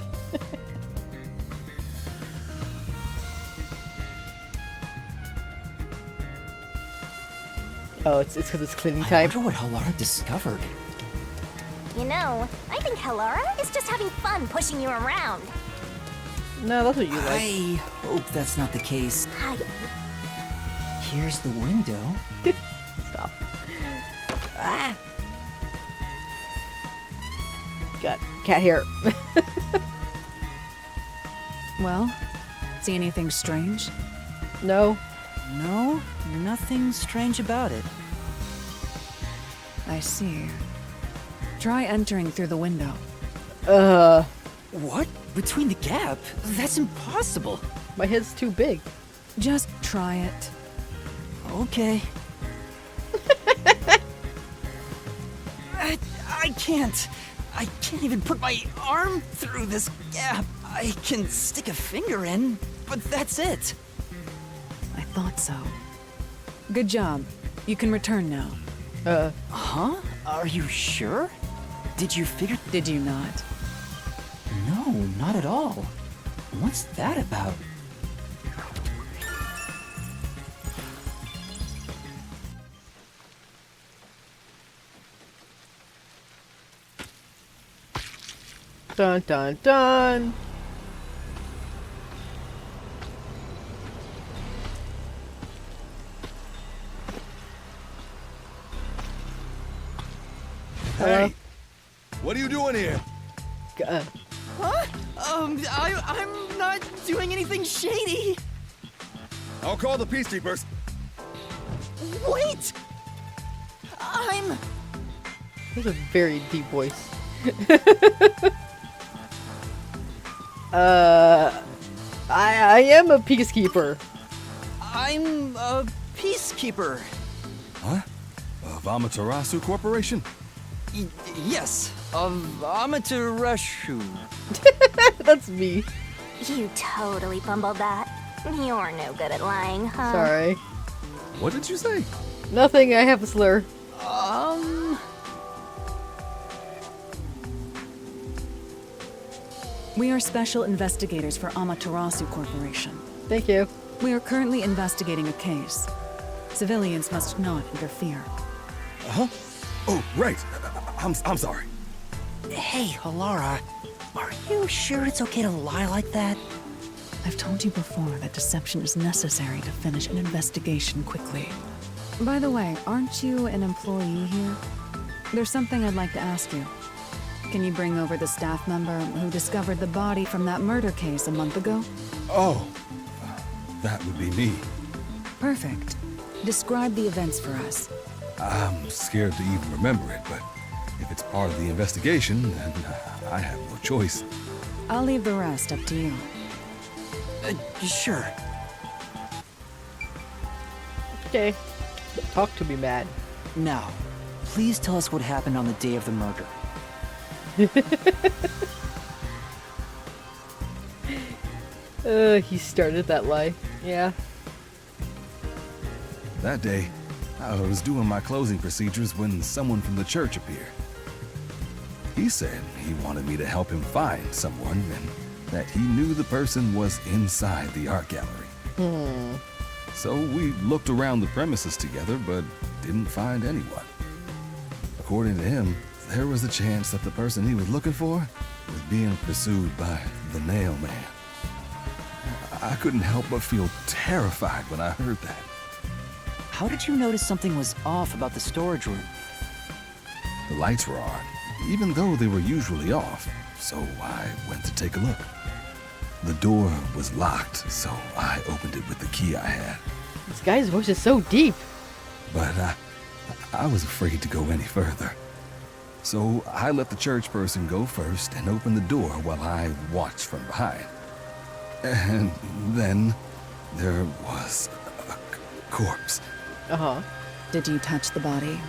[SPEAKER 1] Oh, it's because it's cleaning
[SPEAKER 3] I
[SPEAKER 1] time.
[SPEAKER 3] wonder what Halara discovered.
[SPEAKER 2] You know, I think Halara is just having fun pushing you around.
[SPEAKER 1] No, that's what you like.
[SPEAKER 3] I hope that's not the case.
[SPEAKER 2] Hi.
[SPEAKER 3] Here's the window.
[SPEAKER 1] Stop. Ah! Got cat hair.
[SPEAKER 4] Well, see anything strange?
[SPEAKER 1] No.
[SPEAKER 3] No, nothing strange about it.
[SPEAKER 4] I see. Try entering through the window.
[SPEAKER 3] What? Between the gap? That's impossible.
[SPEAKER 1] My head's too big.
[SPEAKER 4] Just try it.
[SPEAKER 3] Okay. I can't. I can't even put my arm through this gap. I can stick a finger in, but that's it.
[SPEAKER 4] I thought so. Good job. You can return now.
[SPEAKER 3] Huh? Are you sure? Did you figure...
[SPEAKER 4] Did you not?
[SPEAKER 3] No, not at all. What's that about?
[SPEAKER 1] Dun dun dun.
[SPEAKER 7] Hey! What are you doing here?
[SPEAKER 3] Huh? I'm not doing anything shady.
[SPEAKER 7] I'll call the peacekeepers.
[SPEAKER 3] Wait! I'm...
[SPEAKER 1] That's a very deep voice. I am a peacekeeper.
[SPEAKER 3] I'm a peacekeeper.
[SPEAKER 7] Huh? Of Amaterasu Corporation?
[SPEAKER 3] Yes, of Amaterasu.
[SPEAKER 1] That's me.
[SPEAKER 2] You totally fumbled that. You're no good at lying, huh?
[SPEAKER 1] Sorry.
[SPEAKER 7] What did you say?
[SPEAKER 1] Nothing, I have a slur.
[SPEAKER 4] We are special investigators for Amaterasu Corporation.
[SPEAKER 1] Thank you.
[SPEAKER 4] We are currently investigating a case. Civilians must not interfere.
[SPEAKER 5] Huh? Oh, right. I'm sorry.
[SPEAKER 3] Hey, Halara. Are you sure it's okay to lie like that?
[SPEAKER 4] I've told you before that deception is necessary to finish an investigation quickly. By the way, aren't you an employee here? There's something I'd like to ask you. Can you bring over the staff member who discovered the body from that murder case a month ago?
[SPEAKER 5] Oh, that would be me.
[SPEAKER 4] Perfect. Describe the events for us.
[SPEAKER 5] I'm scared to even remember it, but if it's part of the investigation, then I have no choice.
[SPEAKER 4] I'll leave the rest up to you.
[SPEAKER 3] Sure.
[SPEAKER 1] Okay. Talk to me, Matt.
[SPEAKER 3] Now, please tell us what happened on the day of the murder.
[SPEAKER 1] He started that lie. Yeah.
[SPEAKER 5] That day, I was doing my closing procedures when someone from the church appeared. He said he wanted me to help him find someone and that he knew the person was inside the art gallery. So we looked around the premises together, but didn't find anyone. According to him, there was a chance that the person he was looking for was being pursued by the Nail Man. I couldn't help but feel terrified when I heard that.
[SPEAKER 3] How did you notice something was off about the storage room?
[SPEAKER 5] The lights were on, even though they were usually off, so I went to take a look. The door was locked, so I opened it with the key I had.
[SPEAKER 1] This guy's voice is so deep.
[SPEAKER 5] But I was afraid to go any further. So I let the church person go first and open the door while I watched from behind. And then there was a corpse.
[SPEAKER 1] Uh-huh.
[SPEAKER 4] Did you touch the body?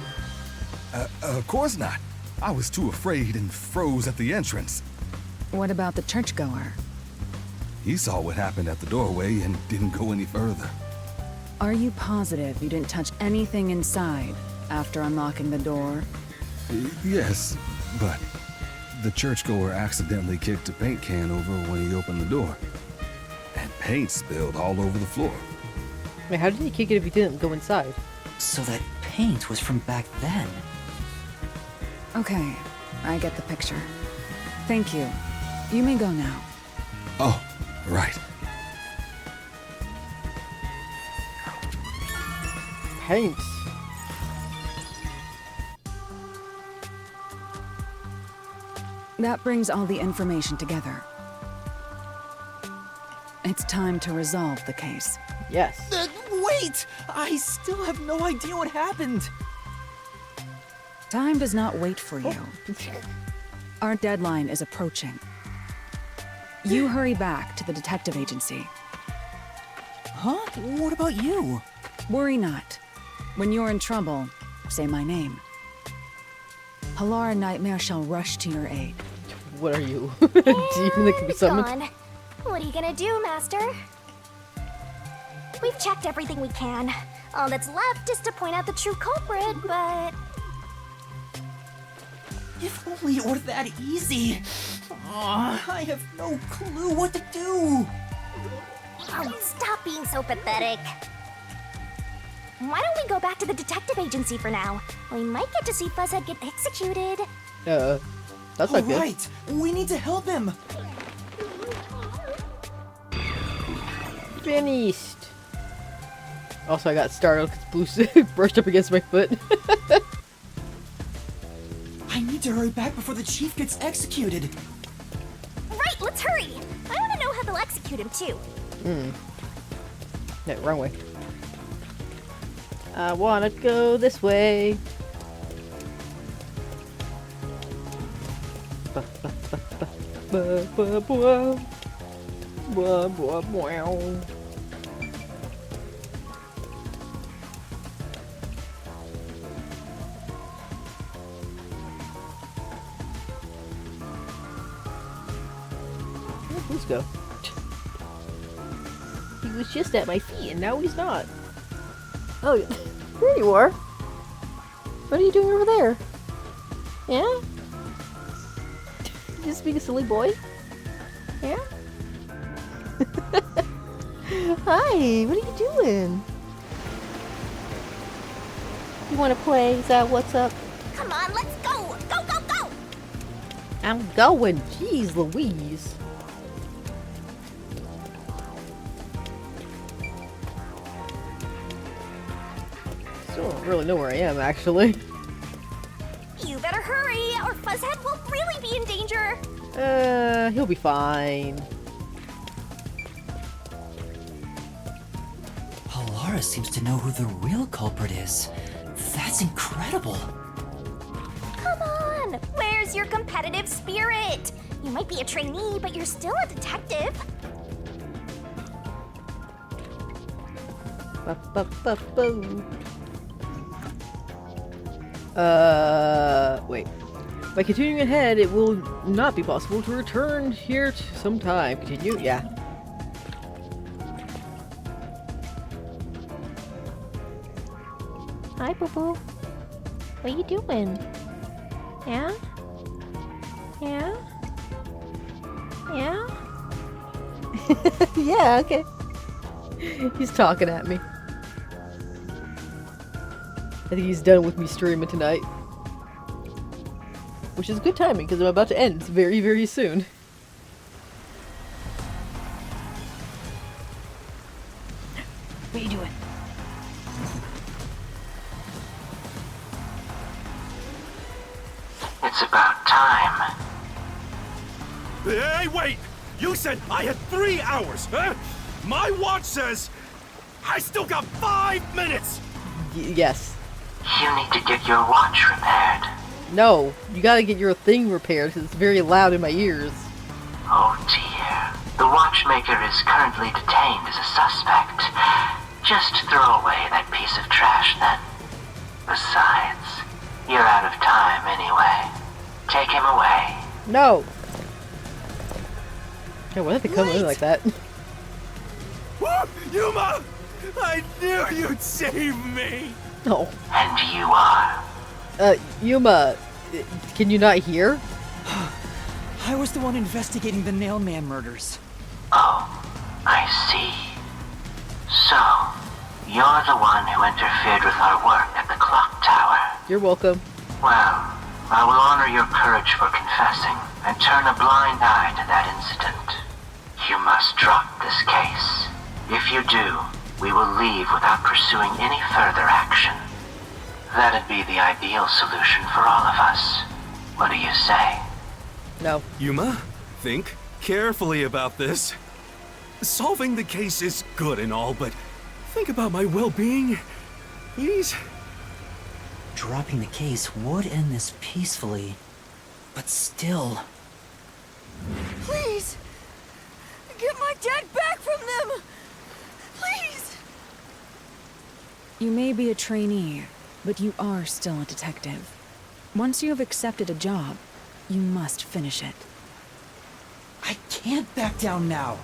[SPEAKER 5] Of course not. I was too afraid and froze at the entrance.
[SPEAKER 4] What about the churchgoer?
[SPEAKER 5] He saw what happened at the doorway and didn't go any further.
[SPEAKER 4] Are you positive you didn't touch anything inside after unlocking the door?
[SPEAKER 5] Yes, but the churchgoer accidentally kicked a paint can over when he opened the door. And paint spilled all over the floor.
[SPEAKER 1] Wait, how did he kick it if he didn't go inside?
[SPEAKER 3] So that paint was from back then.
[SPEAKER 4] Okay, I get the picture. Thank you. You may go now.
[SPEAKER 5] Oh, right.
[SPEAKER 1] Paint.
[SPEAKER 4] That brings all the information together. It's time to resolve the case.
[SPEAKER 1] Yes.
[SPEAKER 12] Wait! I still have no idea what happened.
[SPEAKER 4] Time does not wait for you. Our deadline is approaching. You hurry back to the detective agency.
[SPEAKER 3] Huh? What about you?
[SPEAKER 4] Worry not. When you're in trouble, say my name. Halara Nightmare shall rush to your aid.
[SPEAKER 1] What are you? A demon that can be summoned?
[SPEAKER 2] Gone. What are you gonna do, Master? We've checked everything we can. All that's left is to point out the true culprit, but...
[SPEAKER 12] If only it were that easy. I have no clue what to do.
[SPEAKER 2] Oh, stop being so pathetic. Why don't we go back to the detective agency for now? We might get to see Fuzzhead get executed.
[SPEAKER 1] That's not good.
[SPEAKER 12] Right, we need to help him.
[SPEAKER 1] Finished. Also, I got startled because Blue brushed up against my foot.
[SPEAKER 12] I need to hurry back before the chief gets executed.
[SPEAKER 2] Right, let's hurry. I want to know how they'll execute him, too.
[SPEAKER 1] No, wrong way. I wanna go this way. Let's go. He was just at my feet, and now he's not. Oh, there you are. What are you doing over there? Yeah? Just being a silly boy? Yeah? Hi, what are you doing?
[SPEAKER 11] You wanna play? Is that what's up?
[SPEAKER 2] Come on, let's go! Go, go, go!
[SPEAKER 1] I'm going. Jeez Louise. Still don't really know where I am, actually.
[SPEAKER 2] You better hurry, or Fuzzhead will really be in danger!
[SPEAKER 1] He'll be fine.
[SPEAKER 3] Halara seems to know who the real culprit is. That's incredible.
[SPEAKER 2] Come on! Where's your competitive spirit? You might be a trainee, but you're still a detective.
[SPEAKER 1] Ba-ba-ba-boo. Wait. By continuing ahead, it will not be possible to return here sometime. Continue? Yeah.
[SPEAKER 11] Hi, Boo Boo. What you doing? Yeah? Yeah? Yeah?
[SPEAKER 1] Yeah, okay. He's talking at me. I think he's done with me streaming tonight. Which is good timing, because I'm about to end very, very soon. What are you doing?
[SPEAKER 6] It's about time.
[SPEAKER 5] Hey, wait! You said I had 3 hours, huh? My watch says I still got 5 minutes!
[SPEAKER 1] Yes.
[SPEAKER 6] You need to get your watch repaired.
[SPEAKER 1] No, you gotta get your thing repaired, because it's very loud in my ears.
[SPEAKER 6] Oh dear. The watchmaker is currently detained as a suspect. Just throw away that piece of trash then. Besides, you're out of time anyway. Take him away.
[SPEAKER 1] No! Yeah, why did they come in like that?
[SPEAKER 5] Whoa, Yuma! I knew you'd save me!
[SPEAKER 1] No.
[SPEAKER 6] And you are.
[SPEAKER 1] Yuma, can you not hear?
[SPEAKER 3] I was the one investigating the Nailman murders.
[SPEAKER 6] Oh, I see. So, you're the one who interfered with our work at the clock tower.
[SPEAKER 1] You're welcome.
[SPEAKER 6] Well, I will honor your courage for confessing and turn a blind eye to that incident. You must drop this case. If you do, we will leave without pursuing any further action. That'd be the ideal solution for all of us. What do you say?
[SPEAKER 1] No.
[SPEAKER 5] Yuma, think carefully about this. Solving the case is good and all, but think about my well-being, please?
[SPEAKER 3] Dropping the case would end this peacefully, but still...
[SPEAKER 12] Please! Get my dad back from them! Please!
[SPEAKER 4] You may be a trainee, but you are still a detective. Once you have accepted a job, you must finish it.
[SPEAKER 3] I can't back down now.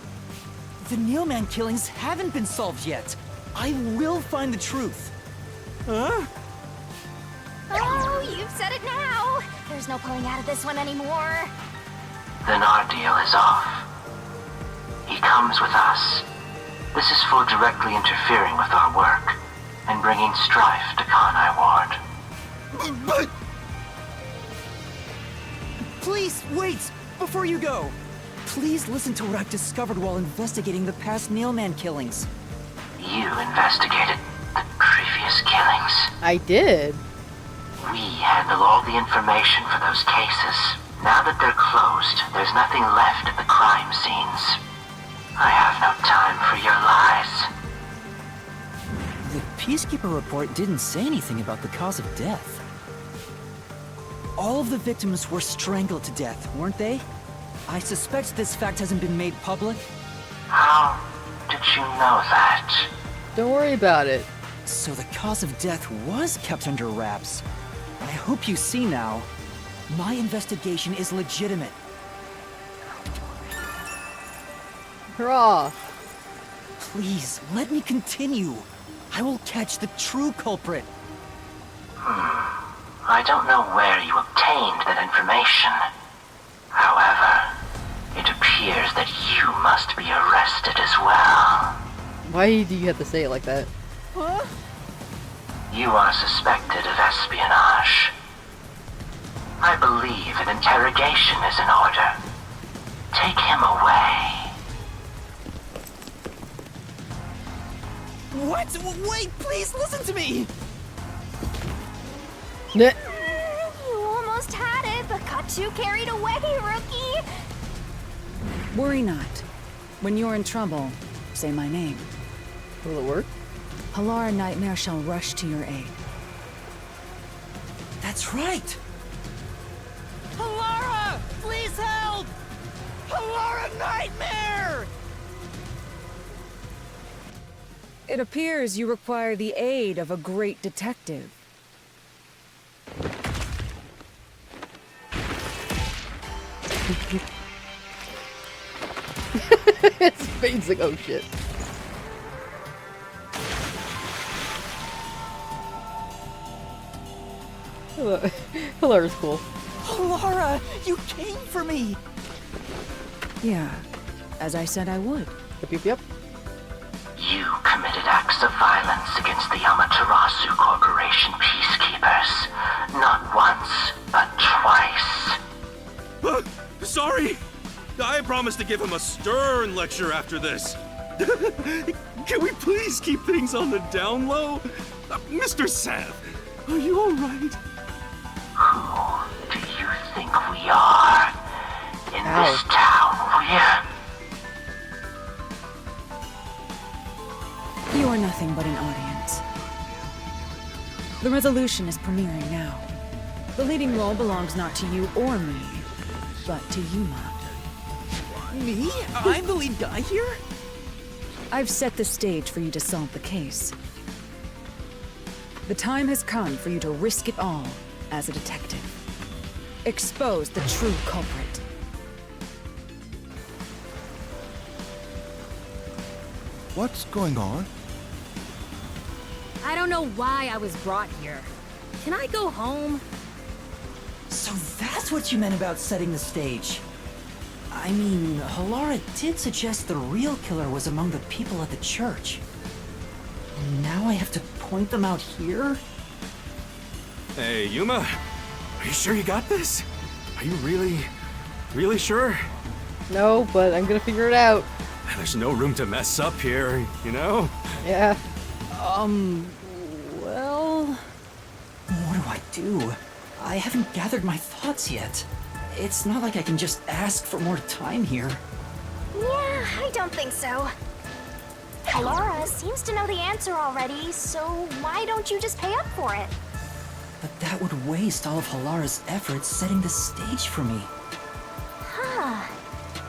[SPEAKER 3] The Nailman killings haven't been solved yet. I will find the truth.
[SPEAKER 5] Huh?
[SPEAKER 2] Oh, you've said it now! There's no pulling out of this one anymore.
[SPEAKER 6] Then our deal is off. He comes with us. This is for directly interfering with our work and bringing strife to Kanai Ward.
[SPEAKER 5] But...
[SPEAKER 3] Please, wait! Before you go! Please listen to what I've discovered while investigating the past Nailman killings.
[SPEAKER 6] You investigated the previous killings.
[SPEAKER 1] I did.
[SPEAKER 6] We handle all the information for those cases. Now that they're closed, there's nothing left at the crime scenes. I have no time for your lies.
[SPEAKER 3] The Peacekeeper report didn't say anything about the cause of death. All of the victims were strangled to death, weren't they? I suspect this fact hasn't been made public.
[SPEAKER 6] How did you know that?
[SPEAKER 1] Don't worry about it.
[SPEAKER 3] So the cause of death was kept under wraps. I hope you see now. My investigation is legitimate.
[SPEAKER 1] Hurrah!
[SPEAKER 3] Please, let me continue. I will catch the true culprit.
[SPEAKER 6] I don't know where you obtained that information. However, it appears that you must be arrested as well.
[SPEAKER 1] Why do you have to say it like that?
[SPEAKER 12] Huh?
[SPEAKER 6] You are suspected of espionage. I believe an interrogation is in order. Take him away.
[SPEAKER 12] What? Wait, please listen to me!
[SPEAKER 1] Nah.
[SPEAKER 2] You almost had it, but got too carried away, rookie.
[SPEAKER 4] Worry not. When you're in trouble, say my name.
[SPEAKER 1] Will it work?
[SPEAKER 4] Halara Nightmare shall rush to your aid.
[SPEAKER 12] That's right! Halara! Please help! Halara Nightmare!
[SPEAKER 4] It appears you require the aid of a great detective.
[SPEAKER 1] It's Spade's like, oh shit. Halara's cool.
[SPEAKER 12] Halara, you came for me!
[SPEAKER 4] Yeah, as I said I would.
[SPEAKER 1] Yep, yep.
[SPEAKER 6] You committed acts of violence against the Amaterasu Corporation peacekeepers. Not once, but twice.
[SPEAKER 5] Sorry! I promised to give him a stern lecture after this. Can we please keep things on the down low? Mr. Seth, are you alright?
[SPEAKER 6] Who do you think we are? In this town,
[SPEAKER 4] You are nothing but an audience. The resolution is premiering now. The leading role belongs not to you or me, but to Yuma.
[SPEAKER 12] Me? I'm the lead guy here?
[SPEAKER 4] I've set the stage for you to solve the case. The time has come for you to risk it all as a detective. Expose the true culprit.
[SPEAKER 7] What's going on?
[SPEAKER 8] I don't know why I was brought here. Can I go home?
[SPEAKER 12] So that's what you meant about setting the stage. I mean, Halara did suggest the real killer was among the people at the church. And now I have to point them out here?
[SPEAKER 5] Hey, Yuma, are you sure you got this? Are you really sure?
[SPEAKER 1] No, but I'm gonna figure it out.
[SPEAKER 5] There's no room to mess up here, you know?
[SPEAKER 1] Yeah.
[SPEAKER 12] Well... What do? I haven't gathered my thoughts yet. It's not like I can just ask for more time here.
[SPEAKER 2] Yeah, I don't think so. Halara seems to know the answer already, so why don't you just pay up for it?
[SPEAKER 12] But that would waste all of Halara's efforts setting the stage for me.
[SPEAKER 2] Huh.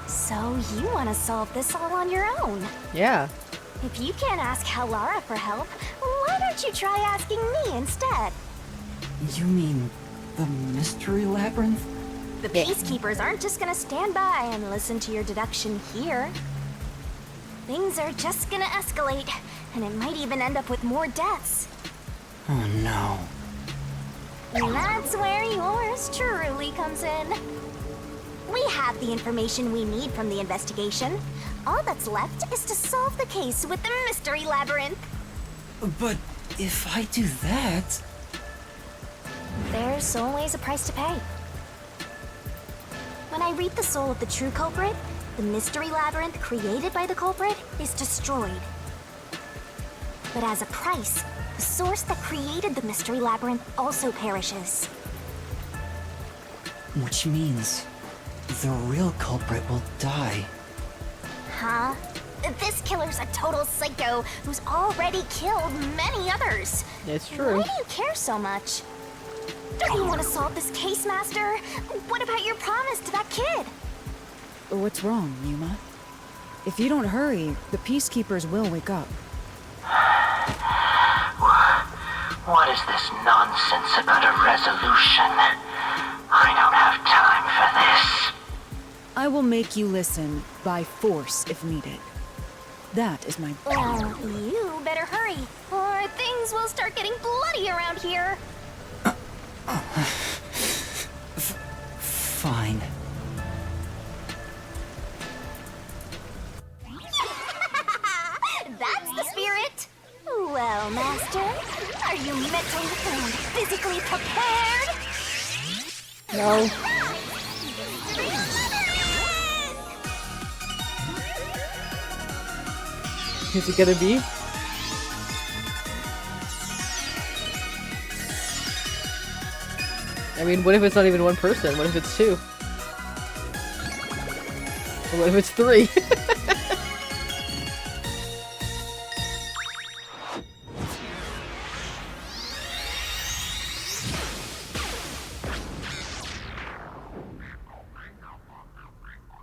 [SPEAKER 2] So you want to solve this all on your own?
[SPEAKER 1] Yeah.
[SPEAKER 2] If you can't ask Halara for help, why don't you try asking me instead?
[SPEAKER 12] You mean the mystery labyrinth?
[SPEAKER 2] The peacekeepers aren't just gonna stand by and listen to your deduction here. Things are just gonna escalate, and it might even end up with more deaths.
[SPEAKER 12] Oh no.
[SPEAKER 2] And that's where yours truly comes in. We have the information we need from the investigation. All that's left is to solve the case with the mystery labyrinth.
[SPEAKER 12] But if I do that...
[SPEAKER 2] There's always a price to pay. When I reap the soul of the true culprit, the mystery labyrinth created by the culprit is destroyed. But as a price, the source that created the mystery labyrinth also perishes.
[SPEAKER 12] Which means the real culprit will die.
[SPEAKER 2] Huh? This killer's a total psycho who's already killed many others.
[SPEAKER 1] It's true.
[SPEAKER 2] Why do you care so much? Don't you want to solve this case, Master? What about your promise to that kid?
[SPEAKER 4] What's wrong, Yuma? If you don't hurry, the peacekeepers will wake up.
[SPEAKER 6] What is this nonsense about a resolution? I don't have time for this.
[SPEAKER 4] I will make you listen by force if needed. That is my...
[SPEAKER 2] Well, you better hurry, or things will start getting bloody around here.
[SPEAKER 12] Fine.
[SPEAKER 2] That's the spirit. Well, Master, are you mentally and physically prepared?
[SPEAKER 1] No. Is it gonna be? I mean, what if it's not even one person? What if it's two? Or what if it's three?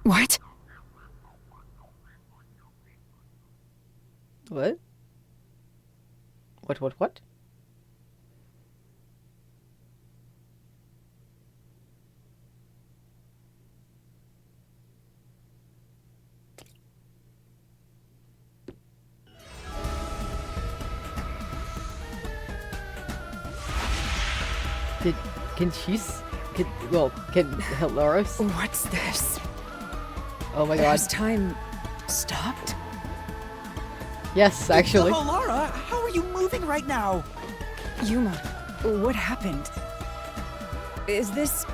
[SPEAKER 4] What?
[SPEAKER 1] What? What? Can Halara?
[SPEAKER 4] What's this?
[SPEAKER 1] Oh my god.
[SPEAKER 4] Has time stopped?
[SPEAKER 1] Yes, actually.
[SPEAKER 12] Halara, how are you moving right now?
[SPEAKER 4] Yuma, what happened? Is this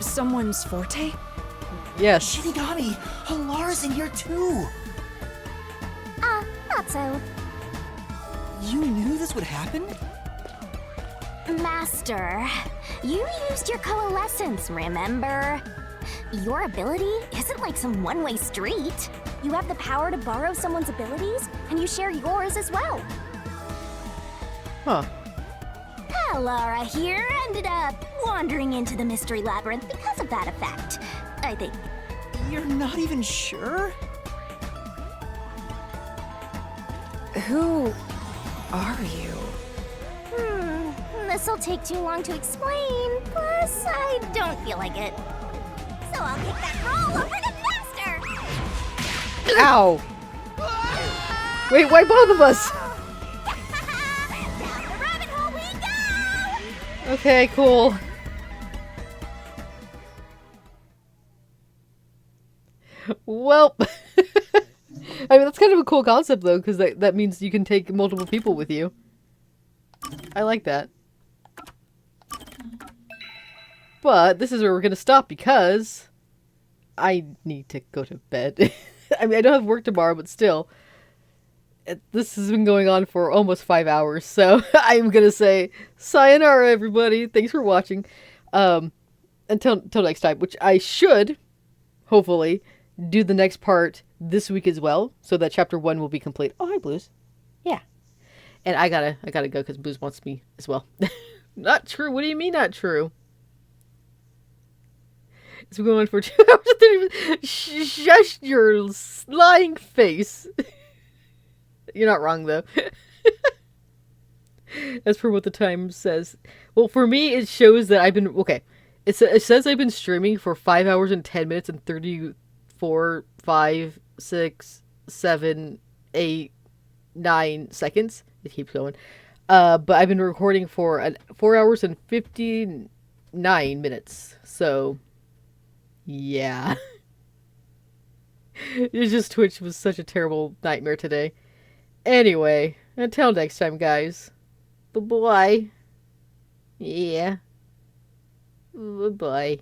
[SPEAKER 4] someone's Forte?
[SPEAKER 1] Yes.
[SPEAKER 12] Shinigami, Halara's in here too.
[SPEAKER 2] Not so.
[SPEAKER 12] You knew this would happen?
[SPEAKER 2] Master, you used your coalescence, remember? Your ability isn't like some one-way street. You have the power to borrow someone's abilities, and you share yours as well.
[SPEAKER 1] Huh.
[SPEAKER 2] Halara here ended up wandering into the mystery labyrinth because of that effect, I think.
[SPEAKER 12] You're not even sure?
[SPEAKER 4] Who are you?
[SPEAKER 2] This'll take too long to explain, plus I don't feel like it. So I'll kick that roll over to Master!
[SPEAKER 1] Ow! Wait, why both of us?
[SPEAKER 2] Down the rabbit hole we go!
[SPEAKER 1] Okay, cool. Well, I mean, that's kind of a cool concept, though, because that means you can take multiple people with you. I like that. But this is where we're going to stop because I need to go to bed. I mean, I don't have work tomorrow, but still. This has been going on for almost 5 hours, so I'm going to say sayonara, everybody. Thanks for watching. Until next time, which I should, hopefully, do the next part this week as well, so that chapter 1 will be complete. Oh, hi, Blues. Yeah. And I gotta go because Blues wants me as well. Not true. What do you mean not true? It's been going on for 2 hours and 30 minutes. Shush your lying face. You're not wrong, though. As per what the time says. Well, for me, it shows that I've been... Okay. It says I've been streaming for 5 hours and 10 minutes and 34, 5, 6, 7, 8, 9 seconds. It keeps going. But I've been recording for 4 hours and 59 minutes. So... yeah. It's just Twitch was such a terrible nightmare today. Anyway, until next time, guys. Bye-bye. Yeah. Bye-bye.